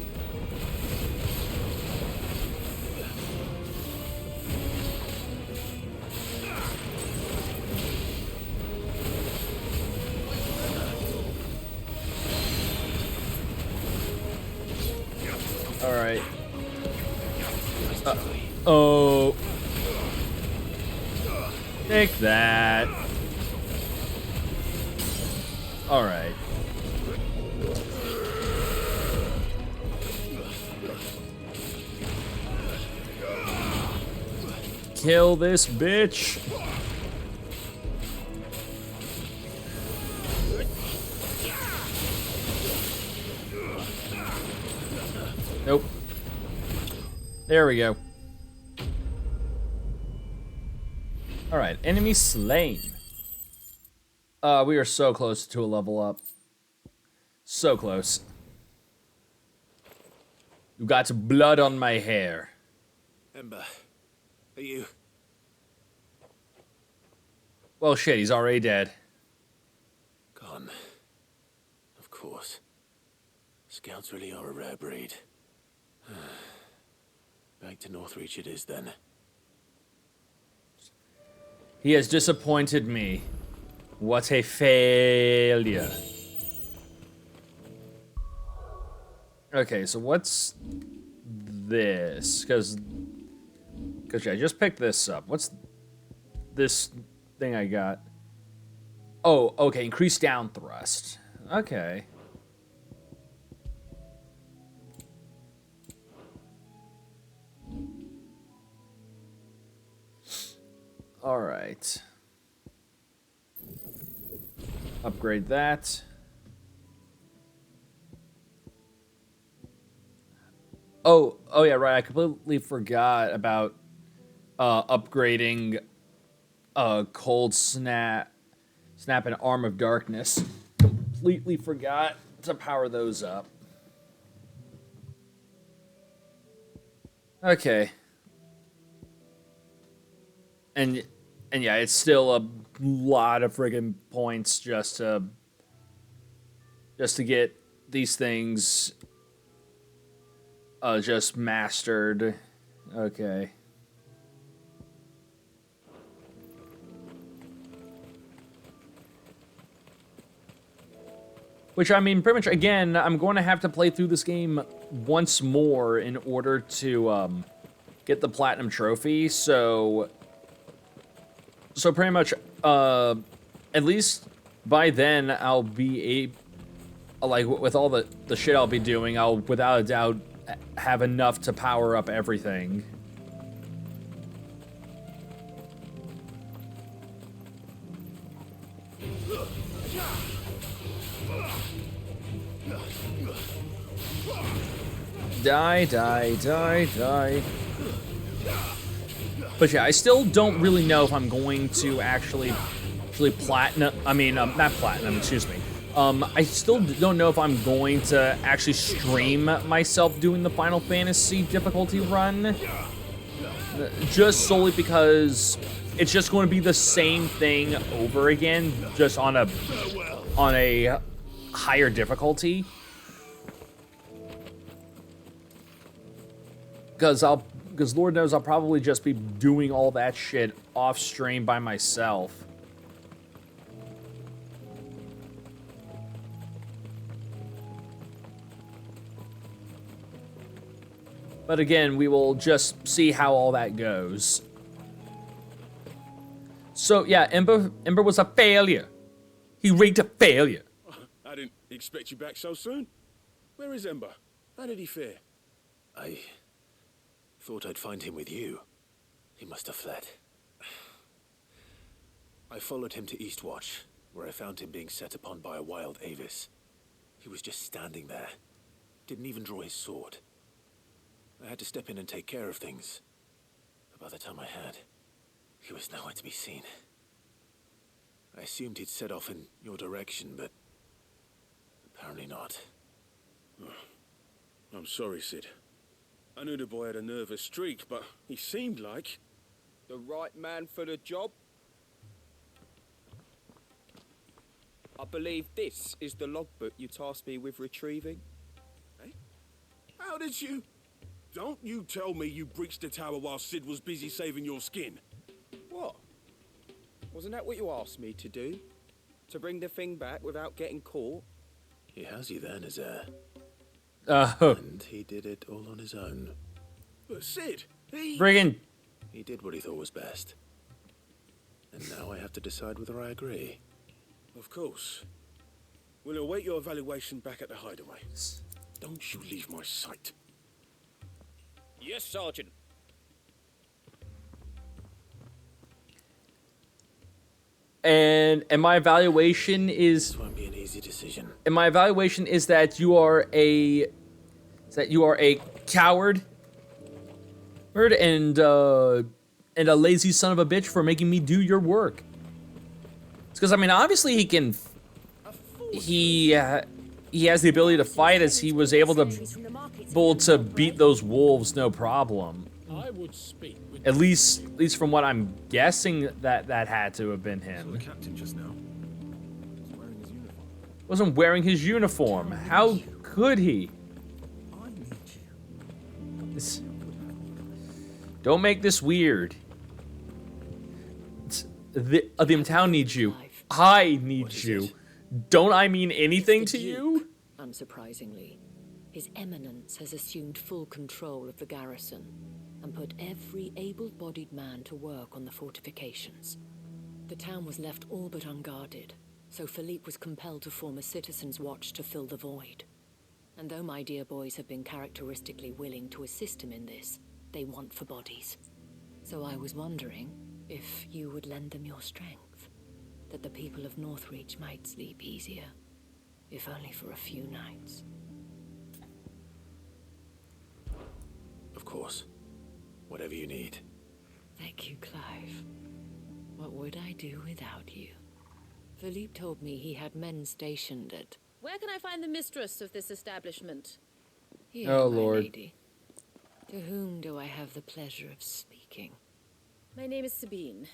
All right. Oh. Take that. All right. Kill this bitch. Nope. There we go. All right, enemy slain. We are so close to a level up. So close. You got blood on my hair. Ember, are you? Well, shit, he's already dead. Gone. Of course. Scouts really are a rare breed. Back to Northreach it is then. He has disappointed me. What a failure. Okay, so what's this? Because I just picked this up. What's this thing I got? Oh, okay, increased down thrust. Okay. All right. Upgrade that. Oh yeah, right. I completely forgot about upgrading Cold Snap and Arm of Darkness. Completely forgot to power those up. Okay. And yeah, it's still a lot of friggin' points just to get these things just mastered. Okay. Which, I mean, pretty much, again, I'm going to have to play through this game once more in order to get the Platinum Trophy, so pretty much, at least by then, I'll be like, with all the shit I'll be doing, I'll, without a doubt, have enough to power up everything. Die, die, die, die. But yeah, I still don't really know if I'm going to actually platinum. I mean, not platinum. Excuse me. I still don't know if I'm going to actually stream myself doing the Final Fantasy difficulty run. Just solely because it's just going to be the same thing over again, just on a higher difficulty. Because Lord knows I'll probably just be doing all that shit off stream by myself. But again, we will just see how all that goes. So yeah, Ember was a failure. He rigged a failure. I didn't expect you back so soon. Where is Ember? How did he fare? I thought I'd find him with you. He must have fled. I followed him to Eastwatch, where I found him being set upon by a wild Avis. He was just standing there. Didn't even draw his sword. I had to step in and take care of things. But by the time I had, he was nowhere to be seen. I assumed he'd set off in your direction, but apparently not. I'm sorry, Sid. I knew the boy had a nervous streak, but he seemed like... The right man for the job? I believe this is the logbook you tasked me with retrieving. Hey? How did you... Don't you tell me you breached the tower while Sid was busy saving your skin. What? Wasn't that what you asked me to do? To bring the thing back without getting caught? He has you there, Nazaire. Oh. And he did it all on his own. But Sid, he... Friggin'. He did what he thought was best. And now I have to decide whether I agree. Of course. We'll await your evaluation back at the hideaway. Don't you leave my sight. Yes, Sergeant. And my evaluation is... This won't be an easy decision. And my evaluation is that you are a... coward. And a lazy son of a bitch for making me do your work. It's because, I mean, obviously he can... He has the ability to fight, as he was able to beat those wolves no problem. I would speak with At least from what I'm guessing, that had to have been him. The captain just now. Wasn't wearing his uniform. How could he? Don't make this weird. The town needs you. I need you. Don't I mean anything to you? Unsurprisingly, His Eminence has assumed full control of the garrison and put every able-bodied man to work on the fortifications. The town was left all but unguarded, so Philippe was compelled to form a citizens' watch to fill the void. And though my dear boys have been characteristically willing to assist him in this, they want for bodies. So I was wondering if you would lend them your strength, that the people of Northreach might sleep easier, if only for a few nights. Of course. Whatever you need. Thank you, Clive. What would I do without you? Philippe told me he had men stationed at... Where can I find the mistress of this establishment? Here, Oh, my Lord. lady. To whom do I have the pleasure of speaking? My name is Sabine,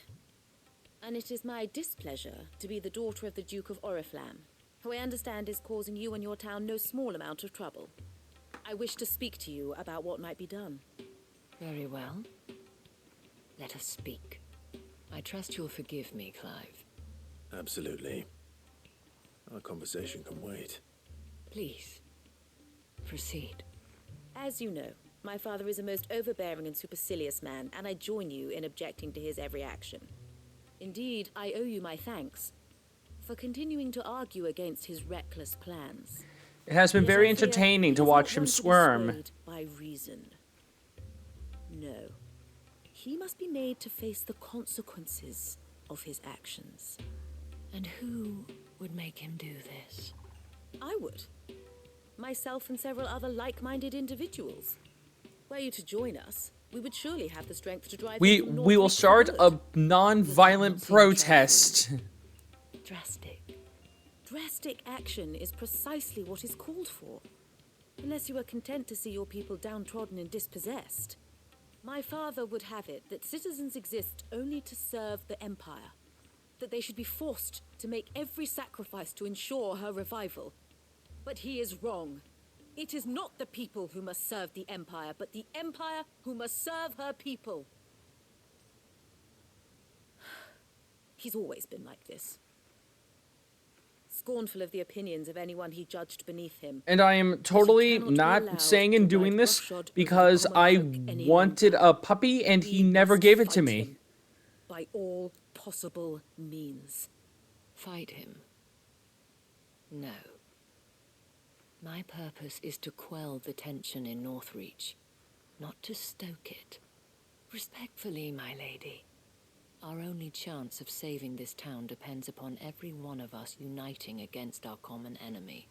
and it is my displeasure to be the daughter of the Duke of Oriflamme, who I understand is causing you and your town no small amount of trouble. I wish to speak to you about what might be done. Very well. Let us speak. I trust you'll forgive me, Clive. Absolutely. Our conversation can wait. Please, proceed. As you know, my father is a most overbearing and supercilious man, and I join you in objecting to his every action. Indeed, I owe you my thanks for continuing to argue against his reckless plans. It has been Yet very I fear entertaining to he is watch not him one to be squirm. swayed by reason. No. He must be made to face the consequences of his actions. And who would make him do this? I would. myself and several other like-minded individuals. Were you to join us, we would surely have the strength to drive... We will start a non-violent protest. Drastic action is precisely what is called for. Unless you are content to see your people downtrodden and dispossessed. My father would have it that citizens exist only to serve the Empire. That they should be forced to make every sacrifice to ensure her revival. But he is wrong. It is not the people who must serve the Empire, but the Empire who must serve her people. He's always been like this. Scornful of the opinions of anyone he judged beneath him. And I am totally not saying and doing this because I wanted a puppy and he never gave it to me. By all possible means. Fight him? No. My purpose is to quell the tension in Northreach, not to stoke it. Respectfully, my lady. Our only chance of saving this town depends upon every one of us uniting against our common enemy.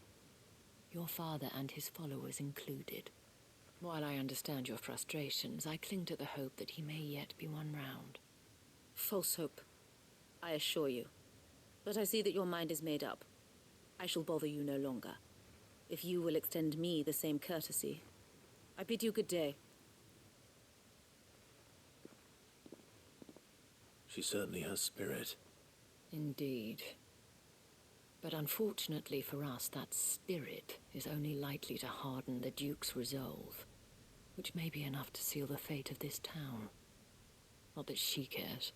Your father and his followers included. While I understand your frustrations, I cling to the hope that he may yet be won round. False hope, I assure you. But I see that your mind is made up. I shall bother you no longer. If you will extend me the same courtesy, I bid you good day. She certainly has spirit. Indeed. But unfortunately for us, that spirit is only likely to harden the Duke's resolve, which may be enough to seal the fate of this town. Not that she cares.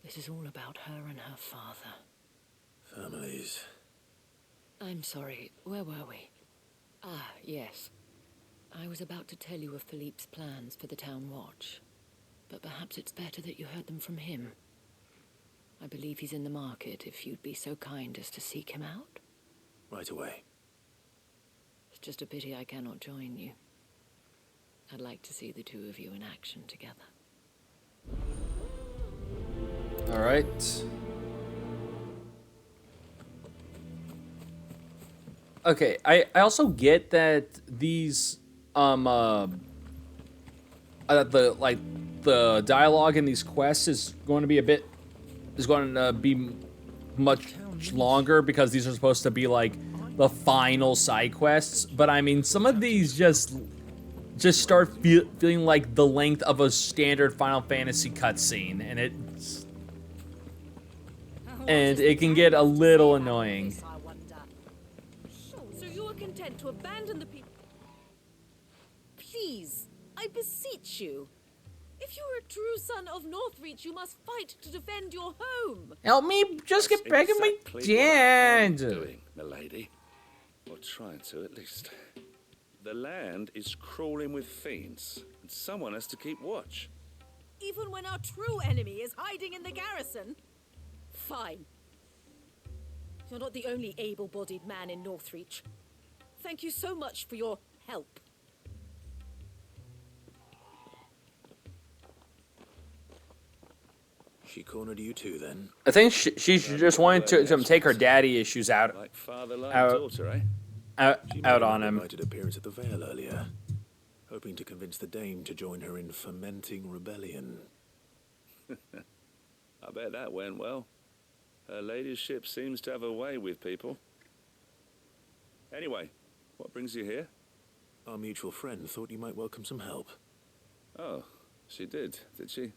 This is all about her and her father. Families. I'm sorry, where were we? Ah, yes. I was about to tell you of Philippe's plans for the town watch, but perhaps it's better that you heard them from him. I believe he's in the market, if you'd be so kind as to seek him out. Right away. It's just a pity I cannot join you. I'd like to see the two of you in action together. All right. Okay, I also get that these the dialogue in these quests is going to be much longer because these are supposed to be like the final side quests. But I mean, some of these just start feeling like the length of a standard Final Fantasy cutscene, and it can get a little annoying. So you are content to abandon the people? Please, I beseech you. If you are a true son of Northreach, you must fight to defend your home. Help me just get back in my dad. Doing, milady. Or trying to, at least. The land is crawling with fiends, and someone has to keep watch. Even when our true enemy is hiding in the garrison? Fine. You're not the only able-bodied man in Northreach. Thank you so much for your help. She cornered you too, then? I think she just wanted to take her daddy issues out Like father, like daughter, eh? out on him. Invited appearance at the Vale earlier, hoping to convince the Dame to join her in fomenting rebellion. I bet that went well. Her ladyship seems to have a way with people. Anyway, what brings you here? Our mutual friend thought you might welcome some help. Oh, she did she?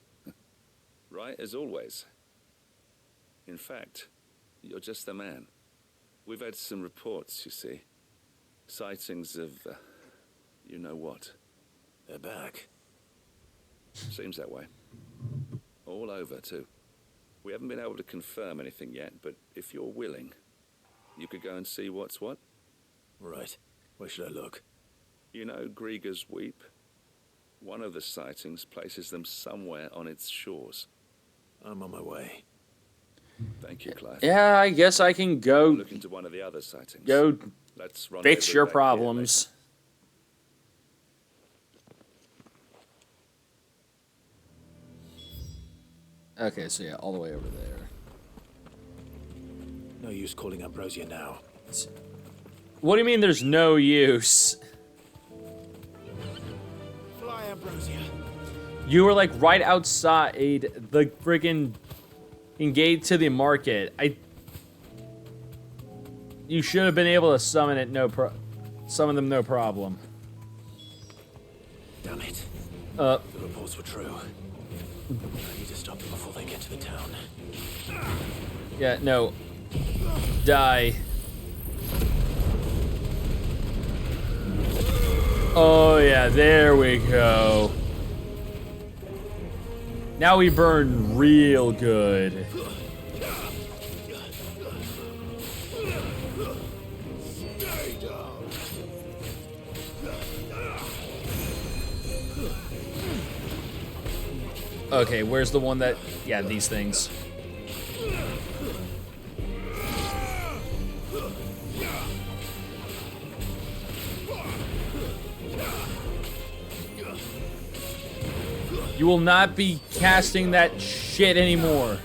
Right as always. In fact, you're just the man. We've had some reports, you see. Sightings of, you know what. They're back. Seems that way. All over, too. We haven't been able to confirm anything yet, but if you're willing, you could go and see what's what. Right. Where should I look? You know Grieger's Weep? One of the sightings places them somewhere on its shores. I'm on my way. Thank you, Clive. Yeah, I guess I can go look into one of the other sightings. Go Let's fix your problems. Okay, so yeah, all the way over there. No use calling Ambrosia now. What do you mean there's no use? Fly, Ambrosia. You were like right outside the friggin' gate to the market. You should have been able to summon it summon them no problem. Damn it. The reports were true. I need to stop them before they get to the town. Yeah, no. Die. Oh yeah, there we go. Now we burn real good. Okay, where's the one that... Yeah, these things. You will not be casting that shit anymore.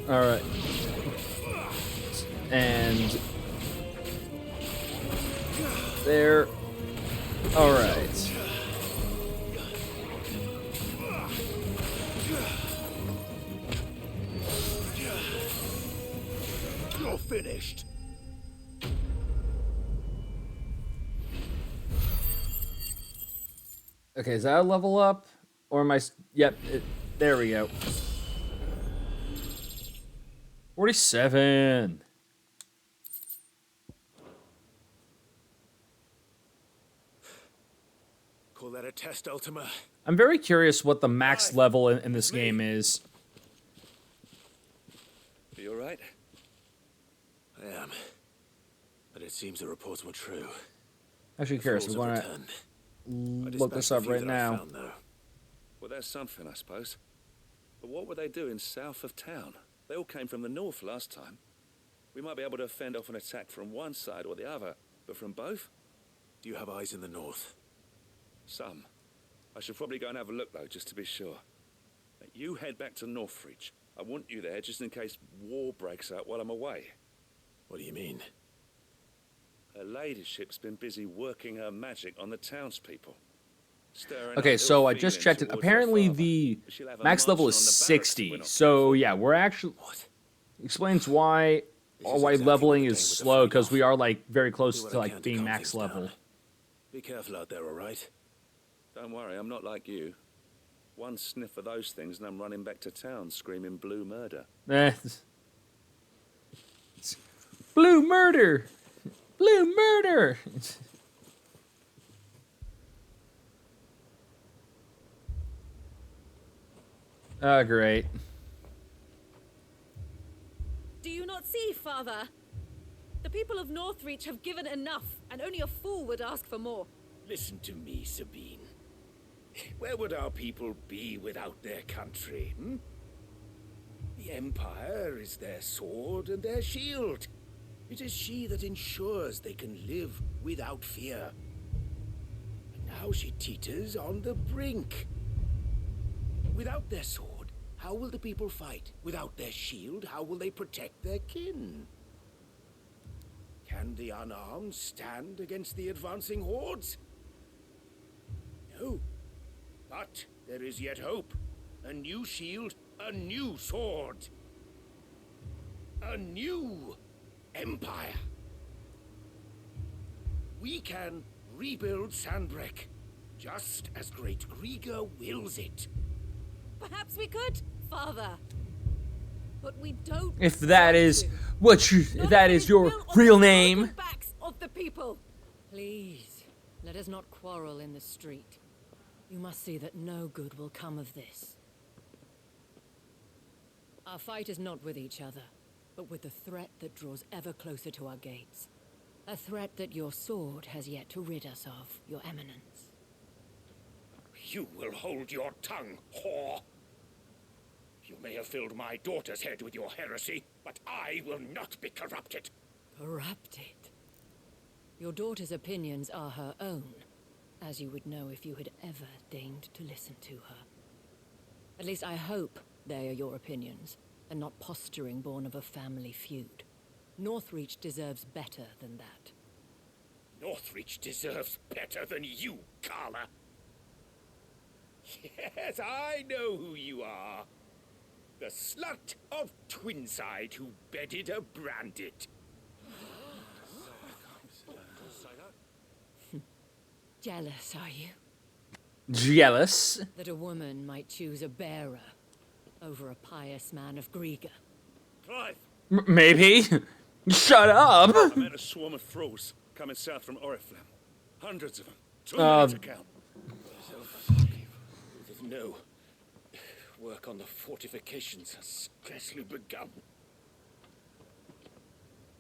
Alright. And... there. Alright. You're finished. Okay, is that a level up? Or am I... Yep, there we go. 47. Call that a test, Ultima? I'm very curious what the max level in this game is. Are you alright? I am. But it seems the reports were true. Actually curious, we want to look this up right now. Well, there's something, I suppose. But what were they doing south of town? They all came from the north last time. We might be able to fend off an attack from one side or the other, but from both? Do you have eyes in the north? Some. I should probably go and have a look, though, just to be sure. You head back to Northreach. I want you there just in case war breaks out while I'm away. What do you mean? Her ladyship's been busy working her magic on the townspeople. Okay, so I just checked it. Apparently the max level is 60. So yeah, we're actually... Explains why leveling is slow, because we are like very close to like being max level. Be careful out there, all right? Don't worry, I'm not like you. One sniff of those things and I'm running back to town screaming blue murder. Blue murder! Blue murder! Oh, great. Do you not see, Father? The people of Northreach have given enough, and only a fool would ask for more. Listen to me, Sabine. Where would our people be without their country, hmm? The Empire is their sword and their shield. It is she that ensures they can live without fear. And now she teeters on the brink. Without their sword, how will the people fight? Without their shield, how will they protect their kin? Can the unarmed stand against the advancing hordes? No. But there is yet hope. A new shield, a new sword. A new empire. We can rebuild Sanbreque, just as Great Grieger wills it. Perhaps we could, Father. But we don't. If that is if that is your real name. Backs of the people. Please, let us not quarrel in the street. You must see that no good will come of this. Our fight is not with each other, but with the threat that draws ever closer to our gates. A threat that your sword has yet to rid us of, Your Eminence. You will hold your tongue, whore. You may have filled my daughter's head with your heresy, but I will not be corrupted. Corrupted? Your daughter's opinions are her own, as you would know if you had ever deigned to listen to her. At least I hope they are your opinions, and not posturing born of a family feud. Northreach deserves better than that. Northreach deserves better than you, Carla. Yes, I know who you are. The slut of Twinside who bedded a Branded. Jealous, are you? Jealous? That a woman might choose a bearer over a pious man of Griga. Clive! Maybe. Shut up! I met a swarm of thralls coming south from Oriflamme. Hundreds of them. Too many to count. No. Work on the fortifications has scarcely begun.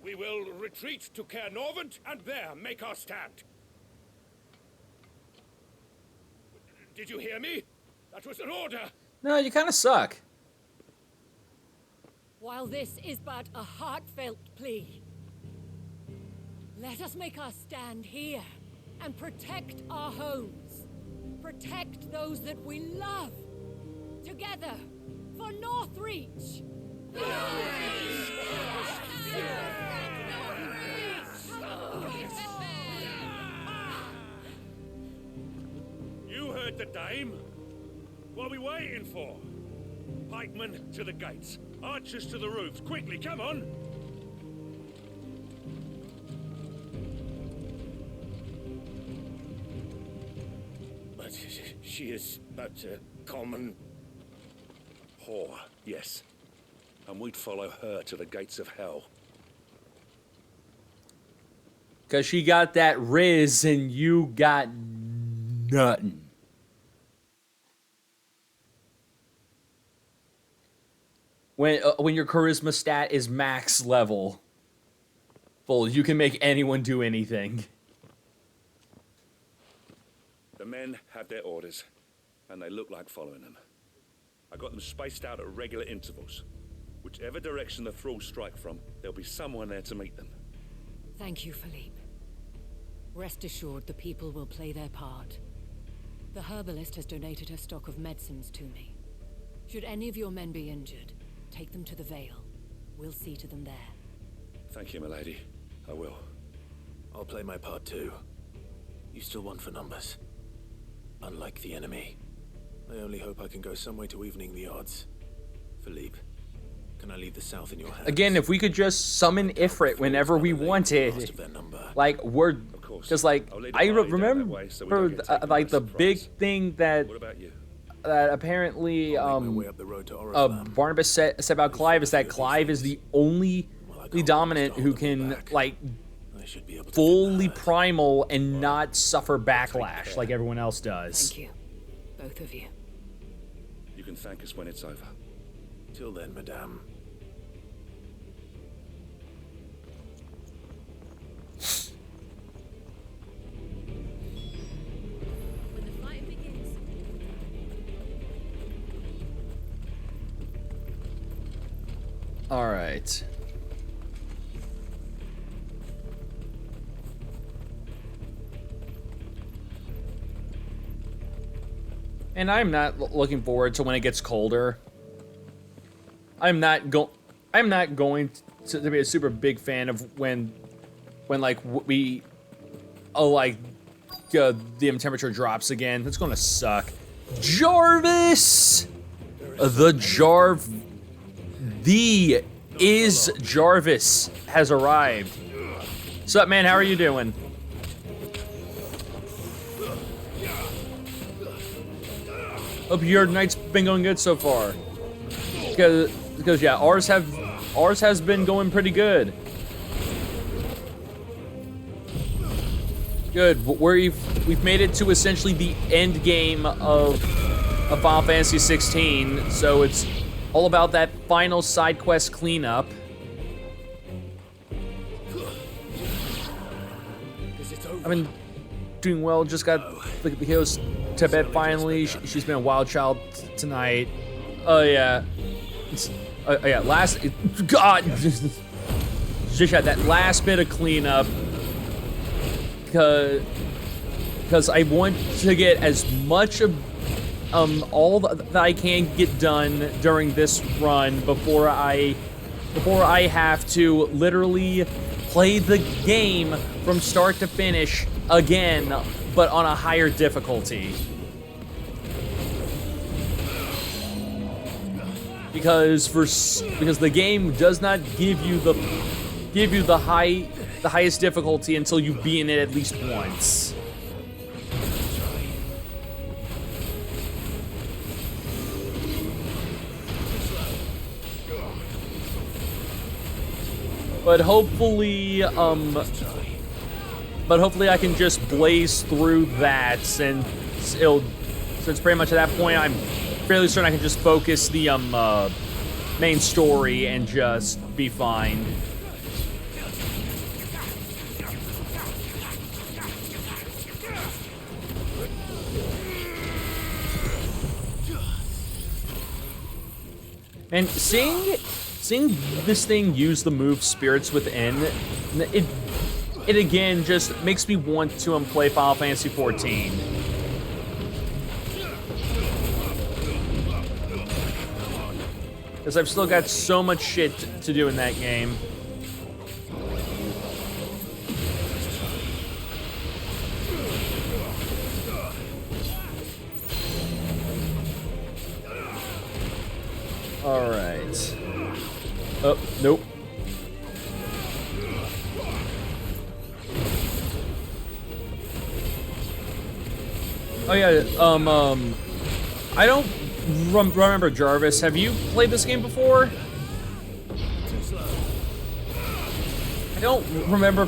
We will retreat to Caer Norvent and there make our stand. Did you hear me? That was an order. No, you kind of suck. While this is but a heartfelt plea, let us make our stand here and protect our homes. Protect those that we love. Together, for Northreach! You heard the dame. What are we waiting for? Pikemen to the gates. Archers to the roofs. Quickly, come on! But she is but a common whore, yes. And we'd follow her to the gates of hell. Because she got that riz and you got nothing. When your charisma stat is max level, full, you can make anyone do anything. The men have their orders, and they look like following them. I got them spaced out at regular intervals. Whichever direction the thralls strike from, there'll be someone there to meet them. Thank you, Philippe. Rest assured the people will play their part. The herbalist has donated her stock of medicines to me. Should any of your men be injured, take them to the Vale. We'll see to them there. Thank you, milady. I will. I'll play my part too. You still want for numbers. Unlike the enemy. I only hope I can go some way to evening the odds. Philippe, can I leave the south in your hands? Again, if we could just summon Ifrit whenever we wanted, like we're, because like I remember like the big thing that apparently Barnabas said about Clive is that Clive is the only dominant who can like fully primal and not suffer backlash like everyone else does. Thank you, both of you. You can thank us when it's over. Till then, madame. When the fight begins. All right. And I'm not looking forward to when it gets colder. I'm not going to be a super big fan of when like the temperature drops again. That's gonna suck. Jarvis, Jarvis has arrived. What's up, man? How are you doing? Hope your night's been going good so far. Because yeah, ours has been going pretty good. Good. We've made it to essentially the end game of Final Fantasy 16, so it's all about that final side quest cleanup. I've been doing well. Just got the kiddos to bed finally. She's been a wild child tonight. Oh yeah. Yeah, last... God! Just had that last bit of cleanup. Because I want to get as much of all that I can get done during this run before I have to literally play the game from start to finish again, but on a higher difficulty. Because the game does not give you the highest difficulty until you've beaten it at least once. But hopefully I can just blaze through that, and since pretty much at that point I'm fairly certain I can just focus the main story and just be fine. And seeing this thing use the move Spirits Within, it again just makes me want to play Final Fantasy XIV. Because I've still got so much shit to do in that game. All right. Oh, nope. Oh yeah, I don't remember Jarvis. Have you played this game before? I don't remember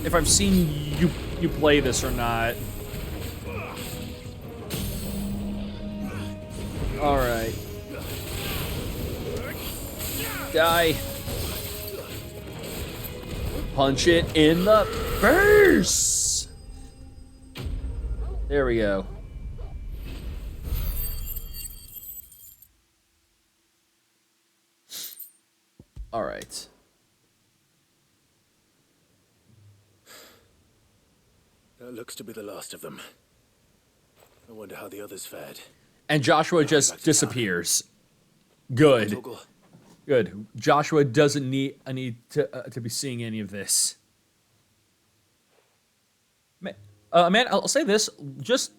if I've seen you play this or not. All right. Die. Punch it in the face. There we go. All right. That looks to be the last of them. I wonder how the others fared. And Joshua just disappears. Good. Good. Joshua doesn't need to be seeing any of this. Man, I'll say this: just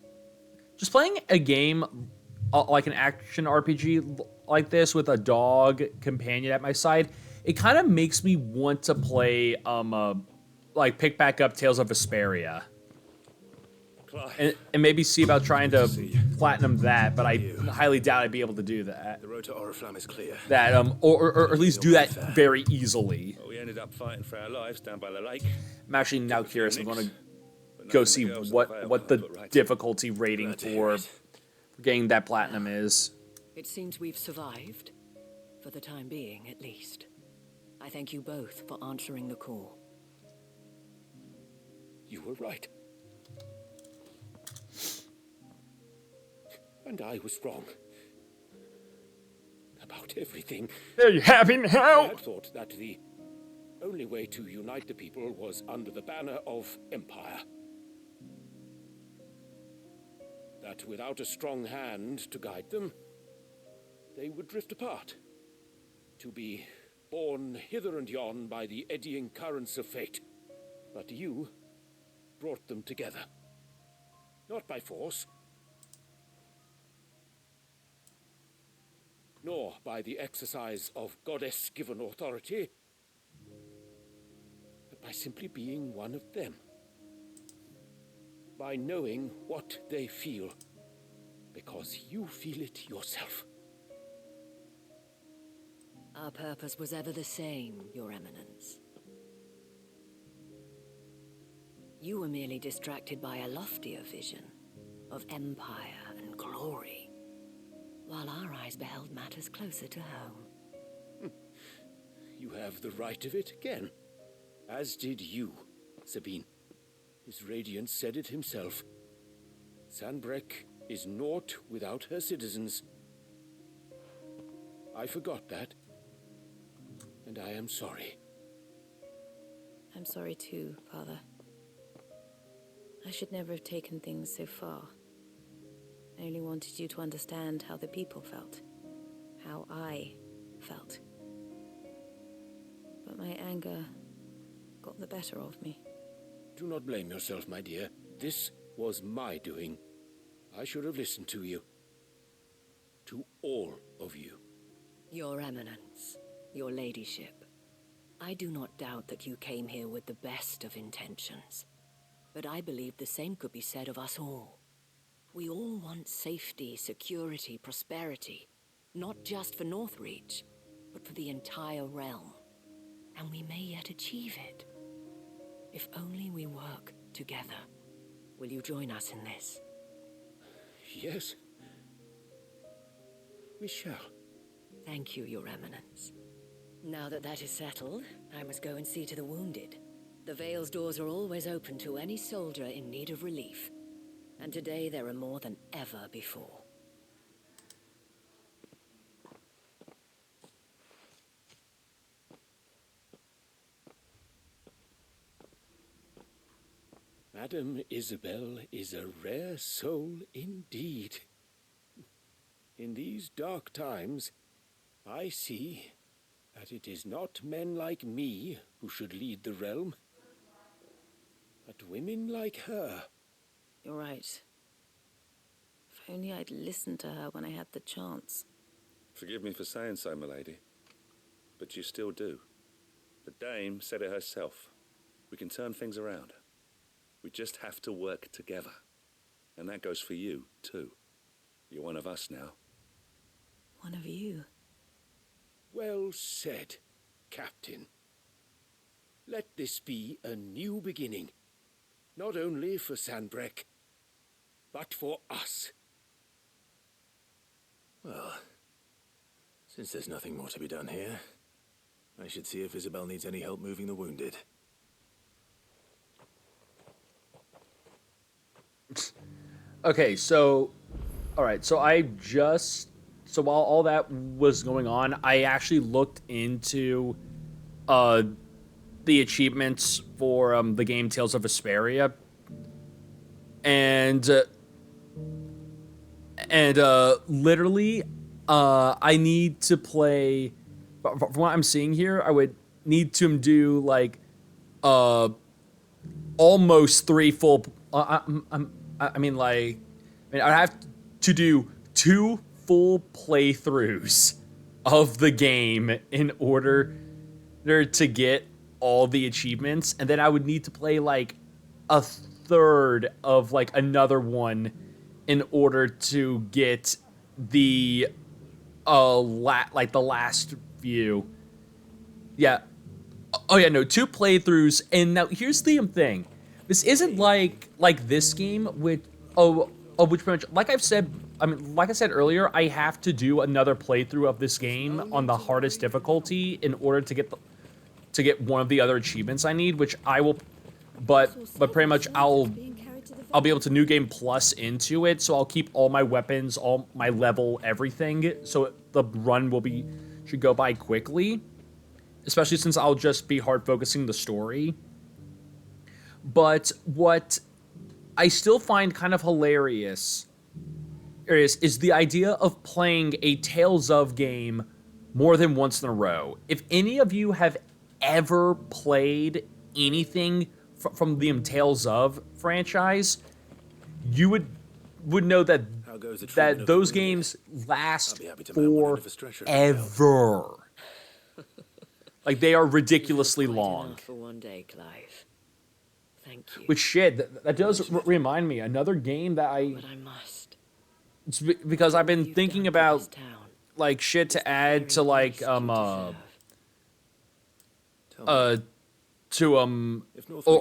playing a game like an action RPG like this with a dog companion at my side, it kind of makes me want to play like pick back up Tales of Vesperia. And maybe see about trying to platinum that, but I highly doubt I'd be able to do that. The road to Oriflamme is clear. That or at least do that very easily. Well, we ended up fighting for our lives down by the lake. I'm actually now curious. I'm gonna go see what the difficulty rating for getting that platinum is. It seems we've survived, for the time being at least. I thank you both for answering the call. You were right. And I was wrong. About everything. There you have it now! I had thought that the only way to unite the people was under the banner of Empire. That without a strong hand to guide them, they would drift apart. To be borne hither and yon by the eddying currents of fate. But you brought them together. Not by force, nor by the exercise of goddess-given authority, but by simply being one of them. By knowing what they feel, because you feel it yourself. Our purpose was ever the same, Your Eminence. You were merely distracted by a loftier vision of empire and glory, while our eyes beheld matters closer to home. You have the right of it again, as did you, Sabine. His radiance said it himself. Sanbreque is naught without her citizens. I forgot that. And I am sorry. I'm sorry too, Father. I should never have taken things so far. I only wanted you to understand how the people felt. How I felt. But my anger got the better of me. Do not blame yourself, my dear. This was my doing. I should have listened to you. To all of you. Your Eminence, your Ladyship, I do not doubt that you came here with the best of intentions. But I believe the same could be said of us all. We all want safety, security, prosperity. Not just for Northreach, but for the entire realm. And we may yet achieve it. If only we work together. Will you join us in this? Yes. We shall. Thank you, Your Eminence. Now that that is settled, I must go and see to the wounded. The Vale's doors are always open to any soldier in need of relief. And today there are more than ever before. Madame Isabel is a rare soul indeed. In these dark times, I see that it is not men like me who should lead the realm, but women like her. You're right. If only I'd listened to her when I had the chance. Forgive me for saying so, milady, but you still do. The Dame said it herself. We can turn things around. We just have to work together. And that goes for you, too. You're one of us now. One of you? Well said, Captain. Let this be a new beginning. Not only for Sanbreque, but for us. Well, since there's nothing more to be done here, I should see if Isabel needs any help moving the wounded. Okay, so, all right, so so while all that was going on, I actually looked into the achievements for the game Tales of Vesperia, and literally, I need to play. From what I'm seeing here, I would need to do like almost 3 full. I mean, I have to do 2 full playthroughs of the game in order to get all the achievements, and then I would need to play like a third of like another one in order to get the the last few. Yeah. Oh yeah, no, 2 playthroughs, and now here's the thing. This isn't like this game which pretty much, like I said earlier, I have to do another playthrough of this game on the hardest difficulty in order to get one of the other achievements I need, which I will, but pretty much I'll be able to New Game Plus into it, so I'll keep all my weapons, all my level, everything, so the run should go by quickly, especially since I'll just be hard focusing the story. But what I still find kind of hilarious is the idea of playing a Tales of game more than once in a row. If any of you have ever played anything from the Tales of franchise, you would know that those games last forever. Like, they are ridiculously long. For one day, Clive. Thank you. Which shit, that does remind me, another game that But I must. It's because I've been thinking about like shit to add to like or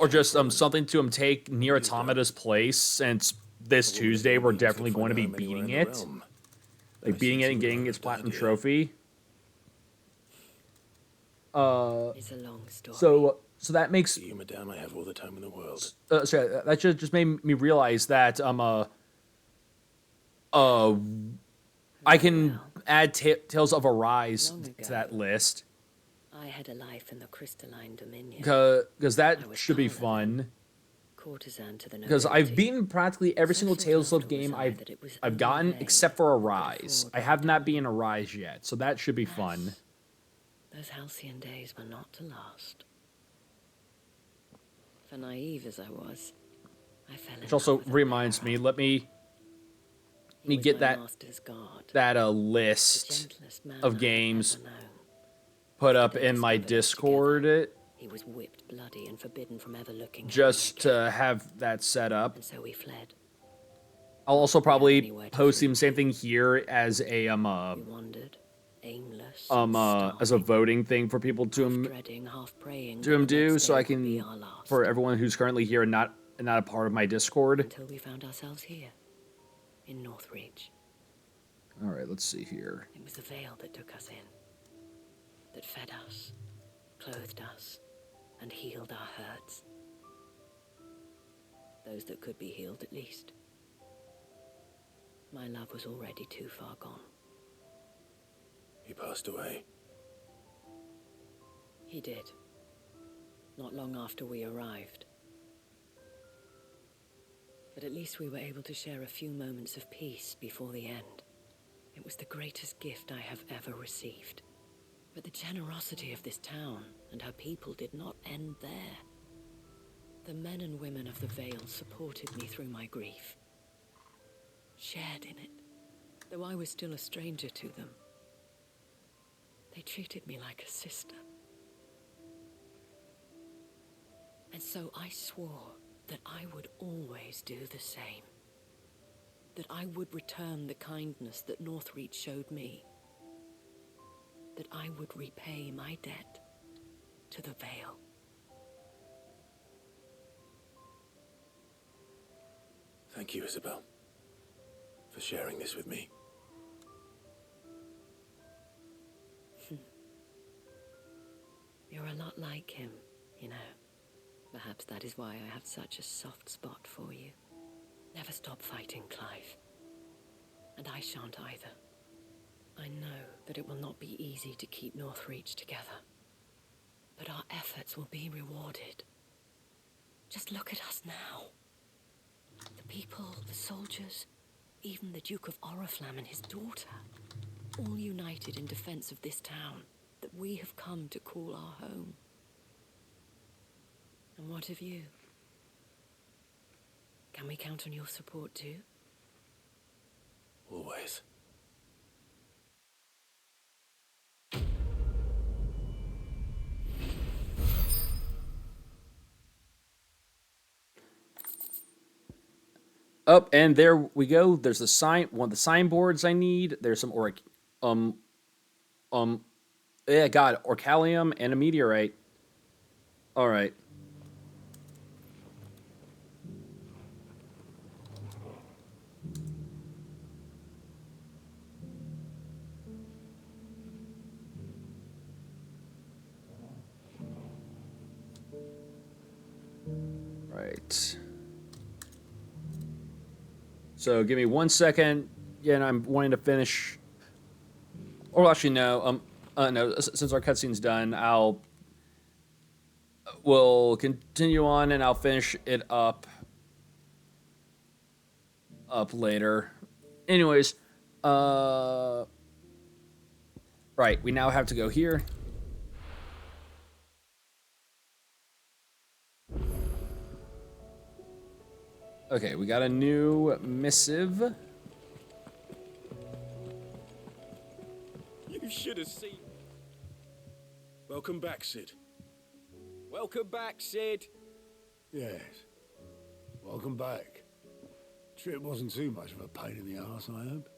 just something to take Nier Automata's place, since this Tuesday we're definitely going to be beating it. Like beating it and getting its platinum trophy. It's a long story. So that makes you, madame, I have all the time in the world. Sorry, that just made me realize that I can add Tales of Arise to that list. I had a life in the crystalline dominion. Because that should be fun. Courtesan to the Because nobility. I've beaten practically every single Tales of game I've gotten, except for Arise. I have not beaten Arise yet, so that should be fun. Those halcyon days were not to last. For naive as I was, I fell in Which also reminds me, let me get that list of games put up in my Discord. He was whipped bloody and forbidden from ever looking Just to have that set up. and so we fled. I'll also probably post the same thing here as a wandered, aimless, as a voting thing for people to dreading, half praying do, so I can, for everyone who's currently here and not a part of my Discord. until we found ourselves here in Northreach. All right, let's see here. It was the veil that took us in, that fed us, clothed us, and healed our hurts. Those that could be healed, at least. My love was already too far gone. He passed away. He did. Not long after we arrived. But at least we were able to share a few moments of peace before the end. It was the greatest gift I have ever received. But the generosity of this town and her people did not end there. The men and women of the Vale supported me through my grief. Shared in it, though I was still a stranger to them. They treated me like a sister. And so I swore that I would always do the same. That I would return the kindness that Northreach showed me. That I would repay my debt to the Vale. Thank you, Isabel, for sharing this with me. You're a lot like him, you know. Perhaps that is why I have such a soft spot for you. Never stop fighting, Clive. And I shan't either. I know that it will not be easy to keep Northreach together. But our efforts will be rewarded. Just look at us now. The people, the soldiers, even the Duke of Oriflamme and his daughter, all united in defense of this town that we have come to call our home. And what of you? Can we count on your support too? Always. Up and there we go. There's the one of the signboards I need. There's some yeah, God, Orcalium and a meteorite. All right. Right. So give me 1 second. Yeah, and I'm wanting to finish. Or actually, no. No. Since our cutscene's done, we'll continue on, and I'll finish it up later. Anyways, right. We now have to go here. Okay, we got a new missive. You should have seen. Welcome back, Cid. Welcome back, Cid. Yes. Welcome back. Trip wasn't too much of a pain in the arse, I hope.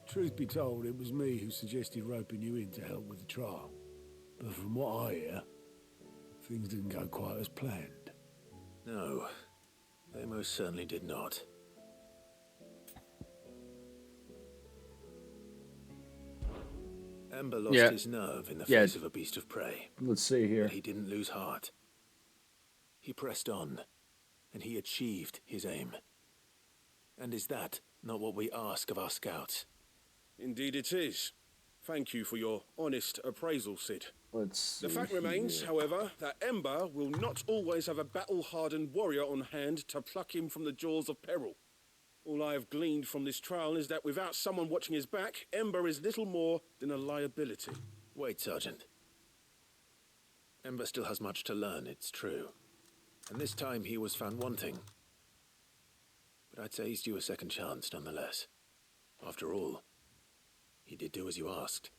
Truth be told, it was me who suggested roping you in to help with the trial. But from what I hear, things didn't go quite as planned. No, they most certainly did not. Amber lost his nerve in the face of a beast of prey. Let's see here. But he didn't lose heart. He pressed on, and he achieved his aim. And is that not what we ask of our scouts? Indeed it is. Thank you for your honest appraisal, Sid. The fact remains, however, that Ember will not always have a battle-hardened warrior on hand to pluck him from the jaws of peril. All I have gleaned from this trial is that without someone watching his back, Ember is little more than a liability. Wait, Sergeant. Ember still has much to learn, it's true. And this time he was found wanting. But I'd say he's due a second chance, nonetheless. After all, he did do as you asked.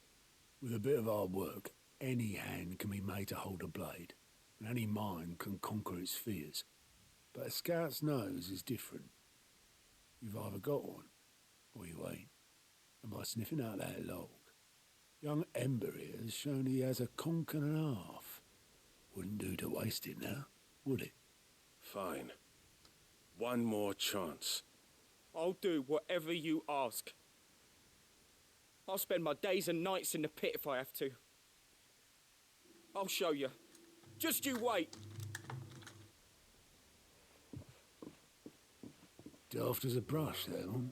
With a bit of hard work, any hand can be made to hold a blade, and any mind can conquer its fears. But a scout's nose is different. You've either got one, or you ain't. And by sniffing out that log, young Ember here has shown he has a conch and a half. Wouldn't do to waste it now, would it? Fine. One more chance. I'll do whatever you ask. I'll spend my days and nights in the pit if I have to. I'll show you. Just you wait. Daft as a brush, that one.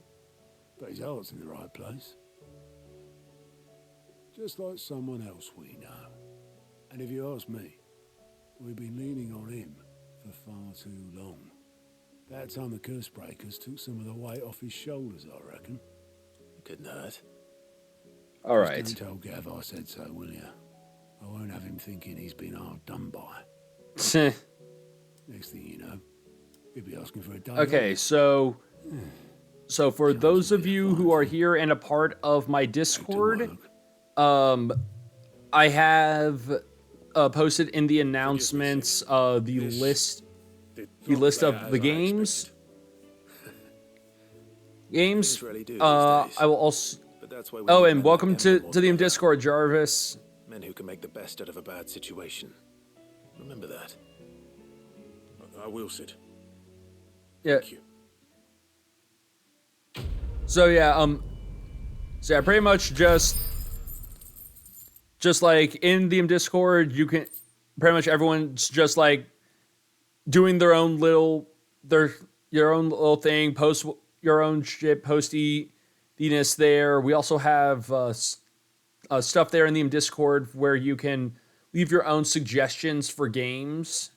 But his heart's in the right place. Just like someone else we know. And if you ask me, we've been leaning on him for far too long. That time the Cursebreakers took some of the weight off his shoulders, I reckon. Couldn't hurt. All right. Just don't tell Gav I said so, will you? I won't have him thinking he's been hard done by. Next thing you know, he'll be asking for a day Okay, off. so for those of you who are here and a part of my Discord, I have posted in the announcements the list of the games. I will also. Oh, and welcome to the Discord, Jarvis. Men who can make the best out of a bad situation. Remember that. I will, Sid. Yeah. So yeah, pretty much just like in the Discord, you can pretty much everyone's just like doing their own little thing, post your own shit, postiness there. We also have stuff there in the Discord where you can leave your own suggestions for games.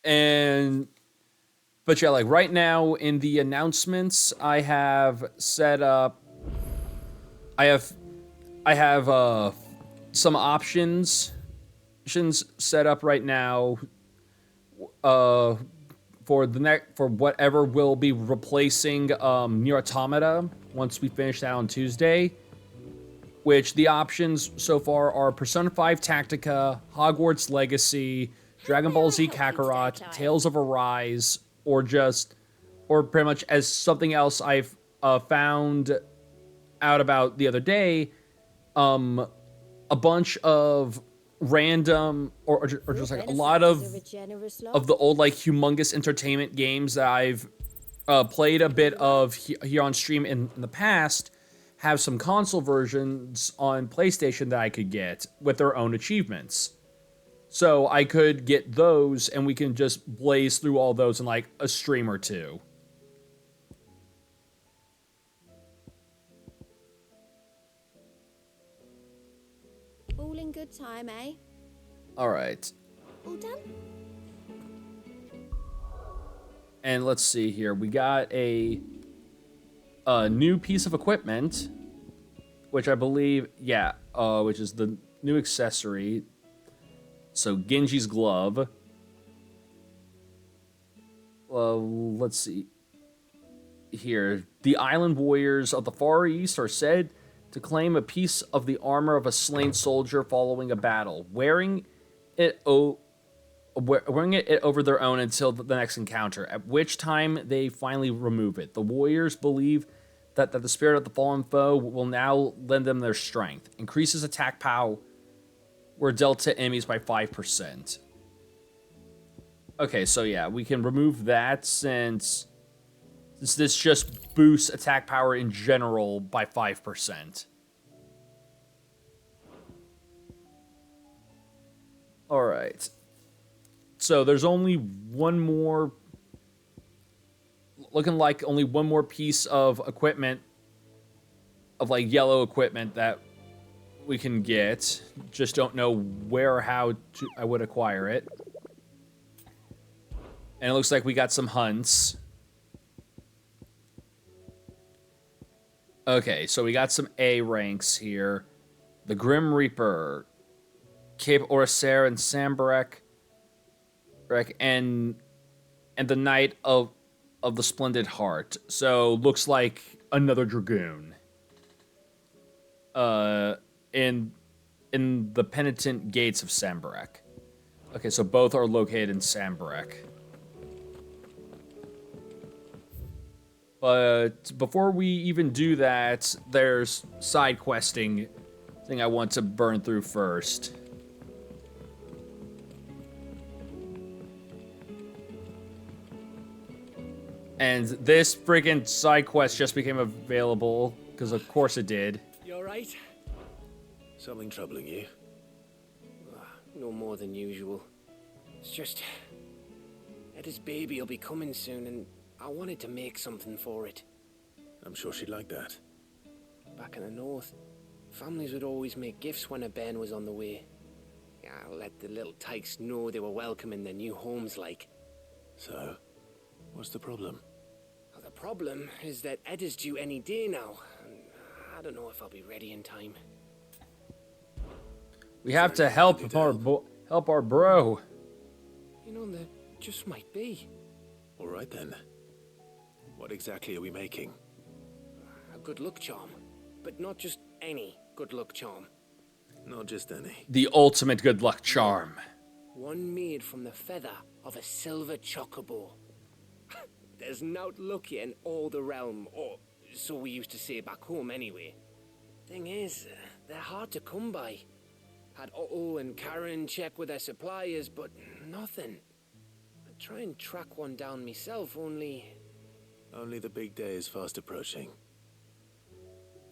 But yeah, like right now in the announcements, I have set up. I have some options set up right now. For whatever will be replacing Nier Automata once we finish that on Tuesday. Which the options so far are Persona 5 Tactica, Hogwarts Legacy, Dragon Ball Z Kakarot, Tales of Arise, or pretty much as something else I've found out about the other day, a bunch of random or just like a lot of the old like humongous entertainment games that I've played a bit of here on stream in the past have some console versions on PlayStation that I could get with their own achievements. So I could get those and we can just blaze through all those in like a stream or two. All in good time, eh? All right. All done? And let's see here. We got a new piece of equipment, which I believe, which is the new accessory. So Genji's glove. Let's see here. The island warriors of the Far East are said to claim a piece of the armor of a slain soldier following a battle, wearing it over their own until the next encounter, at which time they finally remove it. The warriors believe that the spirit of the fallen foe will now lend them their strength. Increases attack power were dealt to enemies by 5%. Okay, so yeah, we can remove that since this just boosts attack power in general by 5%. Alright. So there's only one more looking like only one more piece of equipment, of like yellow equipment that we can get. Just don't know where or how I would acquire it. And it looks like we got some hunts. Okay, so we got some A ranks here. The Grim Reaper, Cape Oracer and Sambarek, and the Knight of the Splendid Heart. So looks like another Dragoon. In the Penitent Gates of Sambarek. Okay, so both are located in Sambarek. But before we even do that, there's side questing thing I want to burn through first. And this friggin' side quest just became available, because of course it did. You alright? Something troubling you? No more than usual. It's just... Eda's baby will be coming soon, and I wanted to make something for it. I'm sure she'd like that. Back in the north, families would always make gifts when a bairn was on the way. Yeah, let the little tykes know they were welcome in their new homes, like. So, what's the problem? Well, the problem is that Eda's due any day now, and I don't know if I'll be ready in time. We have to help our bro. You know, there just might be. All right then. What exactly are we making? A good luck charm, but not just any good luck charm. Not just any. The ultimate good luck charm. One made from the feather of a silver chocobo. There's naught luckier in all the realm, or so we used to say back home anyway. Thing is, they're hard to come by. Had Otto and Karen check with their suppliers, but nothing. I'd try and track one down myself, only... Only the big day is fast approaching.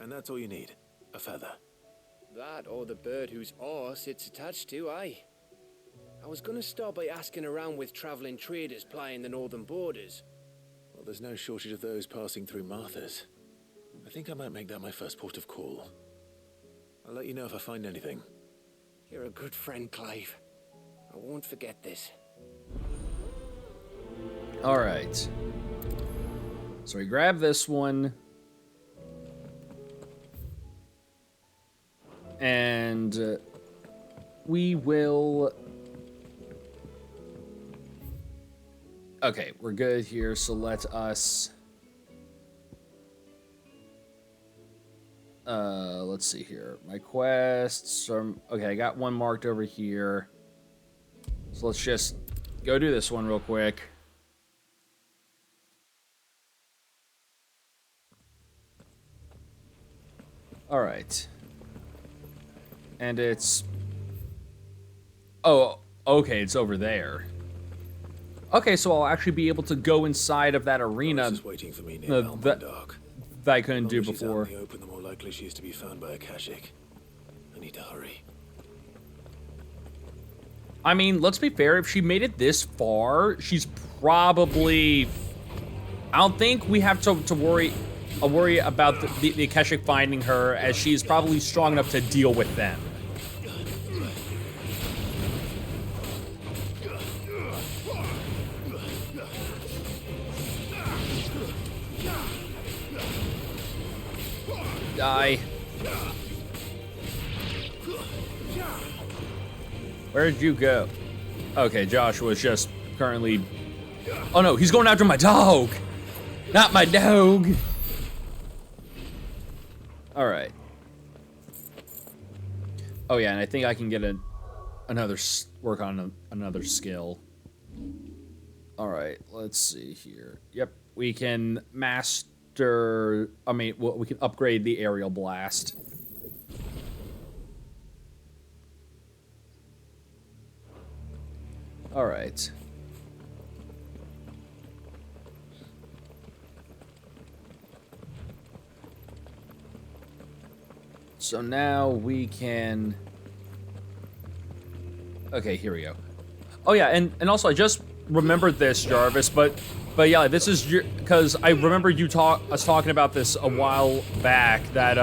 And that's all you need, a feather. That or the bird whose horse it's attached to, aye. I was gonna start by asking around with traveling traders plying the northern borders. Well, there's no shortage of those passing through Martha's. I think I might make that my first port of call. I'll let you know if I find anything. You're a good friend, Clive. I won't forget this. All right. So we grab this one. And we will... Okay, we're good here, so let us... let's see here. My quests are... Okay, I got one marked over here. So let's just go do this one real quick. Alright. And it's... Oh, okay, it's over there. Okay, so I'll actually be able to go inside of that arena Waiting for me near that I couldn't do before. The more she's out in the open, the more likely she is to be found by Akashic. I need to hurry. I mean, let's be fair, if she made it this far, she's probably... I don't think we have to worry about the Akashic finding her, as she's probably strong enough to deal with them. Die. Where did you go? Okay, Joshua's just currently... Oh no, he's going after my dog! Not my dog! Alright. Oh yeah, and I think I can get work on another skill. Alright, let's see here. Yep, we can master... we can upgrade the aerial blast. Alright. So now we can... Okay, here we go. Oh yeah, and also I just remembered this, Jarvis, but But yeah, this is your, because I remember us talking about this a while back. That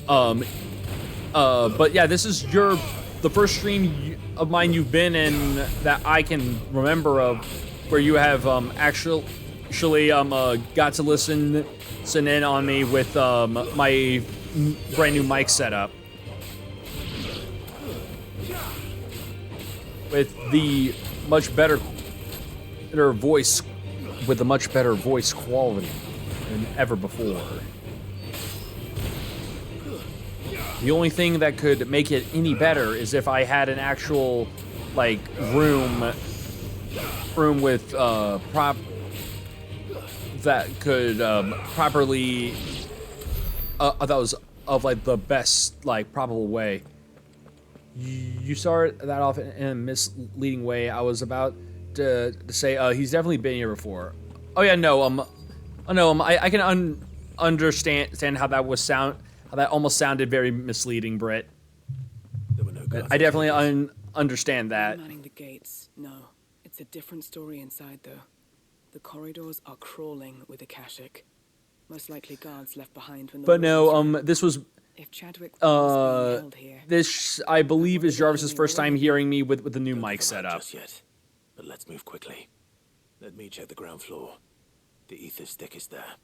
but yeah, this is the first stream of mine you've been in that I can remember of, where you have actually got to listen in on me with my brand new mic setup. With the much better voice, with a much better voice quality than ever before. The only thing that could make it any better is if I had an actual, like, room with prop that could properly that was of like the best, like, probable way. You started that off in a misleading way. I was about to say he's definitely been here before. Oh yeah, no, I can understand how that how that almost sounded very misleading, Britt. I definitely understand that. Manning the gates. No, it's a different story inside though. The corridors are crawling with Akashic. Most likely guards left behind when the But no, this was if Chadwick was being held here. This, I believe, is Jarvis's first time hearing me with the new mic setup. Just yet, but let's move quickly. Let me check the ground floor. The ether's thickest there.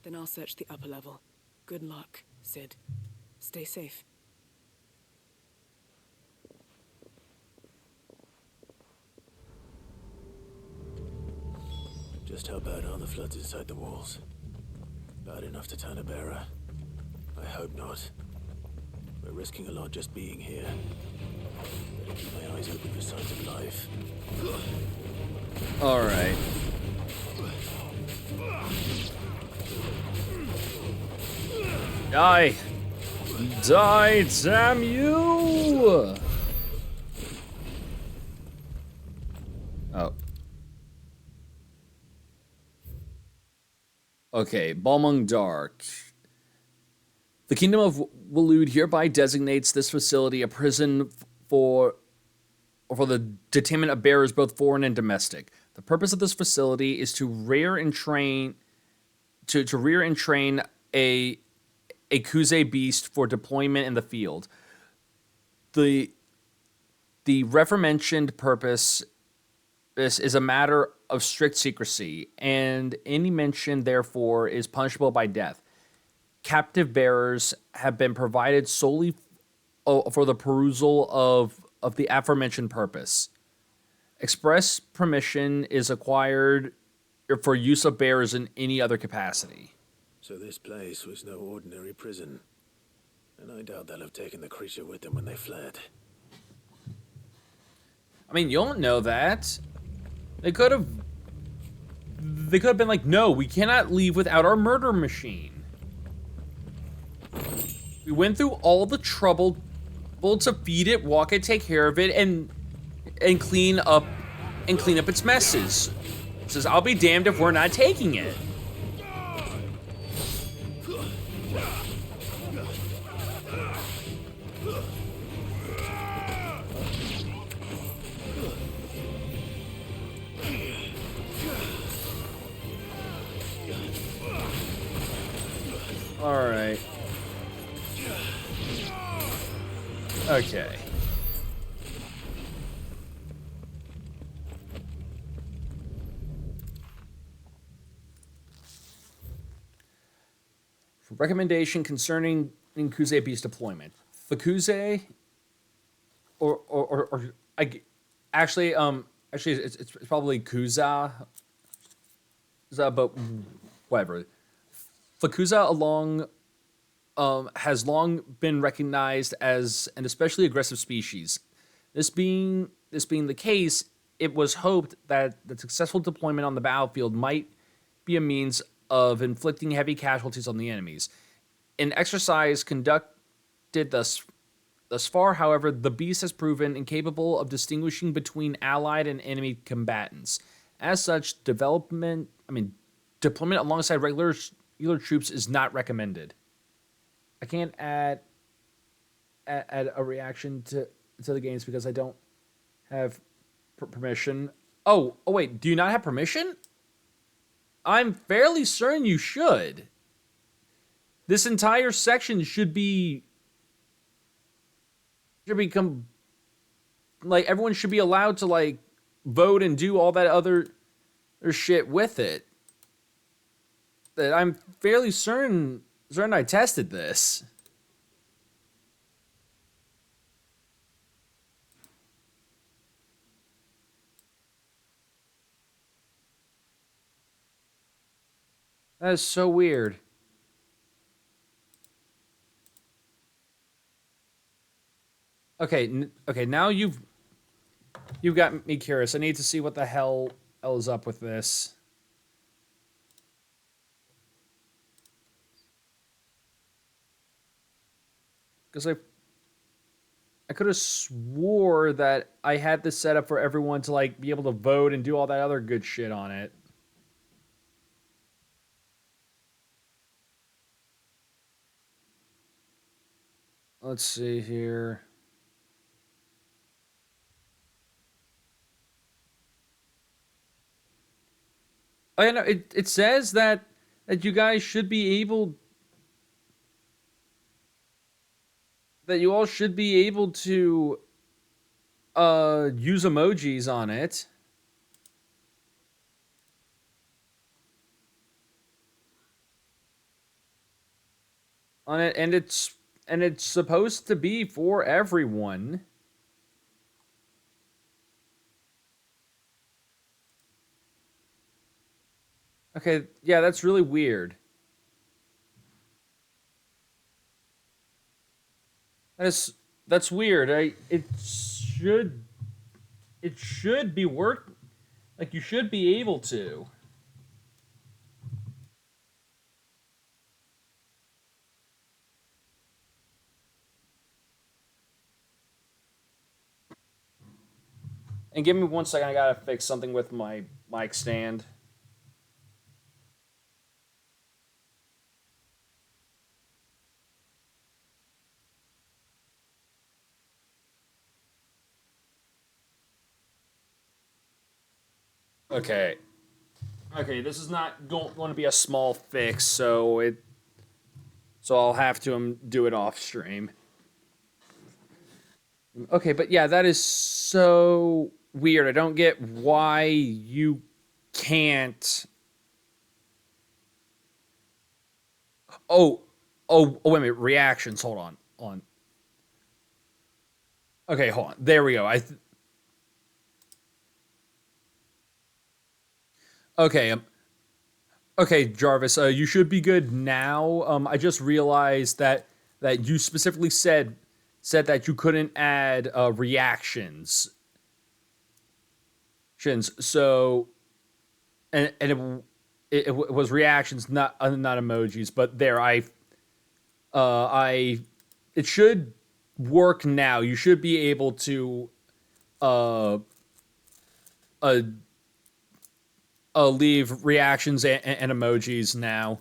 Then I'll search the upper level. Good luck, Sid. Stay safe. Just how bad are the floods inside the walls? Bad enough to turn a bearer? I hope not. We're risking a lot just being here. Better keep my eyes open for signs of life. All right. Die! Die, damn you! Oh. Okay, Balmung Dark. The Kingdom of Waloed hereby designates this facility a prison for the detainment of bearers, both foreign and domestic. The purpose of this facility is to rear and train a Kuze beast for deployment in the field. The aforementioned purpose is a matter of strict secrecy, and any mention, therefore, is punishable by death. Captive bearers have been provided solely for the perusal of the aforementioned purpose. Express permission is acquired for use of bearers in any other capacity. So this place was no ordinary prison. And I doubt they'll have taken the creature with them when they fled. I mean, you don't know that. They could have been like, no, we cannot leave without our murder machine. We went through all the trouble to feed it, walk it, take care of it, and clean up its messes. It says, I'll be damned if we're not taking it. All right. Okay. Recommendation concerning Kuze beast deployment. The Kuze, actually it's probably Kuza, but whatever. Fakuza has long been recognized as an especially aggressive species. This being the case, it was hoped that the successful deployment on the battlefield might be a means of inflicting heavy casualties on the enemies. In exercise conducted thus far, however, the beast has proven incapable of distinguishing between allied and enemy combatants. As such, deployment alongside regular troops is not recommended. I can't add a reaction to the games because I don't have permission. Oh wait, do you not have permission? I'm fairly certain you should. This entire section should become like everyone should be allowed to like vote and do all that other shit with it. That I'm fairly certain I tested this. That is so weird. Okay, okay, now you've got me curious. I need to see what the hell is up with this. Because I could have swore that I had this set up for everyone to like be able to vote and do all that other good shit on it. Let's see here. Oh, yeah, no, it says that you guys should be able, that you all should be able to use emojis on it. And it's supposed to be for everyone. Okay, yeah, that's really weird. That's weird. It should be like you should be able to. And give me 1 second, I gotta fix something with my mic stand. Okay. Okay, this is not going to be a small fix, so I'll have to do it off stream. Okay, but yeah, that is so weird. I don't get why you can't. Oh, wait a minute. Reactions. Hold on. Okay, hold on. There we go. Okay. Okay, Jarvis. You should be good now. I just realized that you specifically said that you couldn't add reactions. So, and it was reactions, not emojis. But there, it should work now. You should be able to leave reactions and emojis now.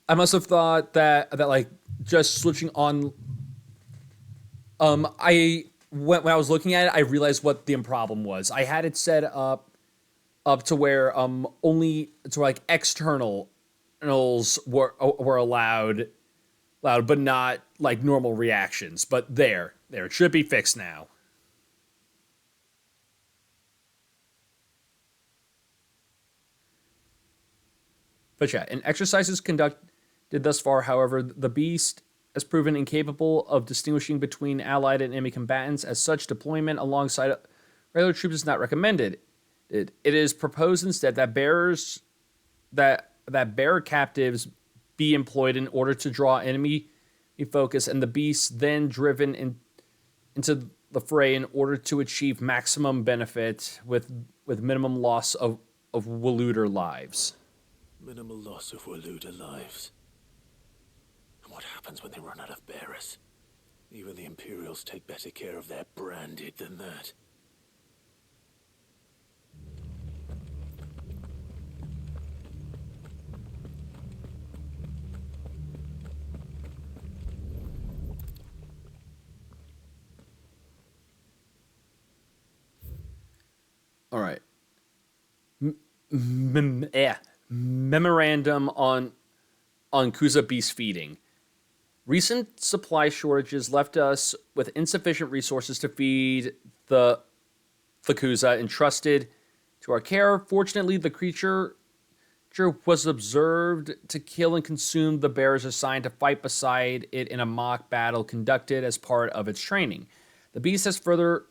I must have thought that like just switching on. When I was looking at it, I realized what the problem was. I had it set up to where only to like externals were allowed, but not like normal reactions. But there, it should be fixed now. But yeah, in exercises conducted thus far, however, the Beast has proven incapable of distinguishing between allied and enemy combatants. As such, deployment alongside regular troops is not recommended. It is proposed instead that bearer captives be employed in order to draw enemy focus, and the Beast then driven into the fray in order to achieve maximum benefit with minimum loss of Waluder lives. Minimal loss of Waluda lives. And what happens when they run out of bearers? Even the Imperials take better care of their branded than that. All right. memorandum on Kuza beast feeding. Recent supply shortages left us with insufficient resources to feed the Kuza entrusted to our care. Fortunately, the creature was observed to kill and consume the bears assigned to fight beside it in a mock battle conducted as part of its training. The beast was further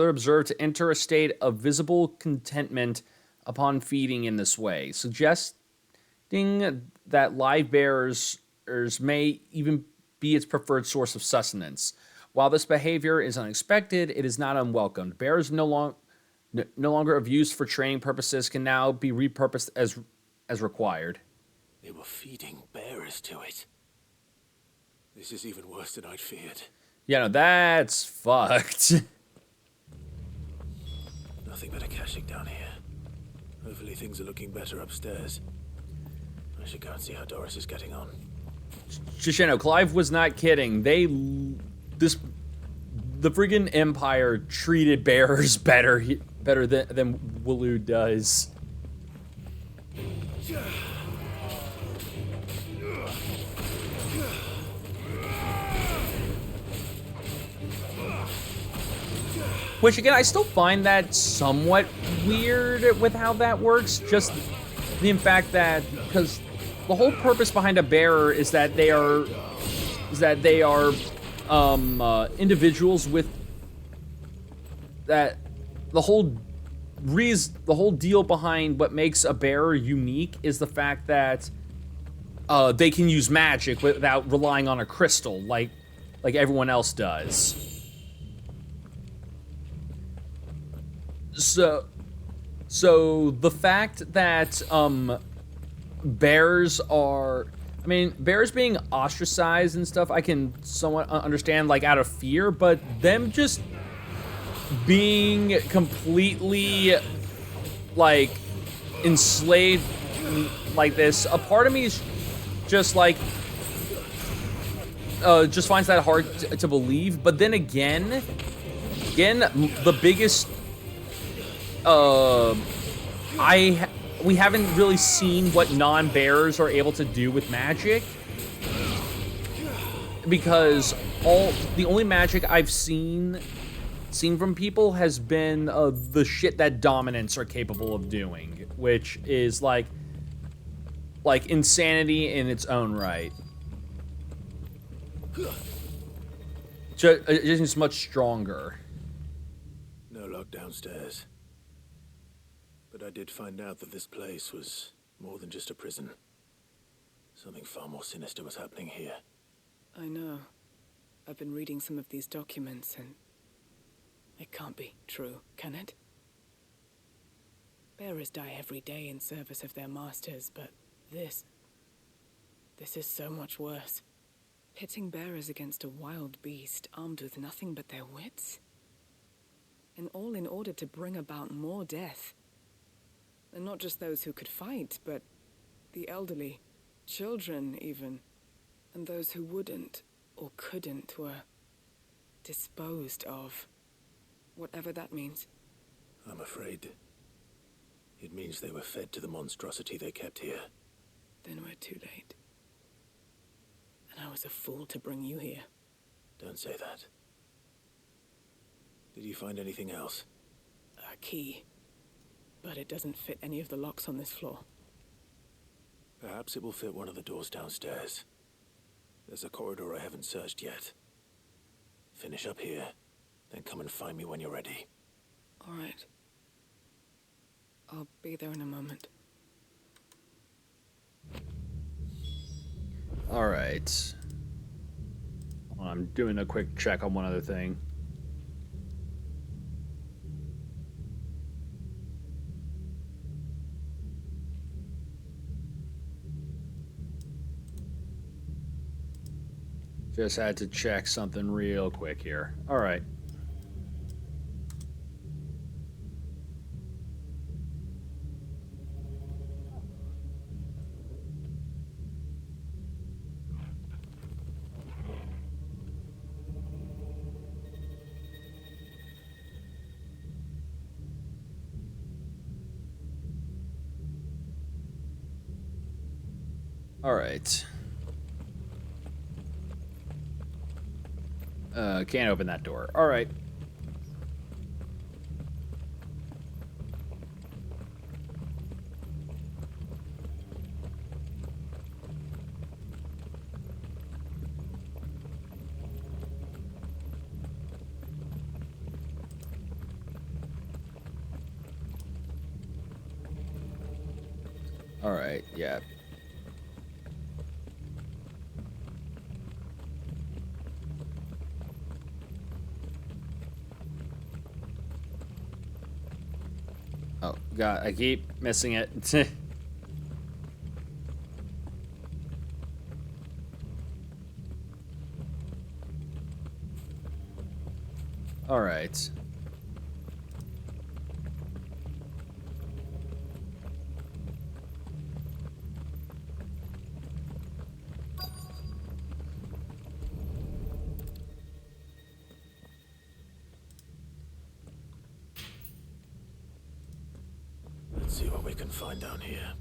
observed to enter a state of visible contentment upon feeding in this way, suggesting that live bears may even be its preferred source of sustenance. While this behavior is unexpected, it is not unwelcomed. Bears no longer of use for training purposes can now be repurposed as required. They were feeding bears to it. This is even worse than I'd feared. Yeah, no, that's fucked. Nothing but Akashic down here. Hopefully things are looking better upstairs. I should go and see how Doris is getting on. Just, you know, Clive was not kidding. The friggin' Empire treated bears better than Waloed does. Which, again, I still find that somewhat weird with how that works. Just the fact that, because the whole purpose behind a bearer is that they are individuals with that. The whole deal behind what makes a bearer unique is the fact that they can use magic without relying on a crystal like everyone else does. So the fact that bears being ostracized and stuff, I can somewhat understand, like, out of fear, but them just being completely, like, enslaved like this, a part of me is just like, just finds that hard to believe. But then again, the biggest, we haven't really seen what non-bearers are able to do with magic, because the only magic I've seen from people has been the shit that dominants are capable of doing, which is like insanity in its own right. It's much stronger. No luck downstairs. But I did find out that this place was more than just a prison. Something far more sinister was happening here. I know. I've been reading some of these documents, and it can't be true, can it? Bearers die every day in service of their masters, but this is so much worse. Pitting bearers against a wild beast armed with nothing but their wits? And all in order to bring about more death. And not just those who could fight, but the elderly, children even, and those who wouldn't or couldn't were disposed of. Whatever that means. I'm afraid it means they were fed to the monstrosity they kept here. Then we're too late. And I was a fool to bring you here. Don't say that. Did you find anything else? A key. But it doesn't fit any of the locks on this floor. Perhaps it will fit one of the doors downstairs. There's a corridor I haven't searched yet. Finish up here, then come and find me when you're ready. All right. I'll be there in a moment. All right. I'm doing a quick check on one other thing. Just had to check something real quick here. All right. All right. Can't open that door. All right. All right, yeah. Oh, God, I keep missing it. All right. Let's see what we can find down here.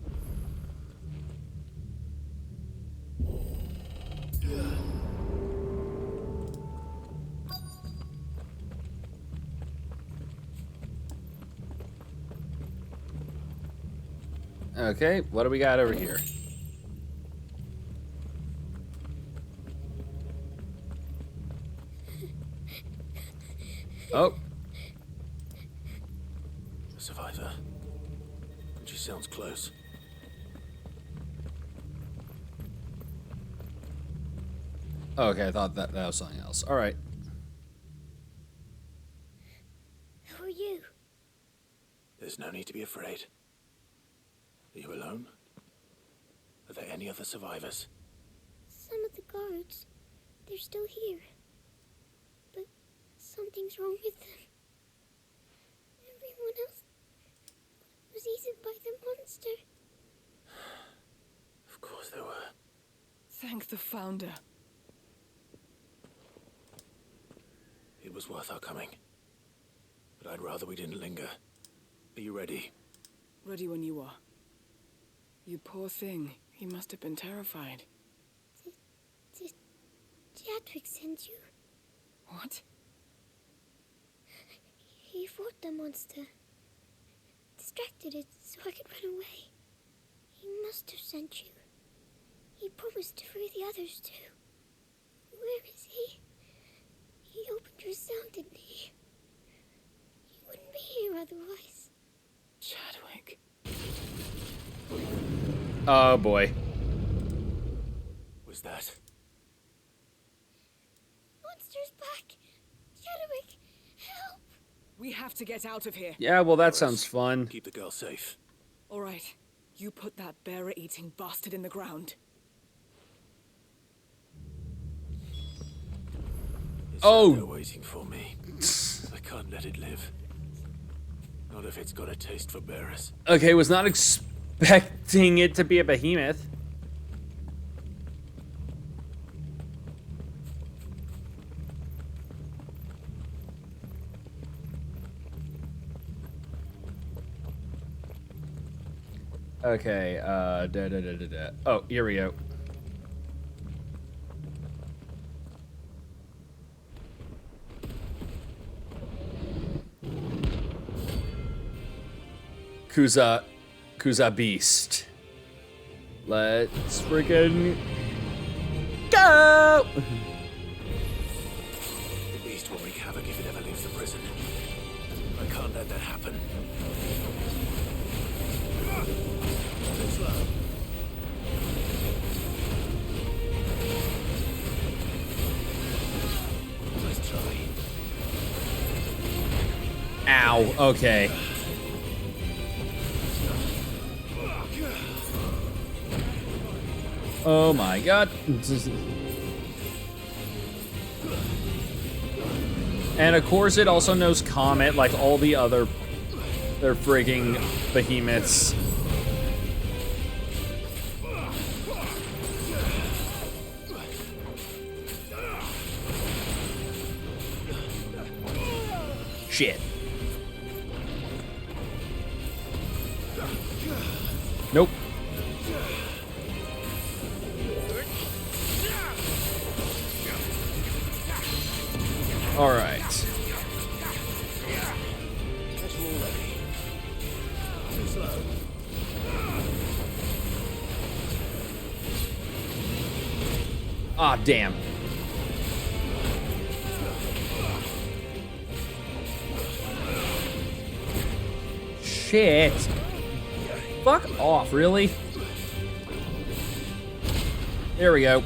Okay, what do we got over here? Oh. A survivor. And she sounds close. Okay, I thought that was something else. All right. Who are you? There's no need to be afraid. Are you alone? Are there any other survivors? Some of the guards. They're still here. But something's wrong with them. Everyone else was eaten by the monster. Of course there were. Thank the Founder. It was worth our coming. But I'd rather we didn't linger. Are you ready? Ready when you are. You poor thing. He must have been terrified. Did Jadwick send you? What? He fought the monster. Distracted it so I could run away. He must have sent you. He promised to free the others too. Where is he? He opened your cell, didn't he? He wouldn't be here otherwise. Chadwick. Oh boy. Was that? Monster's back! Chadwick, help! We have to get out of here. Yeah, well, that sounds fun. Keep the girl safe. All right. You put that bearer-eating bastard in the ground. It's Oh! They're waiting for me. I can't let it live. Not if it's got a taste for bearers. Okay, was not expecting it to be a behemoth. Okay, Oh, here we go. Kuza Beast. Let's freaking go! The beast will wreak havoc if it ever leaves the prison. I can't let that happen. Slow. Nice try. Ow, okay. Oh my god. And of course it also knows Comet like all the other they're frigging behemoths. Shit. Nope. All right. That's all ready. Too slow. Ah, damn. Shit. Fuck off, really? There we go.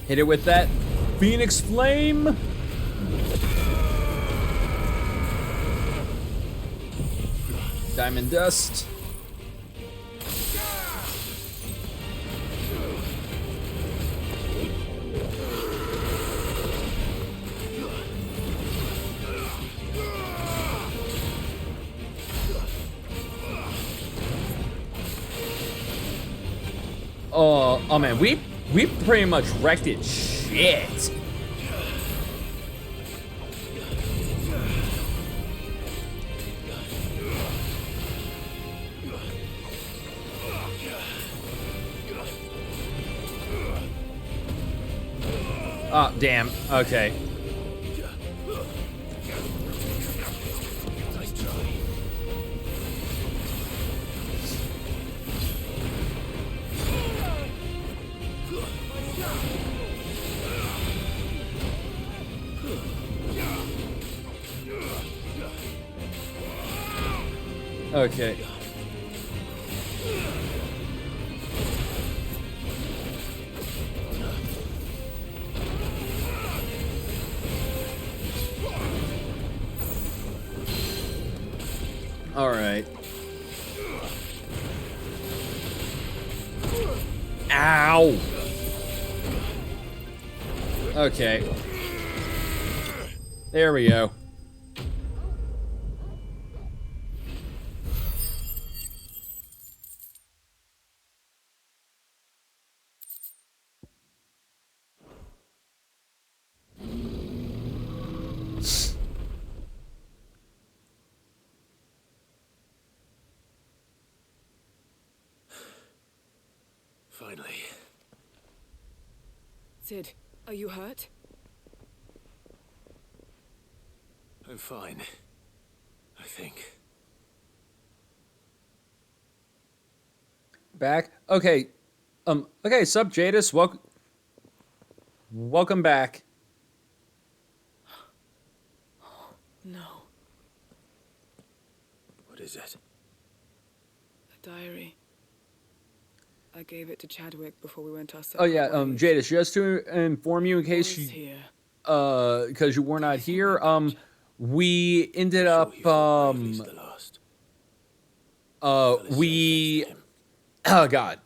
Hit it with that Phoenix Flame. Diamond Dust. Oh man, we pretty much wrecked it. Shit. Oh, damn. Okay. Nice try. Okay. All right. Ow. Okay. There we go. Finally. Sid, are you hurt? I'm fine. I think. Back. Okay. Okay, sup, Jadis. Welcome back. No. What is it? A diary. I gave it to Chadwick before we went our Oh separate yeah, ways. Jadis, just to inform you in case Boy's you here. because you were not here, we ended up we oh god.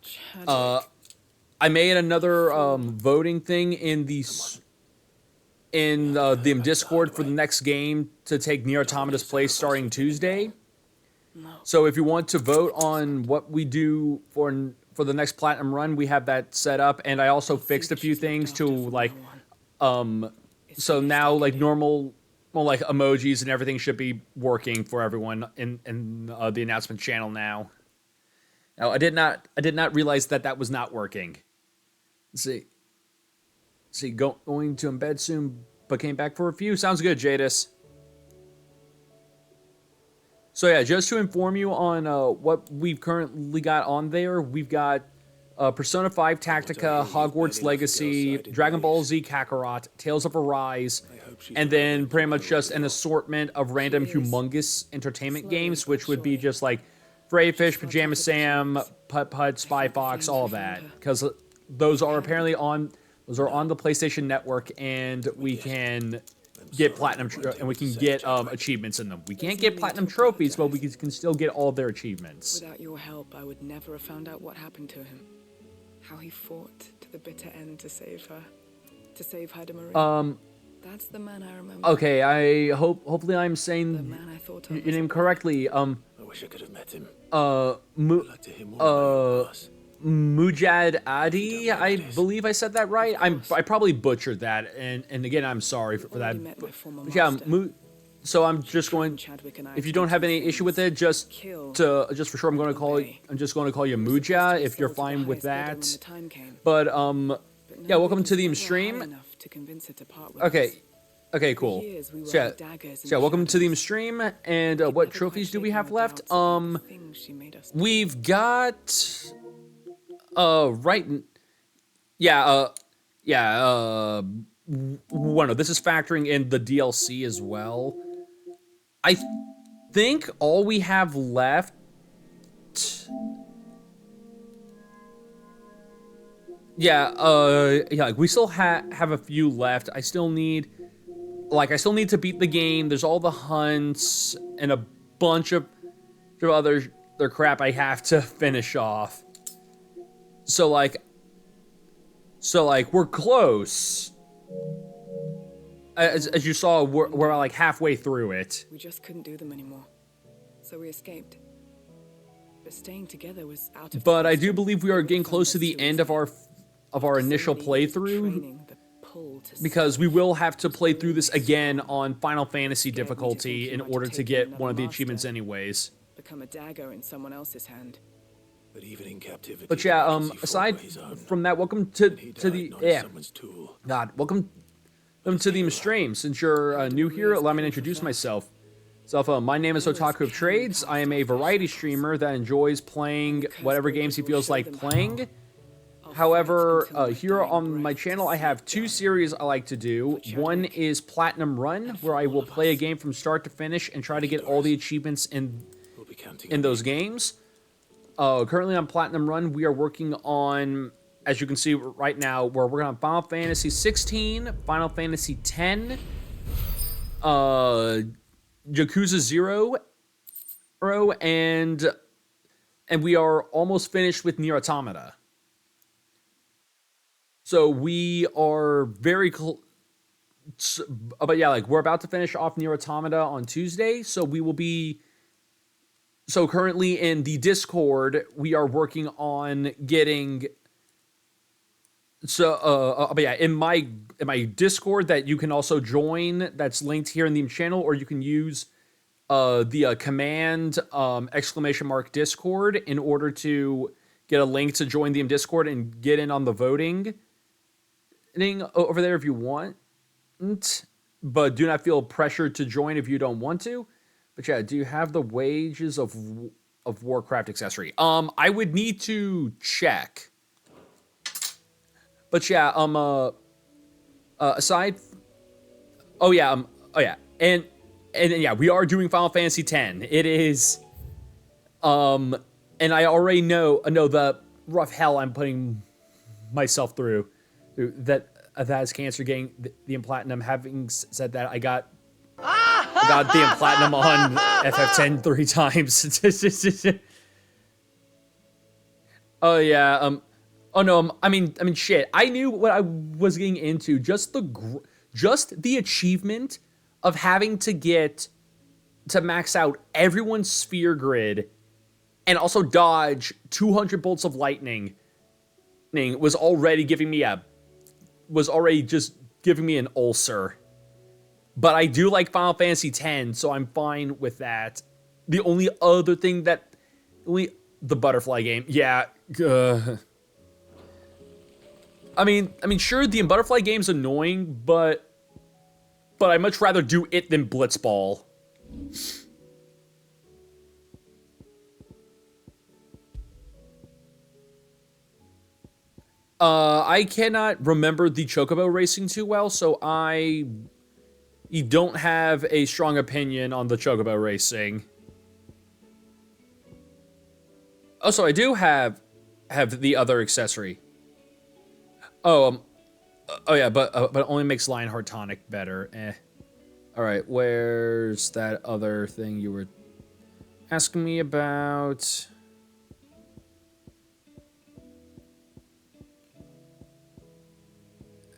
I made another voting thing in the Discord for the next game to take Nier Automata's place starting Tuesday. So if you want to vote on what we do for the next platinum run, we have that set up, and I also fixed a few things to like so now like normal like emojis and everything should be working for everyone in the announcement channel now. Now I did not realize that was not working. Let's see, going to embed soon, but came back for a few. Sounds good, Jadis. So yeah, just to inform you on what we've currently got on there, we've got Persona 5 Tactica, Hogwarts Legacy, Dragon Ball Z Kakarot, Tales of Arise, and then pretty much just an assortment of random humongous entertainment games, which would be just like Frayfish, Pajama Sam, Putt Putt, Spy Fox, all that, because those are apparently on the PlayStation Network, and we can get platinum and we can get achievements in them. We can't get platinum trophies, but we can still get all their achievements. Without your help, I would never have found out what happened to him. How he fought to the bitter end to save her. To save Haida Marie. That's the man I remember. Okay, hopefully I'm saying your name correctly. I wish I could have met him. Mujad Adi, I believe I said that right. I probably butchered that, and again I'm sorry for that. But yeah, So I'm just going. If you don't have any issue with it, just for sure, I'm just going to call you Muja if you're fine with that. But yeah, welcome to the stream. Okay, cool. So yeah, welcome to the stream. And what trophies do we have left? We've got well, no, this is factoring in the DLC as well. I think all we have left. Yeah, we still have a few left. I still need to beat the game. There's all the hunts and a bunch of other crap I have to finish off. So we're close. As you saw, we're like halfway through it. We just couldn't do them anymore, so we escaped. But staying together was out of. But I do believe we are getting close to the end of our initial playthrough, because we will have to play through this again on Final Fantasy difficulty in order to get one of the achievements, anyways. Become a dagger in someone else's hand. But even in captivity. But yeah, aside from that, welcome to the welcome to the stream. Since you're new here, allow me to introduce myself. My name is Otaku of Trades. I am a variety streamer that enjoys playing whatever games he feels like playing. However, here on my channel, I have two series I like to do. One is Platinum Run, where I will play a game from start to finish and try to get all the achievements in those games. Currently on Platinum Run, we are working on, as you can see right now, we're working on Final Fantasy 16, Final Fantasy 10, Yakuza 0, and we are almost finished with Nier Automata. So we are very close. But yeah, we're about to finish off Nier Automata on Tuesday, so we will be. So currently in the Discord, we are working on getting. But yeah, in my Discord that you can also join, that's linked here in the channel, or you can use the command !Discord in order to get a link to join the Discord and get in on the voting thing over there if you want. But do not feel pressured to join if you don't want to. But yeah, do you have the wages of Warcraft accessory? I would need to check. But yeah, aside, and yeah, we are doing Final Fantasy X. It is, and I already know the rough hell I'm putting myself through that is cancer getting the Platinum. Having said that, I got the Platinum on FF10 3 times. Oh yeah, oh no, I mean, shit. I knew what I was getting into. Just the achievement of having to max out everyone's sphere grid and also dodge 200 bolts of lightning was already just giving me an ulcer. But I do like Final Fantasy X, so I'm fine with that. The only other thing the butterfly game. Yeah. I mean, sure, the butterfly game's annoying, but I'd much rather do it than Blitzball. I cannot remember the Chocobo racing too well, so you don't have a strong opinion on the Chocobo racing. Also, I do have the other accessory. Oh yeah, but it only makes Lionheart Tonic better. All right, where's that other thing you were asking me about?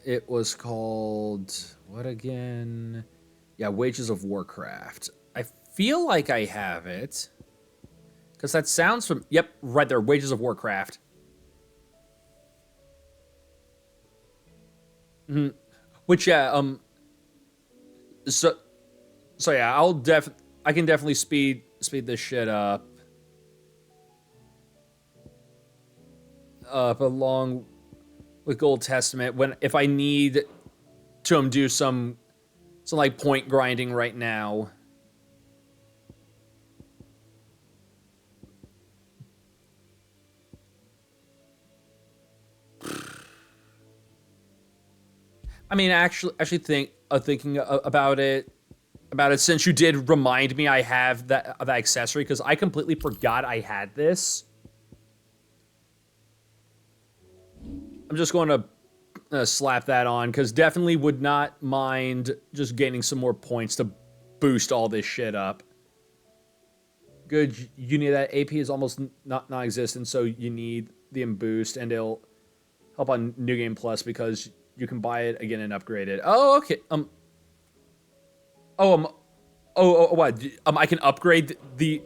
It was called what again? Yeah, Wages of Warcraft. I feel like I have it. Because that sounds from... Yep, right there. Wages of Warcraft. Which, yeah, So So yeah, I can definitely speed this shit up. Along with Gold Testament, if I need to do some like point grinding right now. I mean, thinking about it, since you did remind me I have that accessory, because I completely forgot I had this. I'm just going to slap that on, because definitely would not mind just gaining some more points to boost all this shit up. Good, you need that. AP is almost non-existent, so you need the boost, and it'll help on New Game Plus because you can buy it again and upgrade it. Oh, okay. What? I can upgrade the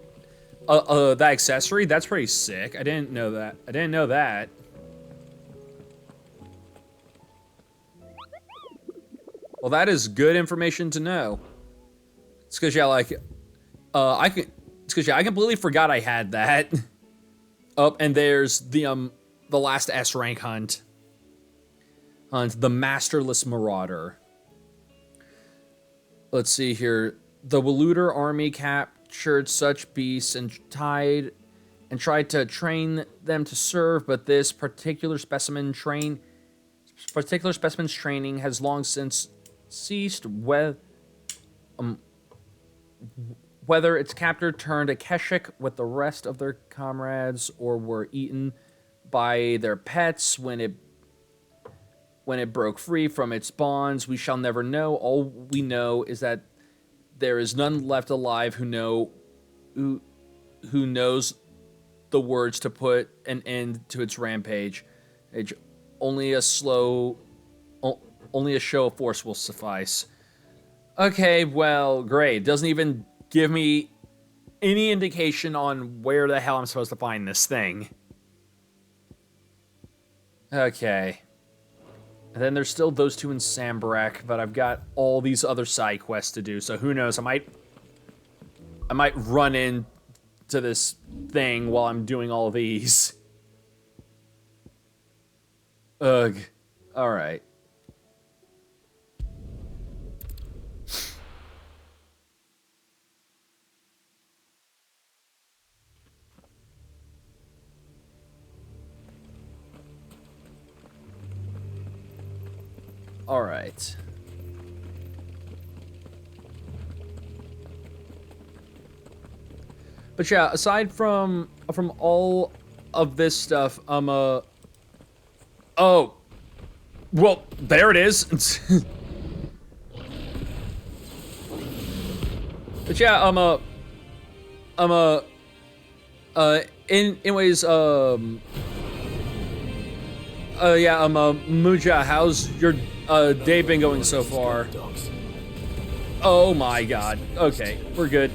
accessory. That's pretty sick. I didn't know that. Well, that is good information to know. It's because I completely forgot I had that. And there's the last S rank hunt. The Masterless Marauder. Let's see here. The Waluder army captured such beasts and tried to train them to serve, but this particular specimen's training has long since ceased. Whether its captor turned a Keshik with the rest of their comrades or were eaten by their pets when it broke free from its bonds, we shall never know. All we know is that there is none left alive who knows the words to put an end to its rampage. Only a show of force will suffice. Okay, well, great. Doesn't even give me any indication on where the hell I'm supposed to find this thing. Okay. And then there's still those two in Sambarak, but I've got all these other side quests to do, so who knows, I might run into this thing while I'm doing all these. Ugh. Alright. All right. But yeah, aside from all of this stuff, oh, well, there it is. But yeah, anyways, Muja, how's your day been going so far? Oh my god. Okay, we're good.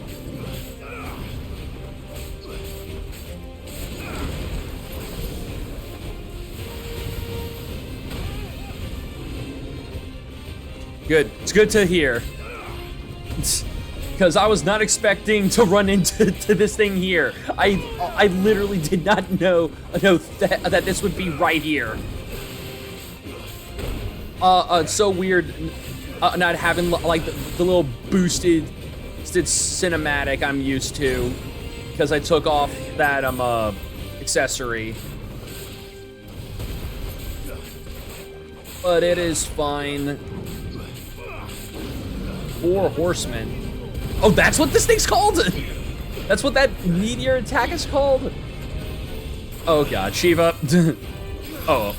Good. It's good to hear. Because I was not expecting to run into this thing here. I literally did not know that this would be right here. It's so weird not having like the little boosted cinematic I'm used to, because I took off that accessory. But it is fine. 4 horsemen. Oh, that's what this thing's called? That's what that meteor attack is called? Oh god, Shiva. Oh.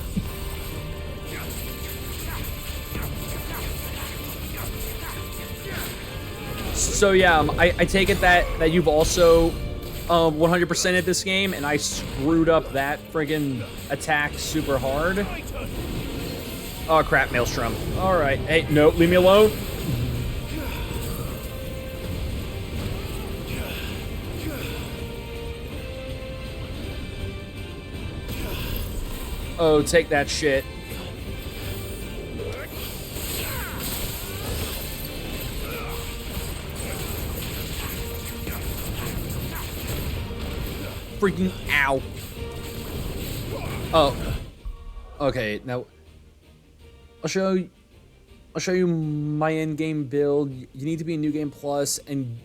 So yeah, I take it that you've also 100%ed this game, and I screwed up that friggin' attack super hard. Oh crap, Maelstrom. Alright, hey, no, leave me alone. Oh, take that shit. freaking ow. Oh. Okay, now I'll show you my end-game build. You need to be in New Game Plus and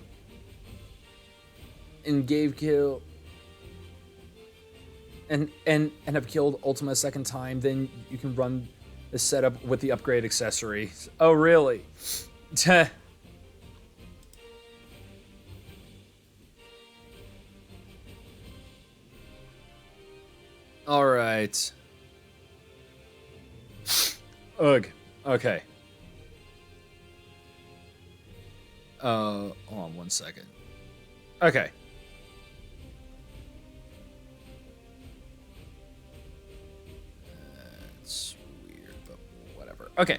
Gave Kill and have killed Ultima a second time, then you can run the setup with the upgrade accessory. Oh, really? All right. Ugh. Okay. Hold on 1 second. Okay. That's weird, but whatever. Okay.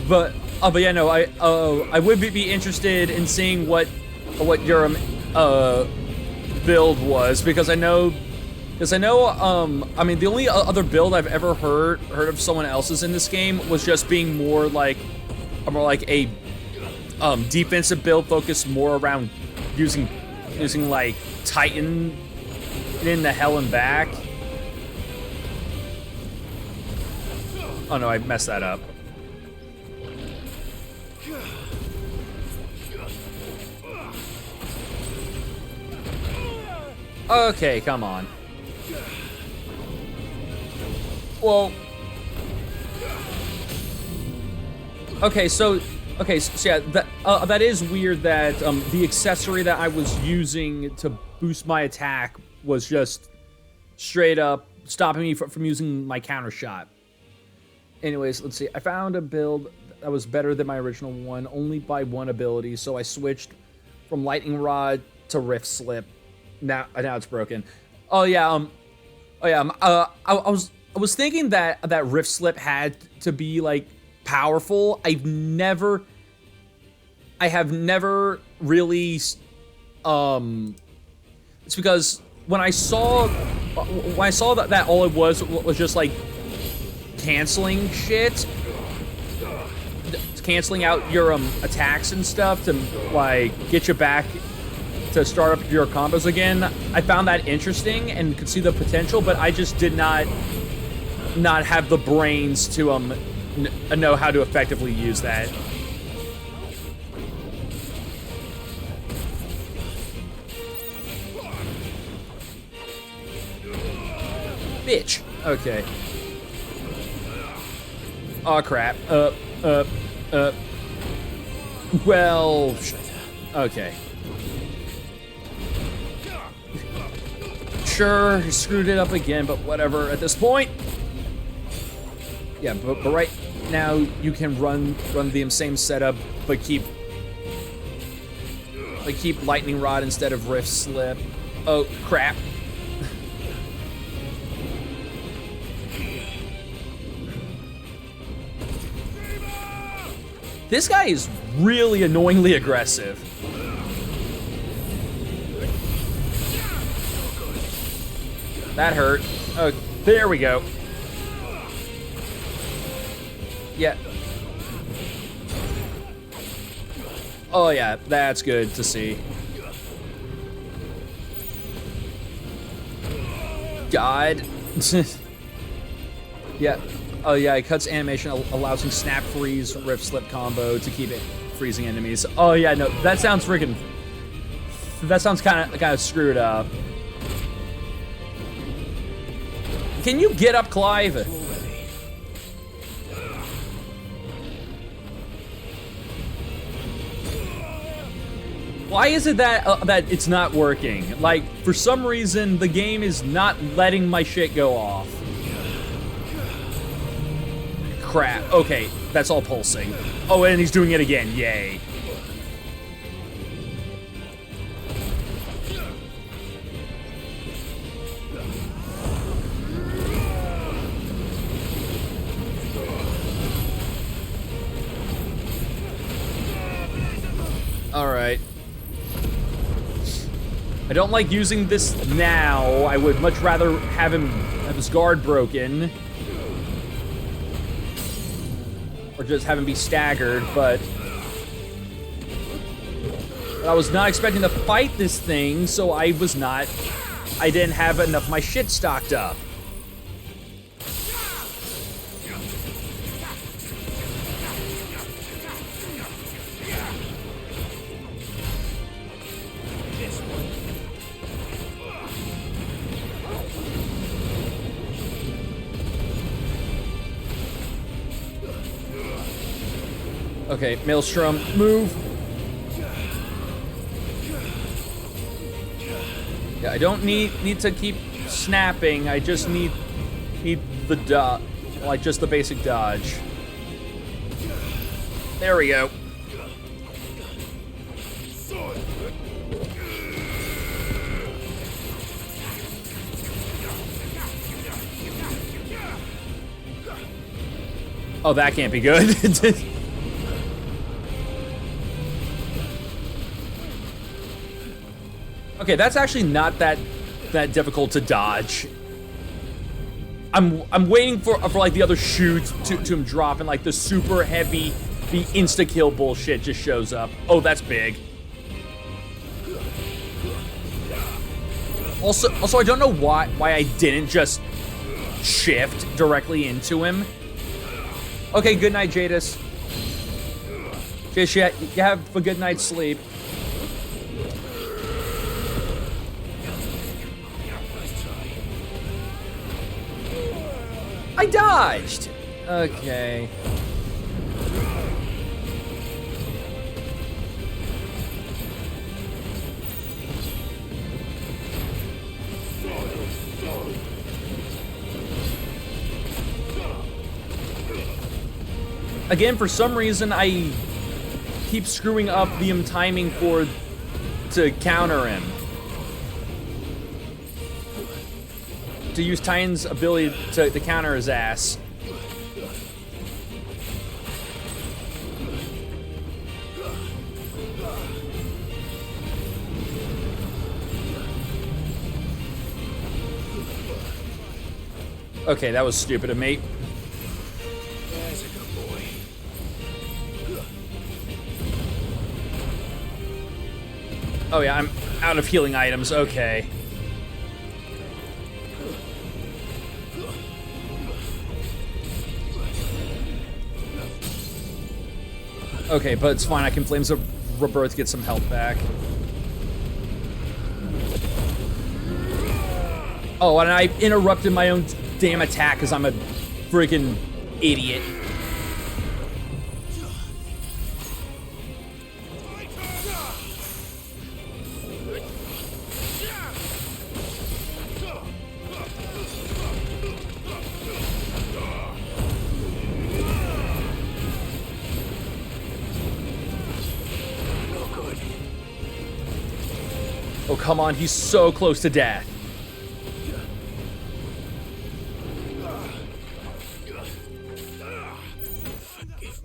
But yeah, no, I would be interested in seeing what your build was, because I know, I mean, the only other build I've ever heard of someone else's in this game was just being more like a defensive build focused more around using like Titan in the hell and back. Oh no, I messed that up. Okay, come on. Well, okay, so yeah, that is weird that the accessory that I was using to boost my attack was just straight up stopping me from using my counter shot. Anyways, let's see. I found a build that was better than my original one, only by one ability, so I switched from Lightning Rod to Rift Slip. Now it's broken. Oh yeah, I was thinking that Rift Slip had to be like powerful. I have never really it's because when I saw that all it was just like canceling shit, canceling out your attacks and stuff to like get you back to start up your combos again. I found that interesting and could see the potential, but I just did not have the brains to know how to effectively use that. Bitch. Okay. Oh crap. Well, okay. Sure, screwed it up again, but whatever at this point. Yeah, but right now you can run the same setup, but keep Lightning Rod instead of Rift Slip. Oh crap. This guy is really annoyingly aggressive. That hurt. Oh, there we go. Yeah. Oh yeah, that's good to see. God. Yeah. Oh yeah, it cuts animation, allows you snap freeze, Rift Slip combo to keep it freezing enemies. Oh yeah, no, that sounds kind of screwed up. Can you get up, Clive? Why is it that it's not working? Like, for some reason, the game is not letting my shit go off. Crap. Okay, that's all pulsing. Oh, and he's doing it again. Yay. Alright. I don't like using this now. I would much rather have his guard broken. Or just have him be staggered, but... But I was not expecting to fight this thing, so I didn't have enough of my shit stocked up. Okay, Maelstrom, move. Yeah, I don't need to keep snapping. I just need the like just the basic dodge. There we go. Oh, that can't be good. Okay, that's actually not that difficult to dodge. I'm waiting for like the other shoots to him drop, and like the super heavy, the insta kill bullshit just shows up. Oh, that's big. Also, I don't know why I didn't just shift directly into him. Okay, good night, Jadis. Jadis, you have a good night's sleep. I dodged! Okay. Again, for some reason, I keep screwing up the timing to counter him. To use Titan's ability to counter his ass. Okay, that was stupid of me. There's a good boy. Oh yeah, I'm out of healing items, okay. Okay, but it's fine. I can Flames of Rebirth to get some health back. Oh, and I interrupted my own damn attack because I'm a freaking idiot. Oh, come on, he's so close to death.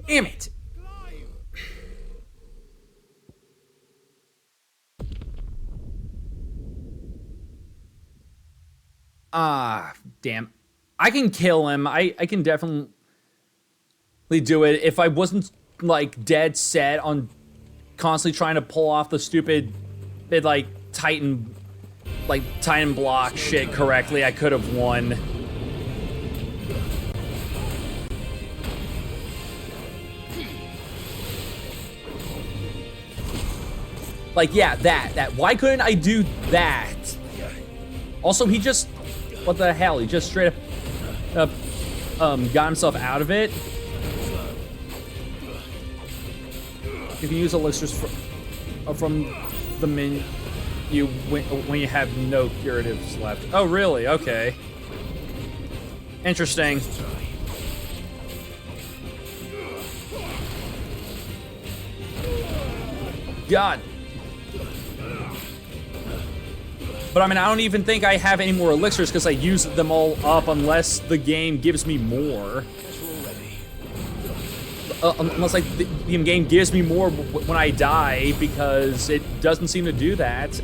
Damn it! Ah, damn. I can kill him. I can definitely do it if I wasn't, like, dead set on constantly trying to pull off the stupid, like, Titan block shit correctly. I could have won. Like, yeah, that. Why couldn't I do that? Also, he just, what the hell? He just straight up, got himself out of it. You can use elixirs from the menu when you have no curatives left. Oh, really? Okay. Interesting. God. But I mean, I don't even think I have any more elixirs because I used them all up unless the game gives me more. Unless like the game gives me more when I die, because it doesn't seem to do that.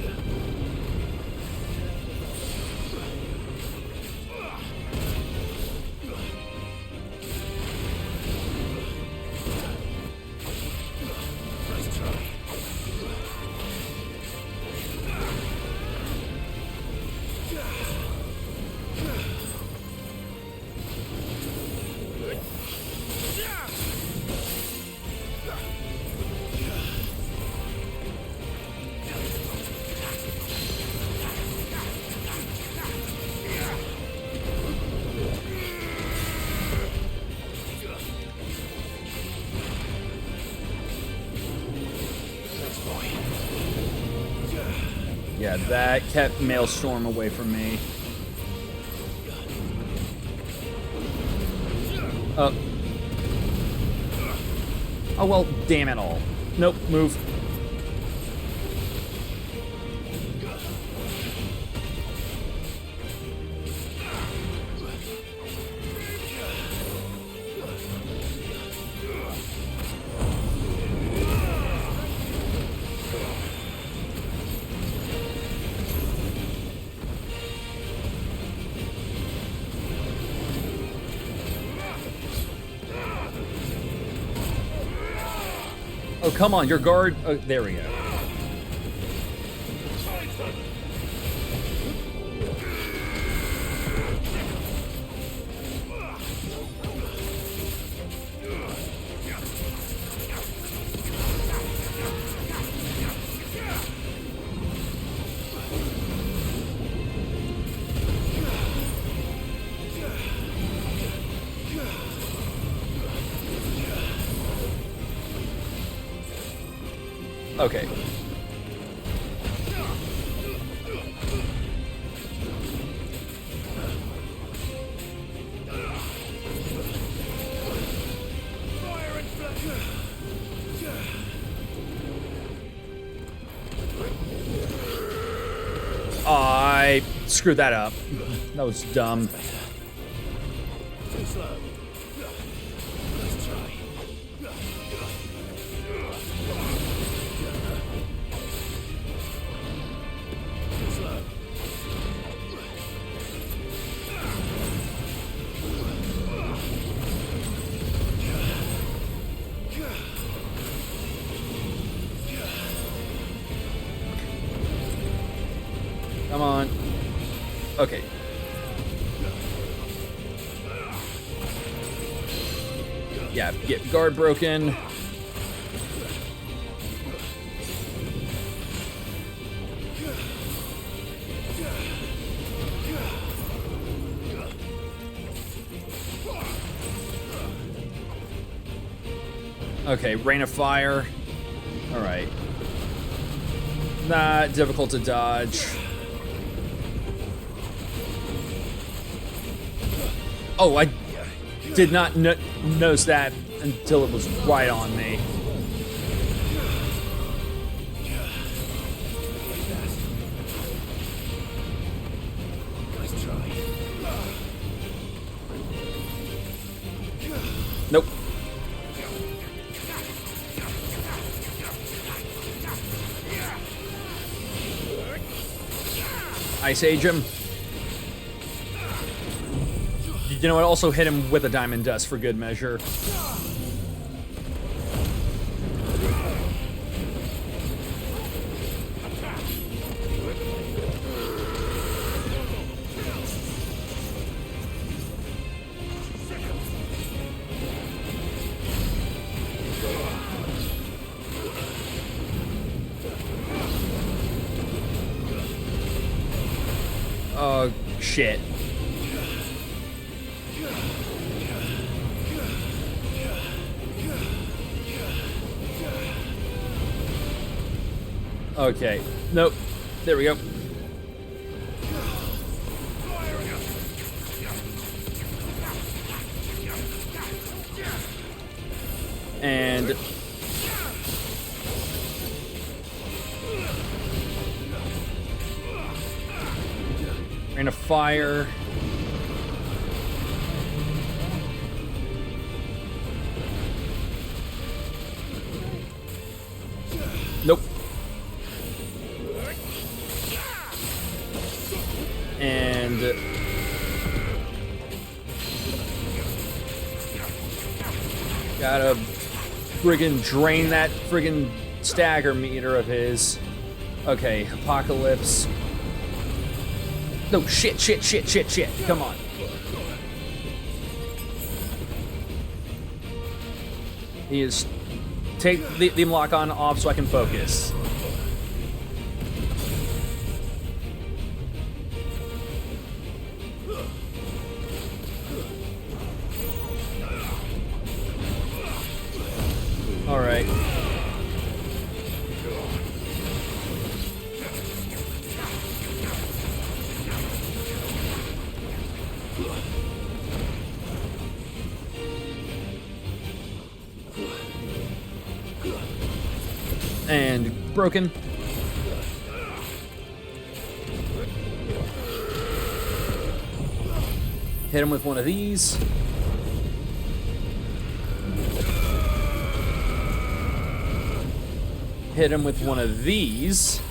Yeah, that kept Maelstrom away from me. Oh, well, damn it all. Nope, move. Oh, come on, your guard. Oh, there we go. Okay. I screwed that up. That was dumb. Too slow. Let's try. Too slow. Come on. Okay. Yeah, get guard broken. Okay, Rain of Fire. Alright. Not difficult to dodge. Oh, I did not notice that until it was right on me. Nice try. Nope. Ice Age him. You know what? Also hit him with a Diamond Dust for good measure. Oh, shit. Okay. Nope. There we go. And Rain of Fire. Nope. And gotta friggin' drain that friggin' stagger meter of his. Okay, Apocalypse. No, shit. Come on. He is. Take the lock on off so I can focus. All right. And broken. Hit him with one of these. Hit him with one of these.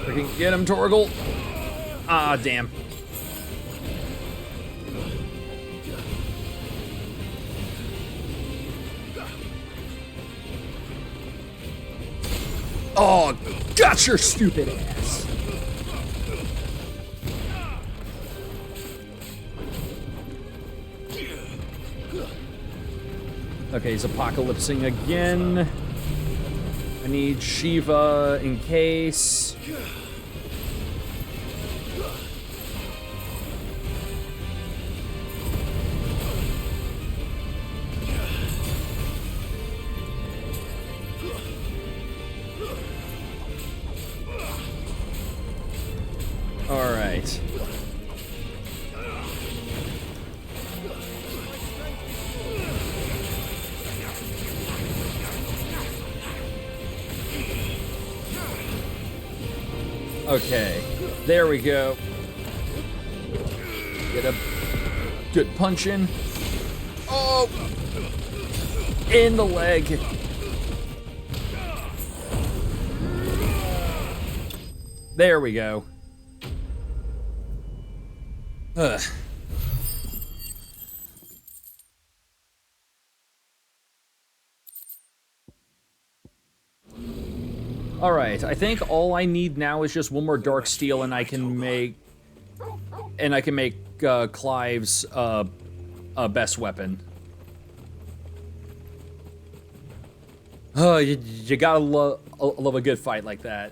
Freaking get him, Torgal. Ah, damn. Oh, got your stupid ass. Okay, he's apocalypsing again. I need Shiva in case. All right. Okay, there we go. Get a good punch in. Oh! In the leg. There we go. Ugh. All right, I think all I need now is just one more dark steel, and I can make Clive's best weapon. Oh, you gotta love a good fight like that.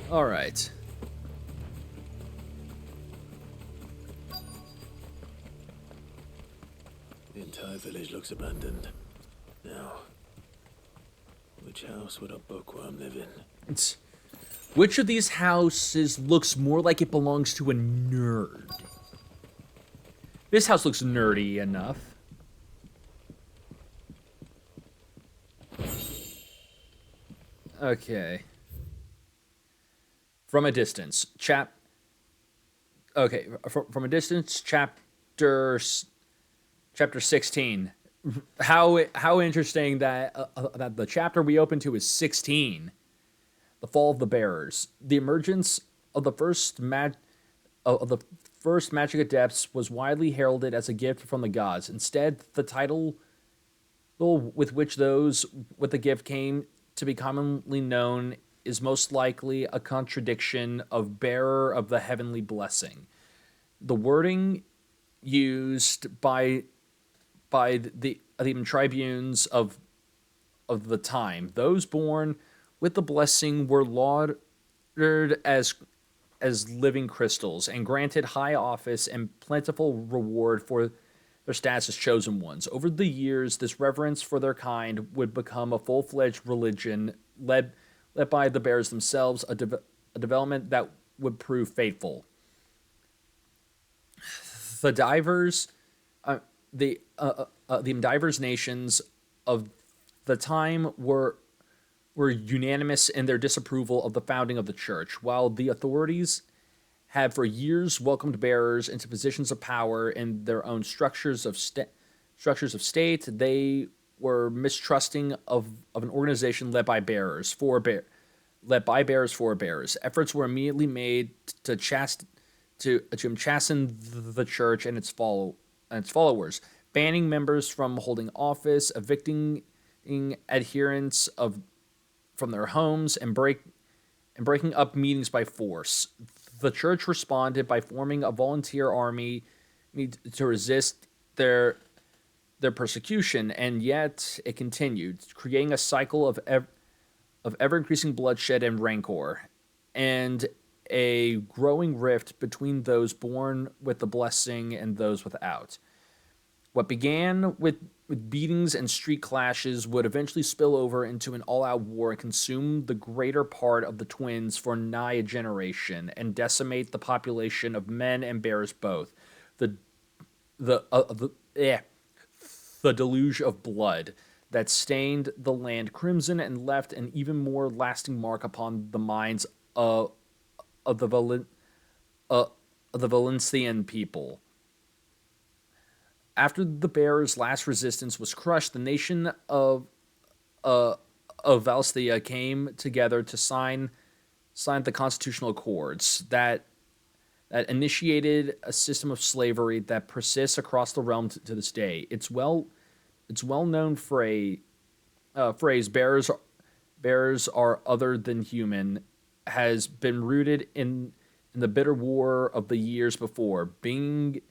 All right. The entire village looks abandoned. Now, which house would a bookworm live in? Which of these houses looks more like it belongs to a nerd? This house looks nerdy enough. Okay. From a distance, Okay, from a distance, chapter 16. How interesting that that the chapter we open to is 16. The Fall of the Bearers. The emergence of the first magic adepts was widely heralded as a gift from the gods. Instead, the title with which those with the gift came to be commonly known is most likely a contradiction of bearer of the heavenly blessing. The wording used by the tribunes of the time, those born with the blessing were lauded as living crystals and granted high office and plentiful reward for their status as chosen ones. Over the years, this reverence for their kind would become a full-fledged religion led by the bearers themselves, a development that would prove fateful. The divers, the divers nations of the time were unanimous in their disapproval of the founding of the church, while the authorities had for years welcomed bearers into positions of power in their own structures of state. They were mistrusting of an organization led by bearers for bearers. Efforts were immediately made to chasten the church and its followers, banning members from holding office, evicting adherents from their homes, and breaking up meetings by force. The church responded by forming a volunteer army to resist their persecution, and yet it continued, creating a cycle of ever-increasing bloodshed and rancor. and a growing rift between those born with the blessing and those without. What began with beatings and street clashes would eventually spill over into an all-out war and consume the greater part of the twins for nigh a generation and decimate the population of men and bears both. The deluge of blood that stained the land crimson and left an even more lasting mark upon the minds of the Valencian people. After the Bears' last resistance was crushed, the nation of Valencia came together to sign the Constitutional Accords that initiated a system of slavery that persists across the realm to this day. It's well known phrase "bears are other than human" has been rooted in the bitter war of the years before, being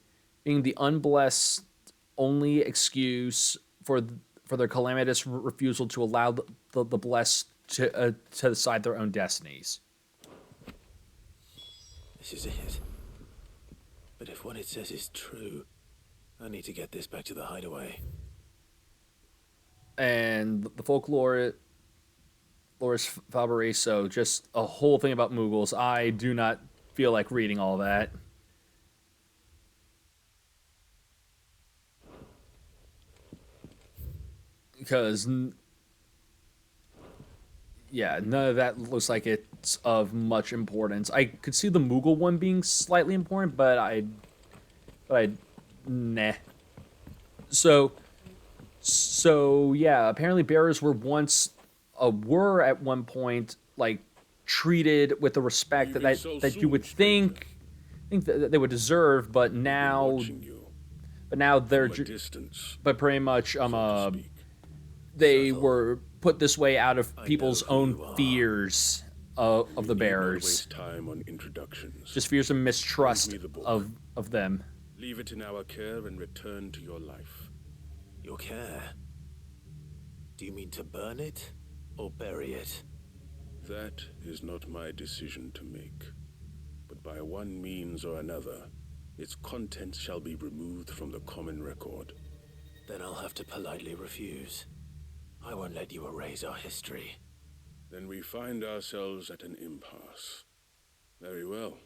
the unblessed only excuse for their calamitous refusal to allow the blessed to decide their own destinies. This is it. But if what it says is true, I need to get this back to the hideaway. And the folklore, Loris Valparaiso, just a whole thing about Mughals. I do not feel like reading all that. Because, yeah, none of that looks like it's of much importance. I could see the Mughal one being slightly important, but nah. So yeah, apparently bears were at one point like treated with the respect that you would think that they would deserve, but now they're but pretty much they were put this way out of people's own fears of the bears. Waste time on introductions. Just fears and mistrust of them. Leave it in our care and return to your life. Your care? Do you mean to burn it or bury it? That is not my decision to make. But by one means or another, its contents shall be removed from the common record. Then I'll have to politely refuse. I won't let you erase our history. Then we find ourselves at an impasse. Very well.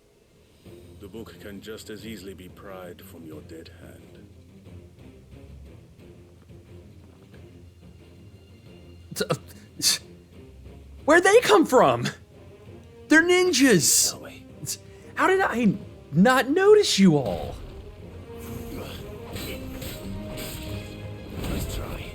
The book can just as easily be pried from your dead hand. Where'd they come from? They're ninjas! Tell me. How did I not notice you all? Nice try.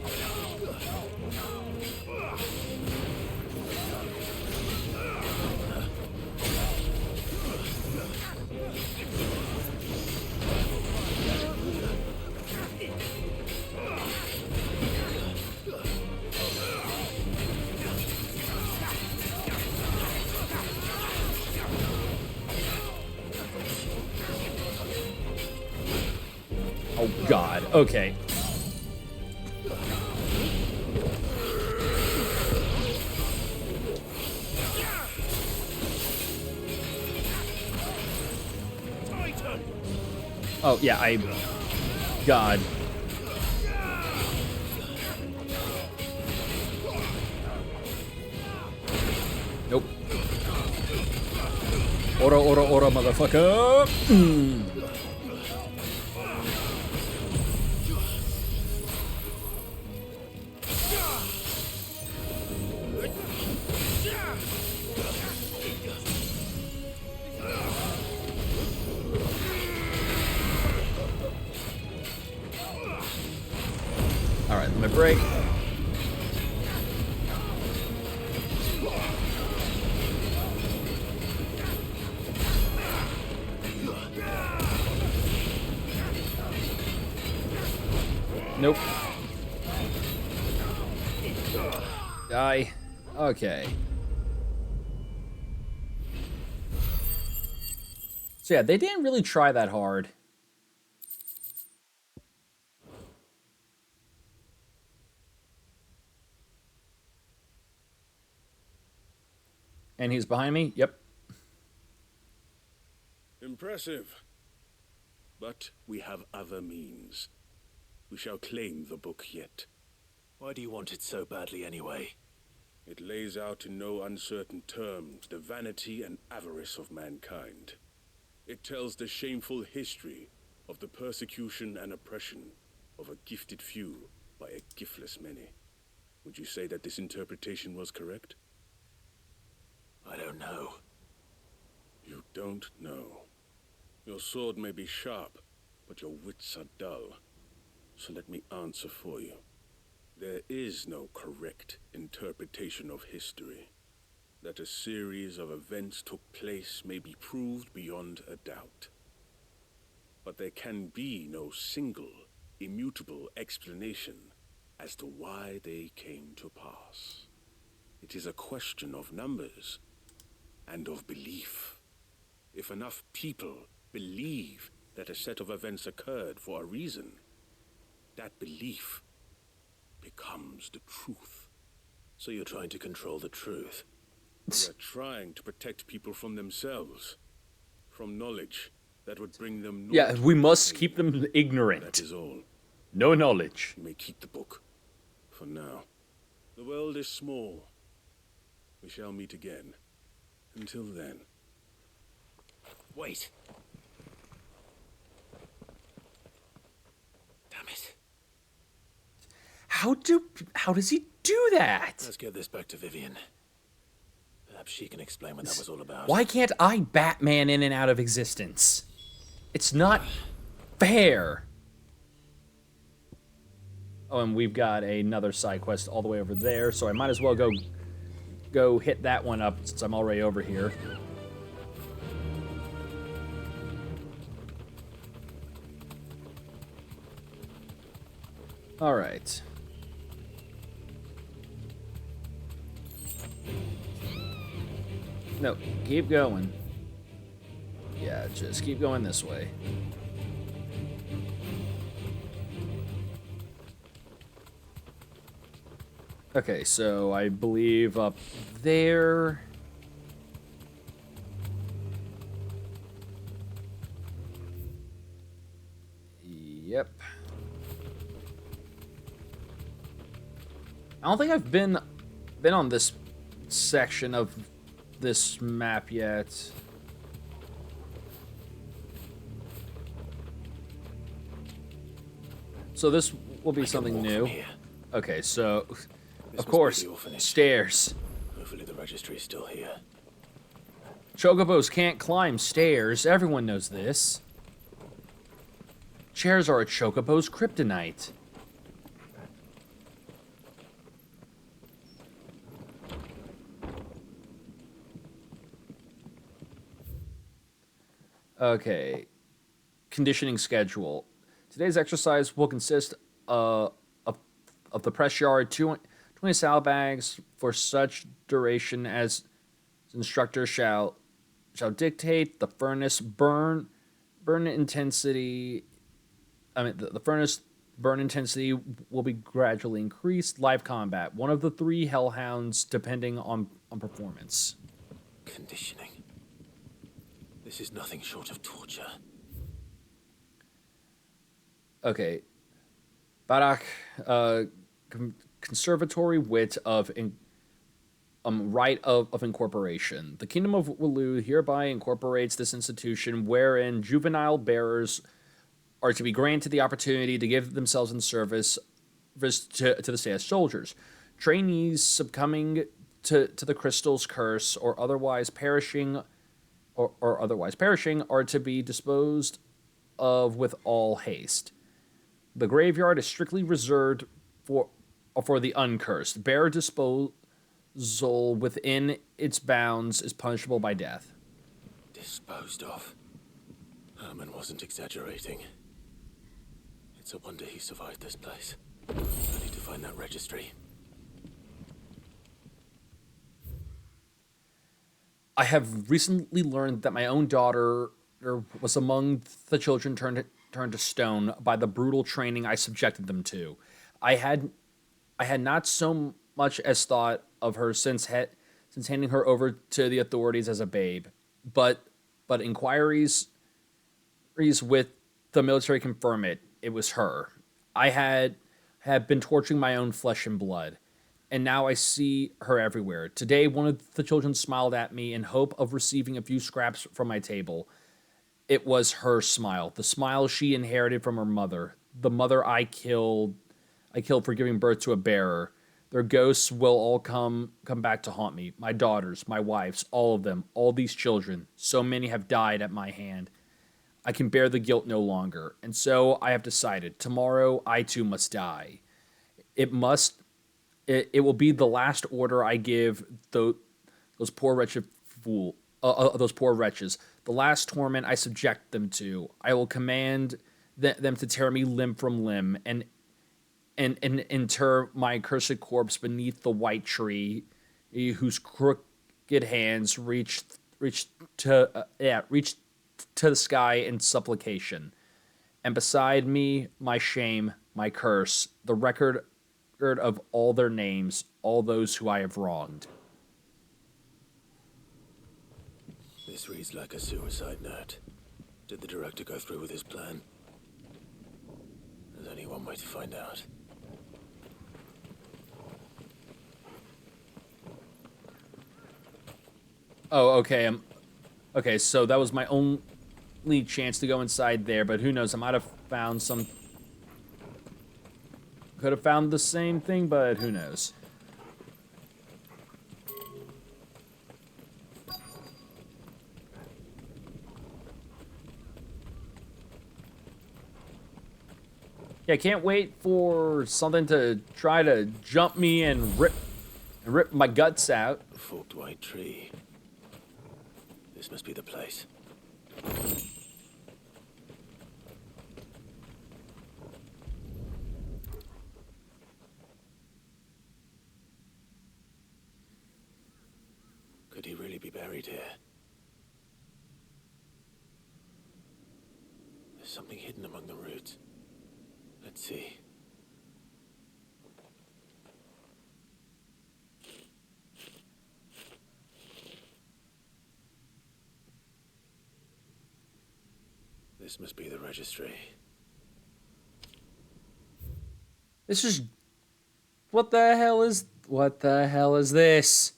Oh God, okay. Oh yeah, God. Nope. Ora, motherfucker. All right, let me break. Nope. Die. Okay. So yeah, they didn't really try that hard. And he's behind me? Yep. Impressive. But we have other means. We shall claim the book yet. Why do you want it so badly anyway? It lays out in no uncertain terms the vanity and avarice of mankind. It tells the shameful history of the persecution and oppression of a gifted few by a giftless many. Would you say that this interpretation was correct? I don't know. You don't know. Your sword may be sharp, but your wits are dull. So let me answer for you. There is no correct interpretation of history. That a series of events took place may be proved beyond a doubt. But there can be no single, immutable explanation as to why they came to pass. It is a question of numbers and of belief. If enough people believe that a set of events occurred for a reason, that belief becomes the truth. So you're trying to control the truth? We are trying to protect people from themselves, from knowledge that would bring them... Yeah, we must keep them ignorant. That is all. No knowledge. You may keep the book, for now. The world is small. We shall meet again. Until then. Wait. Damn it. How does he do that? Let's get this back to Vivian. Perhaps she can explain what that was all about. Why can't I Batman in and out of existence? It's not fair. Oh, and we've got another side quest all the way over there, so I might as well go hit that one up since I'm already over here. All right. No, keep going. Yeah, just keep going this way. Okay, so I believe up there. Yep. I don't think I've been on this section of this map yet. So this will be something new. Okay, so of course, stairs. Hopefully the registry is still here. Chocobos can't climb stairs. Everyone knows this. Chairs are a chocobo's kryptonite. Okay. Conditioning schedule. Today's exercise will consist of the press yard, 20 saddlebags for such duration as instructor shall dictate. The furnace burn intensity. The furnace burn intensity will be gradually increased. Live combat. One of the 3 hellhounds, depending on performance. Conditioning. This is nothing short of torture. Okay. Barak, conservatory wit of right of incorporation. The Kingdom of Waloed hereby incorporates this institution wherein juvenile bearers are to be granted the opportunity to give themselves in service to the status soldiers. Trainees succumbing to the crystal's curse or otherwise perishing are to be disposed of with all haste. The graveyard is strictly reserved for the uncursed. Bearer disposal within its bounds is punishable by death. Disposed of? Herman wasn't exaggerating. It's a wonder he survived this place. I need to find that registry. I have recently learned that my own daughter was among the children turned to stone by the brutal training I subjected them to. I had not so much as thought of her since handing her over to the authorities as a babe, but inquiries with the military confirm it. It was her. I had been torturing my own flesh and blood, and now I see her everywhere. Today, one of the children smiled at me in hope of receiving a few scraps from my table. It was her smile, the smile she inherited from her mother, the mother I killed for giving birth to a bearer. Their ghosts will all come back to haunt me. My daughters, my wives, all of them, all these children. So many have died at my hand. I can bear the guilt no longer, and so I have decided. Tomorrow, I too must die. It will be the last order I give those poor wretched those poor wretches. The last torment I subject them to. I will command them to tear me limb from limb and inter my accursed corpse beneath the white tree, whose crooked hands reach to the sky in supplication. And beside me, my shame, my curse, the record of all their names, all those who I have wronged. This reads like a suicide note. Did the director go through with his plan? There's only one way to find out. Oh, okay. Okay, so that was my only chance to go inside there, but who knows? I might have found some... Could have found the same thing, but who knows? Yeah, can't wait for something to try to jump me and rip my guts out. A forked white tree. This must be the place. Could he really be buried here? There's something hidden among the roots. Let's see. This must be the registry. This is... What the hell is this?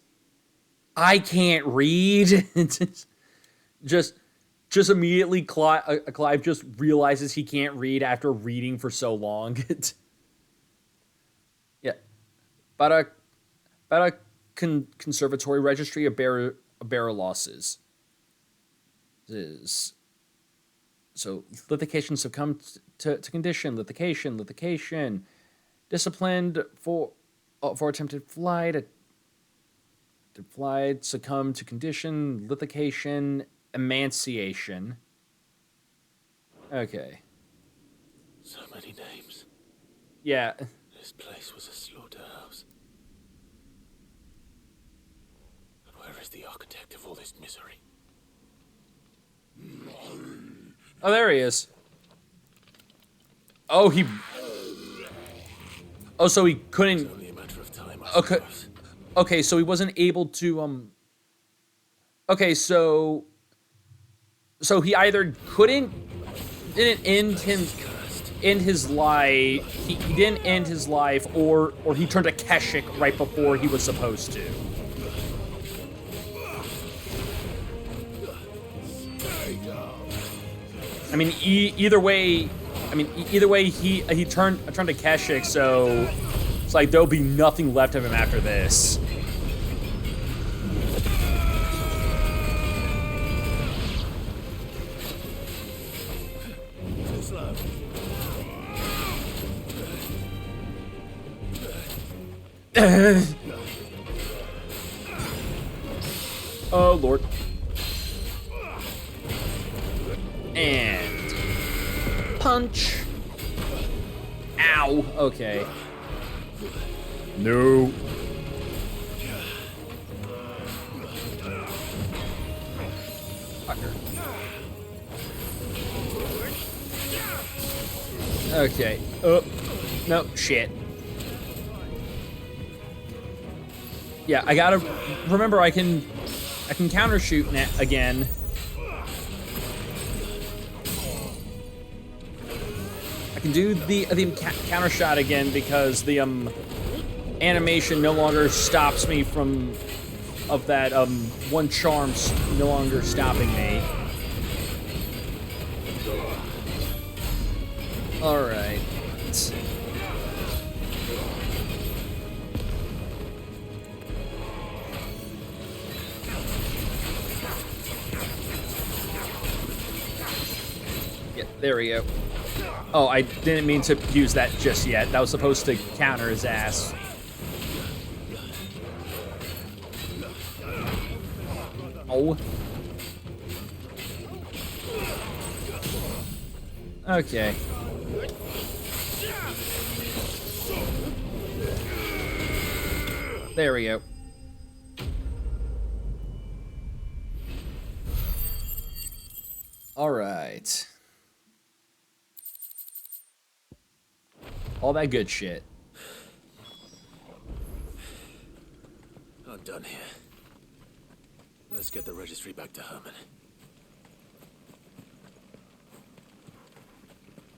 I can't read. Just immediately Clive just realizes he can't read after reading for so long. Yeah. About a conservatory registry of bearer losses. So litigation succumbed to condition, litigation, disciplined for attempted flight, succumbed to condition, litigation, emanciation. Okay. So many names. Yeah. This place was a slaughterhouse. But where is the architect of all this misery? Oh, there he is. Oh, Oh, so he couldn't... It's only a matter of time, I okay. suppose. Okay, so he wasn't able to, Okay, so he either didn't end his life. He didn't end his life, or he turned a Keshik right before he was supposed to. I mean, either way. He turned a Keshik, so it's like there'll be nothing left of him after this. Oh, Lord. And punch. Ow. Okay. No. Fucker. Okay. Oh. No, shit. Yeah, I gotta remember I can counter shoot again. I can do the counter shot again because the animation no longer stops me from that one charm's no longer stopping me. All right. Yeah, there we go. Oh, I didn't mean to use that just yet. That was supposed to counter his ass. Oh. Okay. There we go. All right. All that good shit. I'm done here. Let's get the registry back to Herman.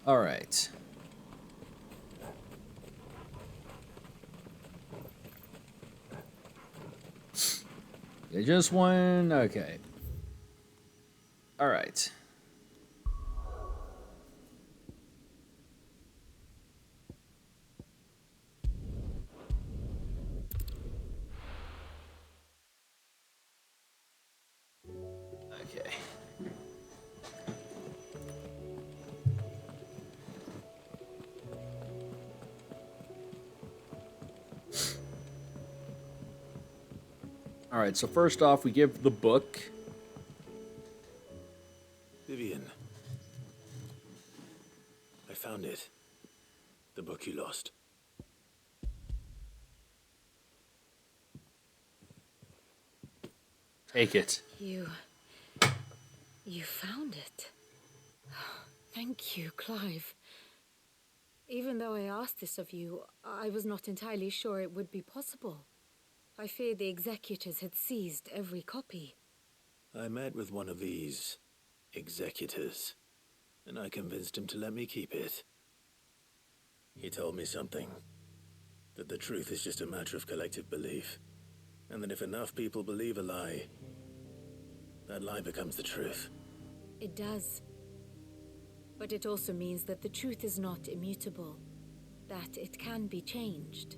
All right. Yeah, just one. Okay. All right. Okay. All right, so first off, we give the book. Vivian. I found it. The book you lost. Take it. You found it. Thank you, Clive. Even though I asked this of you, I was not entirely sure it would be possible. I feared the executors had seized every copy. I met with one of these executors, and I convinced him to let me keep it. He told me something. That the truth is just a matter of collective belief. And that if enough people believe a lie, that lie becomes the truth. It does. But it also means that the truth is not immutable. That it can be changed.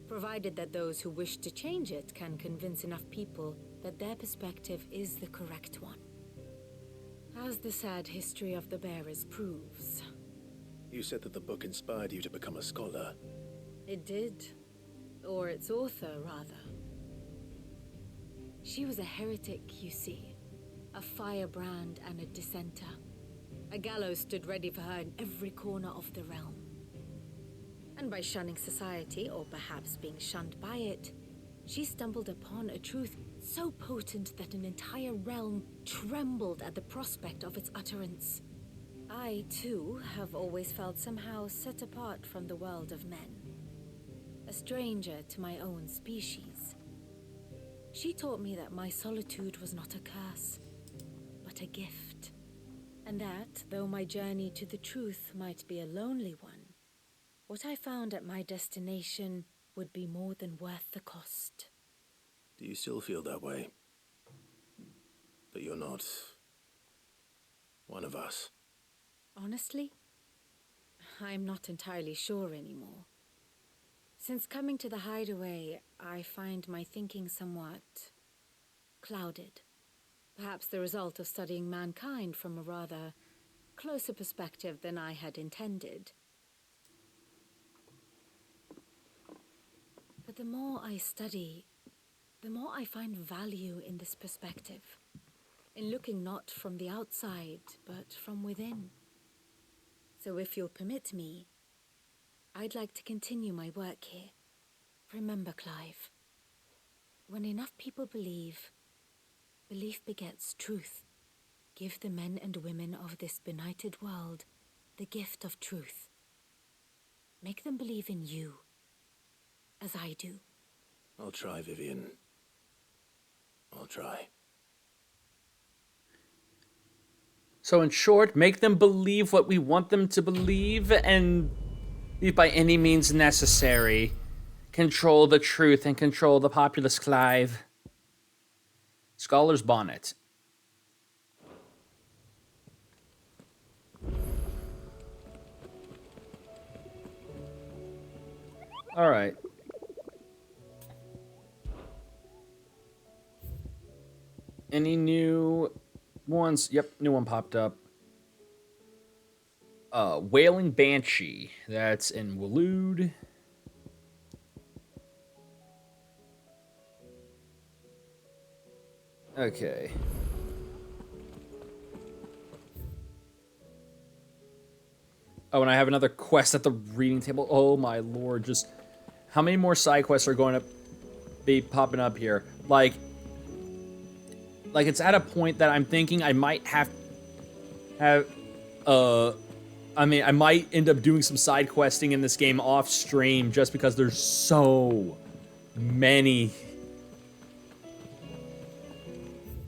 Provided that those who wish to change it can convince enough people that their perspective is the correct one. As the sad history of the bearers proves. You said that the book inspired you to become a scholar. It did. Or its author, rather. She was a heretic, you see. A firebrand and a dissenter. A gallows stood ready for her in every corner of the realm. And by shunning society, or perhaps being shunned by it, she stumbled upon a truth so potent that an entire realm trembled at the prospect of its utterance. I, too, have always felt somehow set apart from the world of men. A stranger to my own species. She taught me that my solitude was not a curse, but a gift. And that, though my journey to the truth might be a lonely one, what I found at my destination would be more than worth the cost. Do you still feel that way? That you're not one of us? Honestly, I'm not entirely sure anymore. Since coming to the hideaway, I find my thinking somewhat clouded. Perhaps the result of studying mankind from a rather closer perspective than I had intended. But the more I study, the more I find value in this perspective. In looking not from the outside, but from within. So if you'll permit me, I'd like to continue my work here. Remember, Clive, when enough people believe, belief begets truth. Give the men and women of this benighted world the gift of truth. Make them believe in you, as I do. I'll try, Vivian. I'll try. So in short, make them believe what we want them to believe, and by any means necessary, control the truth and control the populace, Clive. Scholar's Bonnet. All right. Any new ones? Yep, new one popped up. Wailing Banshee. That's in Waloed. Okay. Oh, and I have another quest at the reading table. Oh my lord, just how many more side quests are going to be popping up here? Like it's at a point that I'm thinking I might I might end up doing some side questing in this game off stream just because there's so many.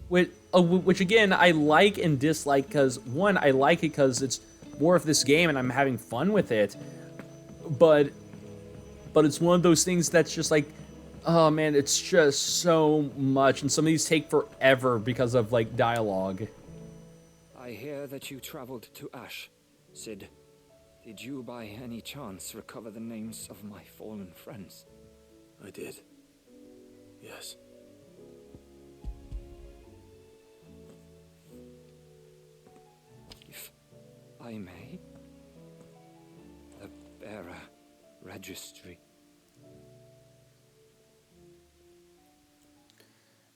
Which again, I like and dislike because, one, I like it because it's more of this game and I'm having fun with it. But it's one of those things that's just like, oh man, it's just so much. And some of these take forever because of, like, dialogue. I hear that you traveled to Ash, Cid. Did you by any chance recover the names of my fallen friends? I did. Yes. If I may, the bearer registry.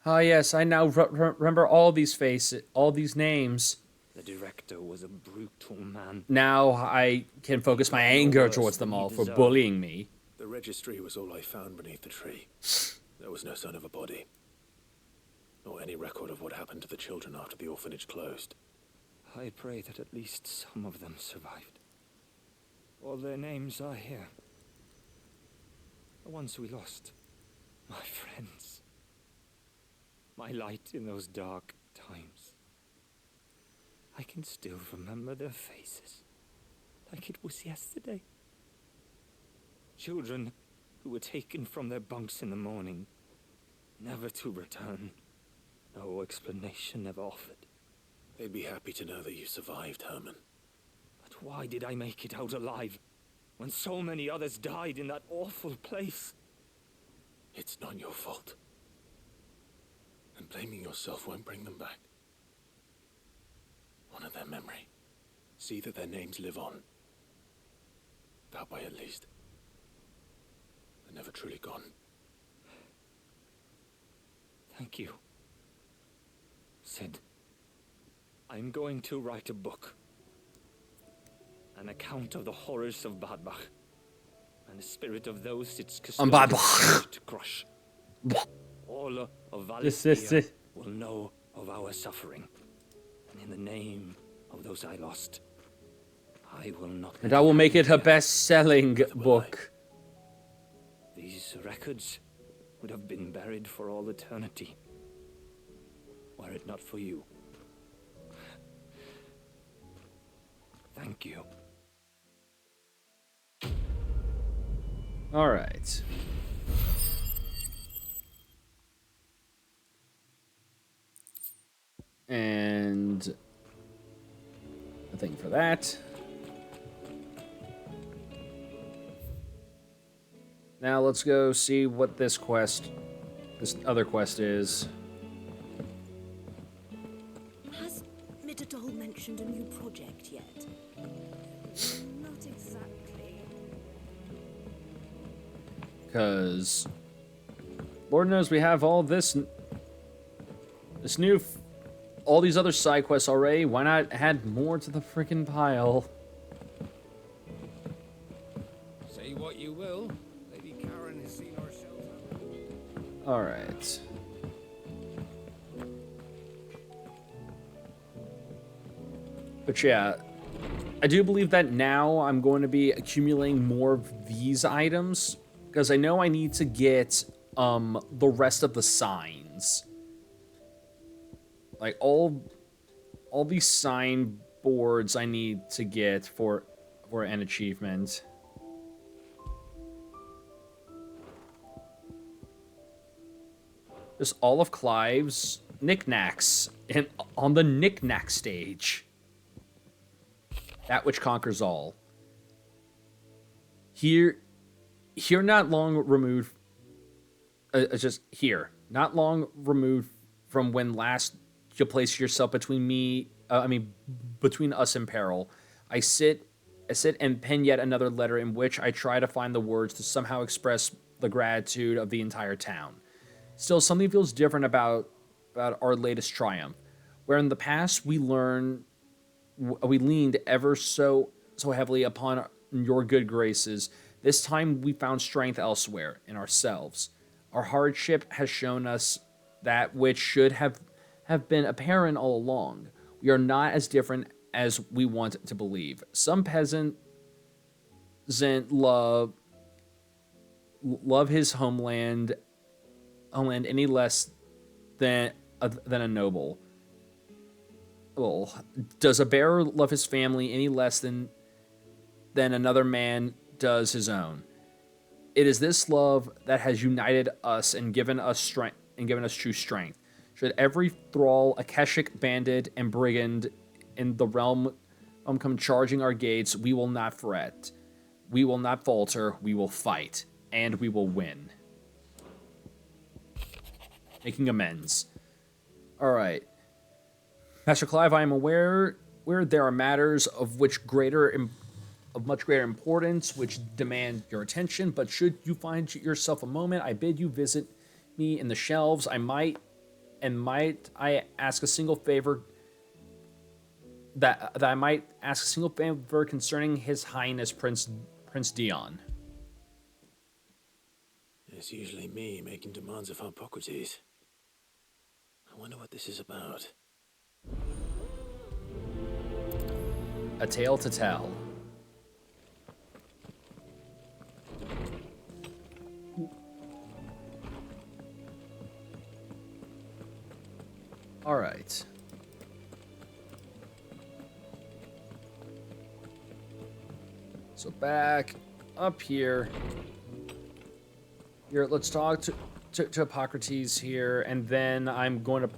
Ah, yes, I now remember all these faces, all these names. The director was a brutal man. Now I can focus my anger towards them all for bullying me. The registry was all I found beneath the tree. There was no sign of a body. Nor any record of what happened to the children after the orphanage closed. I pray that at least some of them survived. All their names are here. The ones we lost. My friends. My light in those dark times. I can still remember their faces, like it was yesterday. Children who were taken from their bunks in the morning, never to return. No explanation ever offered. They'd be happy to know that you survived, Herman. But why did I make it out alive, when so many others died in that awful place? It's not your fault. And blaming yourself won't bring them back. Honor their memory. See that their names live on. That way, at least. They're never truly gone. Thank you. Cid, I'm going to write a book. An account of the horrors of Bad Bach. And the spirit of those its custodians to crush. All of Valisthea will know of our suffering. And in the name of those I lost, I will not... And I will make it a best-selling book. These records would have been buried for all eternity, were it not for you. Thank you. All right. And nothing for that. Now let's go see what this other quest is. Has Mitterdol mentioned a new project yet? Not exactly. Because Lord knows we have all this new, all these other side quests already. Why not add more to the freaking pile? Say what you will, Lady Karen has seen our shelter. All right. But yeah, I do believe that now I'm going to be accumulating more of these items because I know I need to get the rest of the signs. Like all all these signboards I need to get for an achievement. Just all of Clive's knickknacks and on the knickknack stage. That which conquers all. Here not long removed. Just here, not long removed from when last you placed yourself between me. Between us in peril. I sit and pen yet another letter in which I try to find the words to somehow express the gratitude of the entire town. Still, something feels different about our latest triumph, where in the past we leaned ever so heavily upon your good graces. This time we found strength elsewhere, in ourselves. Our hardship has shown us that which should have been apparent all along. We are not as different as we want to believe. Some peasant love his homeland any less than a noble. Well, does a bearer love his family any less than another man does his own? It is this love that has united us and given us strength and given us true strength. Should every thrall, Akashic bandit, and brigand in the realm come charging our gates, we will not fret. We will not falter. We will fight, and we will win. Making amends. All right. Master Clive, I am aware there are matters of much greater importance which demand your attention, but should you find yourself a moment, I bid you visit me in the shelves. Might I ask a single favor that I might ask a single favor concerning His Highness Prince Dion. It's usually me making demands of Harpocrates. I wonder what this is about. A tale to tell. All right. So back up here. Let's talk to Hippocrates here, and then I'm going to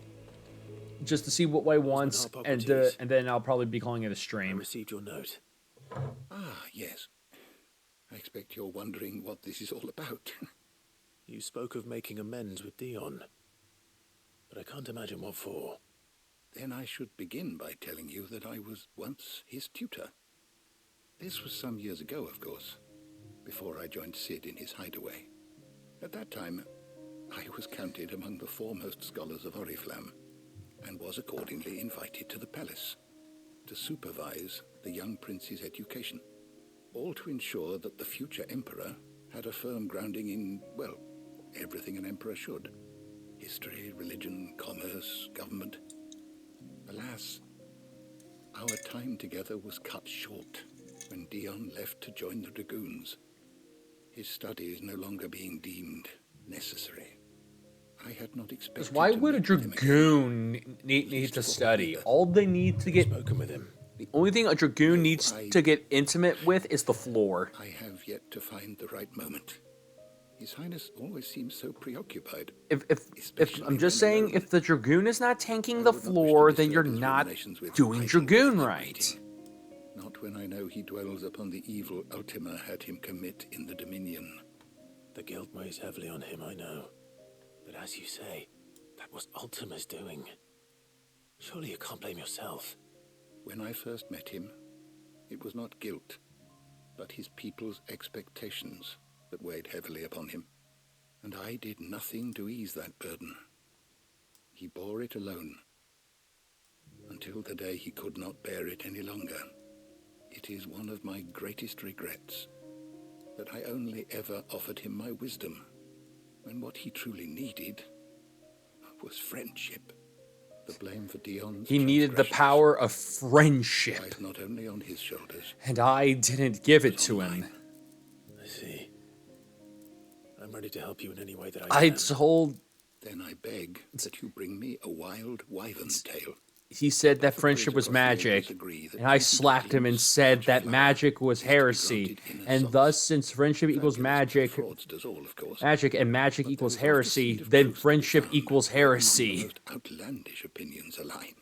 just to see what I want, and then I'll probably be calling it a stream. I received your note. Ah, yes. I expect you're wondering what this is all about. You spoke of making amends with Dion, but I can't imagine what for. Then I should begin by telling you that I was once his tutor. This was some years ago, of course, before I joined Cid in his hideaway. At that time, I was counted among the foremost scholars of Oriflamme, and was accordingly invited to the palace to supervise the young prince's education, all to ensure that the future emperor had a firm grounding in, well, everything an emperor should. History, religion, commerce, government. Alas, our time together was cut short when Dion left to join the Dragoons, his studies no longer being deemed necessary. I had not expected. Why would a Dragoon need to study? All they need to get spoken with him. The only thing a Dragoon needs to get intimate with is the floor. I have yet to find the right moment. His Highness always seems so preoccupied. If I'm just saying, if the Dragoon is not tanking the floor, then you're not doing Dragoon right. Not when I know he dwells upon the evil Ultima had him commit in the Dominion. The guilt weighs heavily on him, I know. But as you say, that was Ultima's doing. Surely you can't blame yourself. When I first met him, it was not guilt, but his people's expectations that weighed heavily upon him, and I did nothing to ease that burden. He bore it alone, until the day he could not bear it any longer. It is one of my greatest regrets that I only ever offered him my wisdom, when what he truly needed was friendship. The blame for Dion's He needed the power of friendship. lies not only on his shoulders, And I didn't give it to him. I see. I'm ready to help you in any way that I can. told... Then I beg that you bring me a wild wyvern tail. he said that friendship was magic, and I slapped him and said that magic was heresy. And thus, since friendship equals magic, and magic equals heresy, then friendship equals heresy. Outlandish opinions align.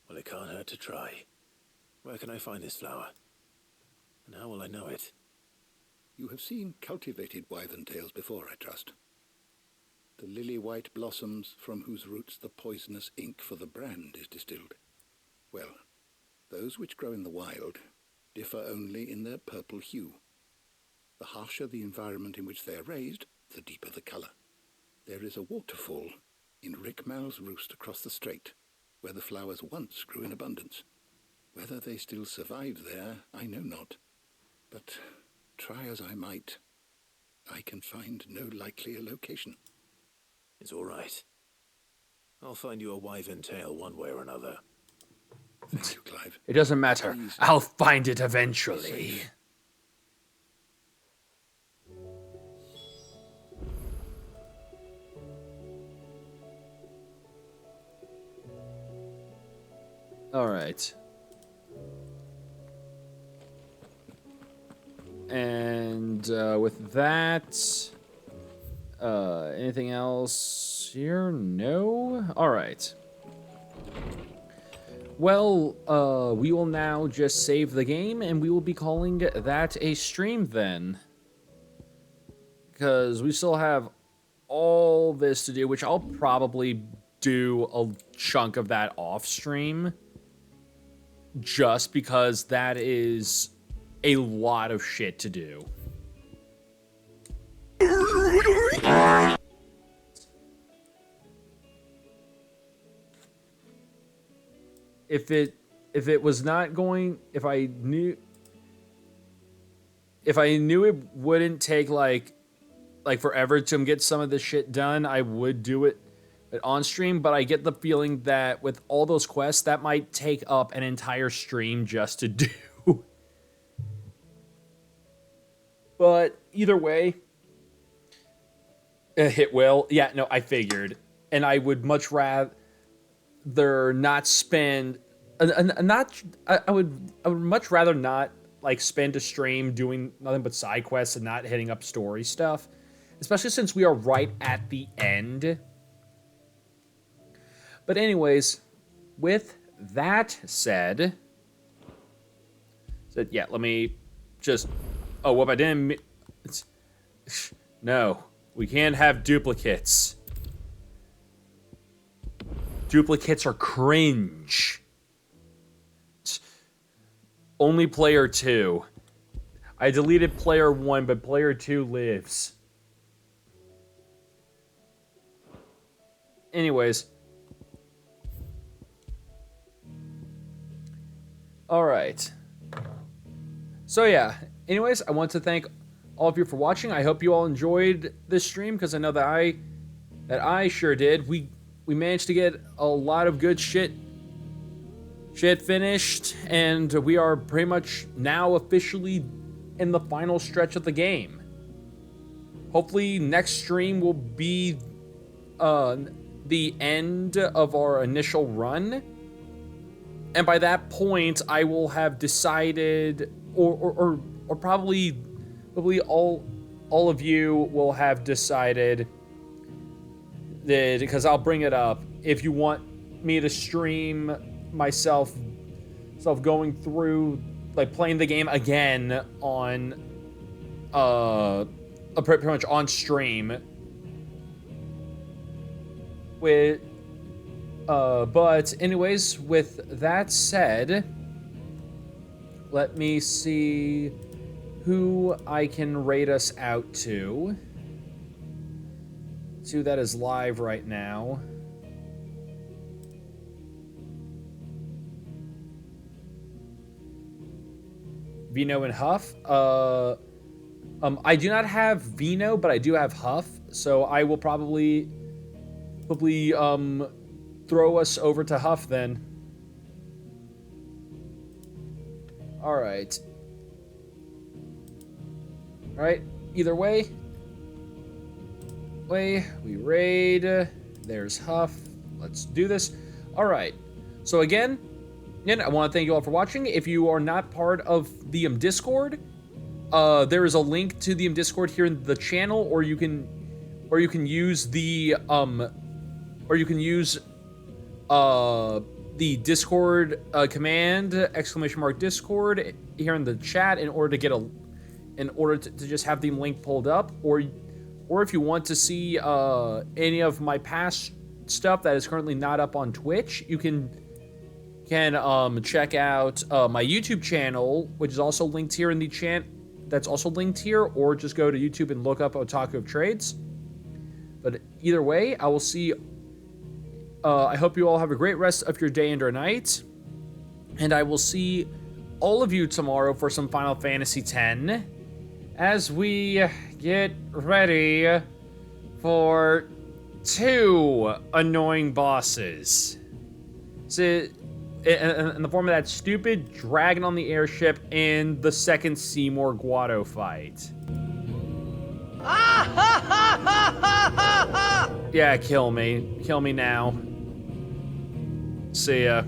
Well, it can't hurt to try. Where can I find this flower? And how will I know it? You have seen cultivated wyvern tails before, I trust. The lily-white blossoms from whose roots the poisonous ink for the brand is distilled. Well, those which grow in the wild differ only in their purple hue. The harsher the environment in which they are raised, the deeper the colour. There is a waterfall in Rickmal's Roost across the strait, where the flowers once grew in abundance. Whether they still survive there, I know not. But try as I might, I can find no likelier location. It's all right. I'll find you a wyvern tail one way or another. Thank you, Clive. It doesn't matter. I'll find it eventually. All right. And with that, anything else here? No? All right. Well, we will now just save the game, and we will be calling that a stream then. Because we still have all this to do, which I'll probably do a chunk of that off stream. Just because that is a lot of shit to do. If it was not going, if I knew it wouldn't take like forever to get some of this shit done, I would do it on stream, but I get the feeling that with all those quests, that might take up an entire stream just to do. But either way, it will. Yeah, no, I figured. And I would much rather not spend... I would much rather not like spend a stream doing nothing but side quests and not hitting up story stuff. Especially since we are right at the end. But anyways, with that said... yeah, let me just... Oh, what I didn't... No, we can't have duplicates. Duplicates are cringe. Only player 2. I deleted player 1, but player 2 lives. Anyways. Alright. So yeah, anyways, I want to thank all of you for watching. I hope you all enjoyed this stream, because I know that I sure did. We managed to get a lot of good shit finished, and we are pretty much now officially in the final stretch of the game. Hopefully next stream will be the end of our initial run, and by that point I will have decided, or probably all of you will have decided that, because I'll bring it up, if you want me to stream myself going through, like, playing the game again on pretty much on stream with but anyways, with that said, let me see who I can rate us out to. See who that is live right now. Vino and Huff. I do not have Vino, but I do have Huff, so I will probably throw us over to Huff then. All right. All right. Either way, we raid. There's Huff. Let's do this. All right. So again, I want to thank you all for watching. If you are not part of the Discord, there is a link to the Discord here in the channel, or you can use the Discord command !Discord here in the chat in order to just have the link pulled up, or if you want to see any of my past stuff that is currently not up on Twitch, you can check out my YouTube channel, which is also linked here in the chat. That's also linked here, or just go to YouTube and look up Otaku of Trades. But either way, I will see. I hope you all have a great rest of your day and or night, and I will see all of you tomorrow for some Final Fantasy X as we get ready for 2 annoying bosses. So, in the form of that stupid dragon on the airship and the second Seymour Guado fight. Yeah, kill me. Kill me now. See ya.